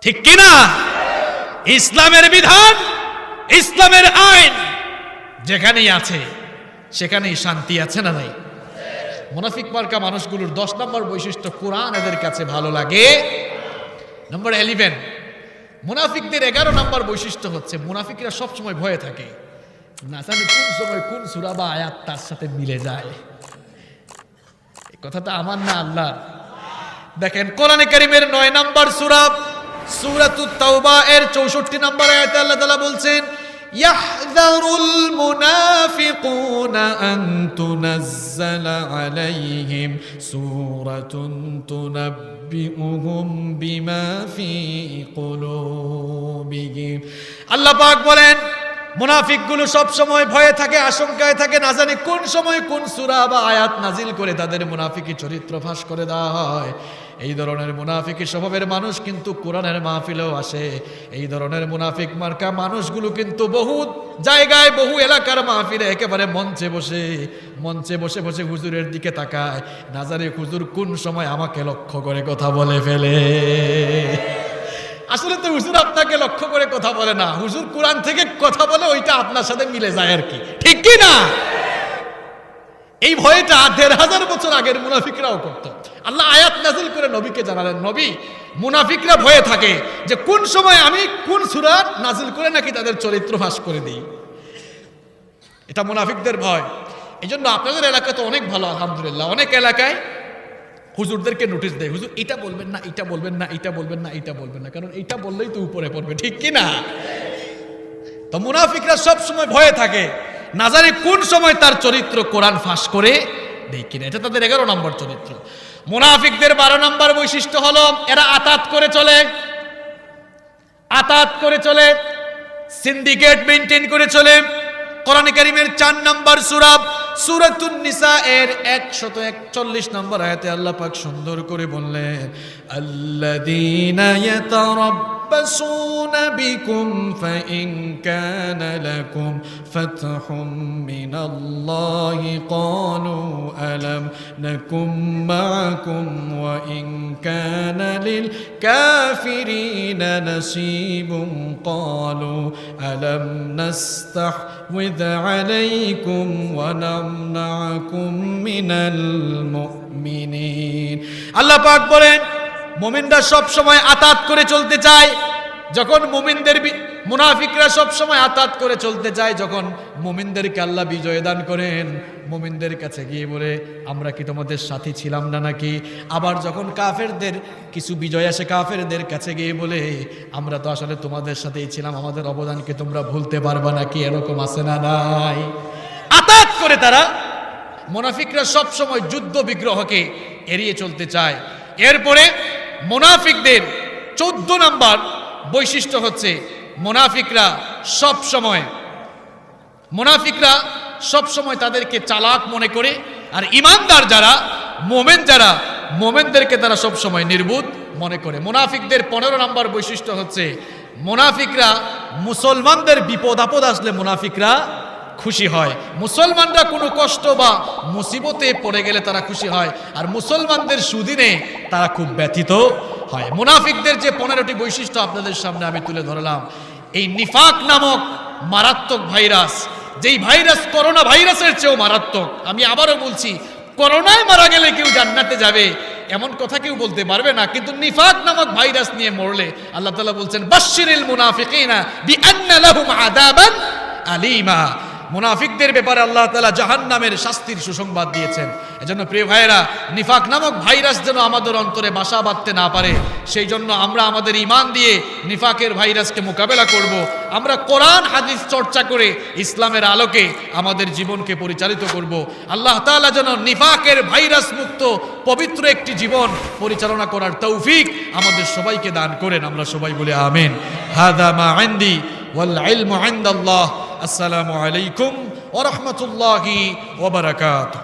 ঠিক কিনা? ইসলামের বিধান, ইসলামের আইন যেখানেই আছে সেখানেই শান্তি, আছে না নাই? মুনাফিক মার্কা মানুষগুলোর 10 নম্বর বৈশিষ্ট্য, কোরআন এদের কাছে ভালো লাগে। নম্বর 11, মুনাফিকদের 11 নম্বর বৈশিষ্ট্য হচ্ছে মুনাফিকরা সবসময় ভয়ে থাকে, না জানি কোন সময় কোন সূরা বা আয়াত তার সাথে মিলে যায়। এই কথাটা আমার না, আল্লাহ। দেখেন কোরআনে কারীমের 9 নম্বর সূরা, সূরাতুত তাওবা এর 64 নম্বর আয়াতে আল্লাহ তাআলা বলছেন, ইয়াহযারুল মুনাফিকুনা আন তুনাজ্জালা আলাইহিম সূরাতুন তুনাব্বিউহুম বিমা ফি কুলুবিহিম। আল্লাহ পাক বলেন, মুনাফিকগুলো সব সময় ভয়ে থাকে, আশঙ্কায় থাকে, না জানি কোন সময় কোন সূরা বা আয়াত নাজিল করে তাদের মুনাফিকি চরিত্র ফাঁস করে দেওয়া হয়। এই ধরনের মুনাফিকি স্বভাবের মানুষ কিন্তু কোরআনের মাহফিলেও আসে। এই ধরনের মুনাফিক মার্কা মানুষগুলো কিন্তু বহু জায়গায়, বহু এলাকার মাহফিলে একেবারে মঞ্চে বসে বসে হুজুরের দিকে তাকায়, না জানি হুজুর কোন সময় আমাকে লক্ষ্য করে কথা বলে ফেলে। আসলে তো হুজুর আপনাকে লক্ষ্য করে কথা বলে না, হুজুর কোরআন থেকে কথা বলে, ওইটা আপনার সাথে মিলে যায় আর কি, ঠিক কি না? এই ভয়টা 1500 বছর আগের মুনাফিকরাও করত। আল্লাহ আয়াত নাযিল করে নবীকে জানালেন, নবী, মুনাফিকরা ভয়ে থাকে যে কোন সময় আমি কোন সূরা নাযিল করে নাকি তাদের চরিত্র ফাঁস করে দিই। এটা মুনাফিকদের ভয়। এই জন্য আপনাদের এলাকা তো অনেক ভালো, আলহামদুলিল্লাহ। অনেক এলাকায় হুজুরদেরকে নোটিশ দেয়, হুজুর এটা বলবেন না, এটা বলবেন না, এটা বলবেন না, এটা বলবেন না, কারণ এটা বললেই তো উপরে পড়বে, ঠিক কি না? তো মুনাফিকরা সব সময় ভয়ে থাকে, না জানি কোন সময় তার চরিত্র কোরআন ফাঁস করে দেয় কিনা। এটা তাদের 11 নম্বর চরিত্র। মুনাফিকদের 12 নম্বর বৈশিষ্ট্য হলো এরা আতাত করে চলে, সিন্ডিকেট মেইনটেইন করে চলে। কোরআনে কারীমের 4 নম্বর সূরা, সূরাতুন নিসা এর 141 নম্বর আয়াতে আল্লাহ পাক সুন্দর করে বললেন, আল্লাযীনা ইয়াতারাব্বাসুনা বিকুম ফাইন কানা লাকুম ফাতহুম মিনাল্লাহি ক্বালু আলাম নাকুম মাআকুম ওয়া ইন কানা লিল কাফিরিনা নাসীবুন ক্বালু আলাম নাস্তাহওয়িয আলাইকুম ওয়া নামনাকুম মিনাল মুমিনিন। আল্লাহ পাক বলেন, মুমিনরা সব সময় আতাত করে চলতে চায়। যখন মুনাফিকরা সব সময় আতাত করে চলতে চায়, যখন মুমিনদেরকে আল্লাহ বিজয় দান করেন, মুমিনদের কাছে গিয়ে বলে, আমরা কি তোমাদের সাথী ছিলাম না নাকি? আবার যখন কাফেরদের কিছু বিজয় আসে, কাফেরদের কাছে গিয়ে বলে, আমরা তো আসলে তোমাদের সাথেই ছিলাম, আমাদের অবদানকে তোমরা ভুলতে পারবা নাকি? এরকম আছে না নাই? আতাত করে তারা, মুনাফিকরা সব সময় যুদ্ধ বিগ্রহকে এড়িয়ে চলতে চায়। এরপরে মুনাফিকদের 14 নম্বর বৈশিষ্ট্য হচ্ছে মুনাফিকরা সব সময় তাদেরকে চালাক মনে করে, আর ইমানদার যারা, মোমেনদেরকে তারা সব সময় নির্বুধ মনে করে। মুনাফিকদের 15 নম্বর বৈশিষ্ট্য হচ্ছে মুনাফিকরা মুসলমানদের বিপদ আপদ আসলে মুনাফিকরা খুশি হয়। মুসলমানরা কোনো কষ্ট বা মুসিবতে পড়ে গেলে তারা খুশি হয়, আর মুসলমানদের সুদিনে তারা খুব ব্যথিত হয়। মুনাফিকদের যে 15টি বৈশিষ্ট্য আপনাদের সামনে আমি তুলে ধরলাম, এই নিফাক নামক মারাত্মক ভাইরাস, যেই ভাইরাস করোনা ভাইরাসের চেয়েও মারাত্মক। আমি আবারও বলছি, করোনায় মারা গেলে কেউ জান্নাতে যাবে, এমন কথা কেউ বলতে পারবে না, কিন্তু নিফাক নামক ভাইরাস নিয়ে মরলে আল্লাহ তাআলা বলছেন বাশশিরিল মুনাফিকিনা বিআন্না লাহুম আযাবান আলীমা। মুনাফিকদের ব্যাপারে আল্লাহ তাআলা জাহান্নামের শাস্তির সুসংবাদ দিয়েছেন। এজন্য প্রিয় ভাইয়েরা, নিফাক নামক ভাইরাস যেন আমাদের অন্তরে বাসা বাঁধতে না পারে, সেই জন্য আমরা আমাদের ঈমান দিয়ে নিফাকের ভাইরাসকে মোকাবেলা করব। আমরা কোরআন হাদিস চর্চা করে ইসলামের আলোকে আমাদের জীবনকে পরিচালিত করব। আল্লাহ তাআলা যেন নিফাকের ভাইরাস মুক্ত পবিত্র একটি জীবন পরিচালনা করার তৌফিক আমাদের সবাইকে দান করেন। আমরা সবাই বলি আমিন। হাদা মা ইনদি ওয়াল ইলমু ইনদাল্লাহ। আসসালামু আলাইকুম ওয়া রাহমাতুল্লাহি ওয়া বারাকাতুহু।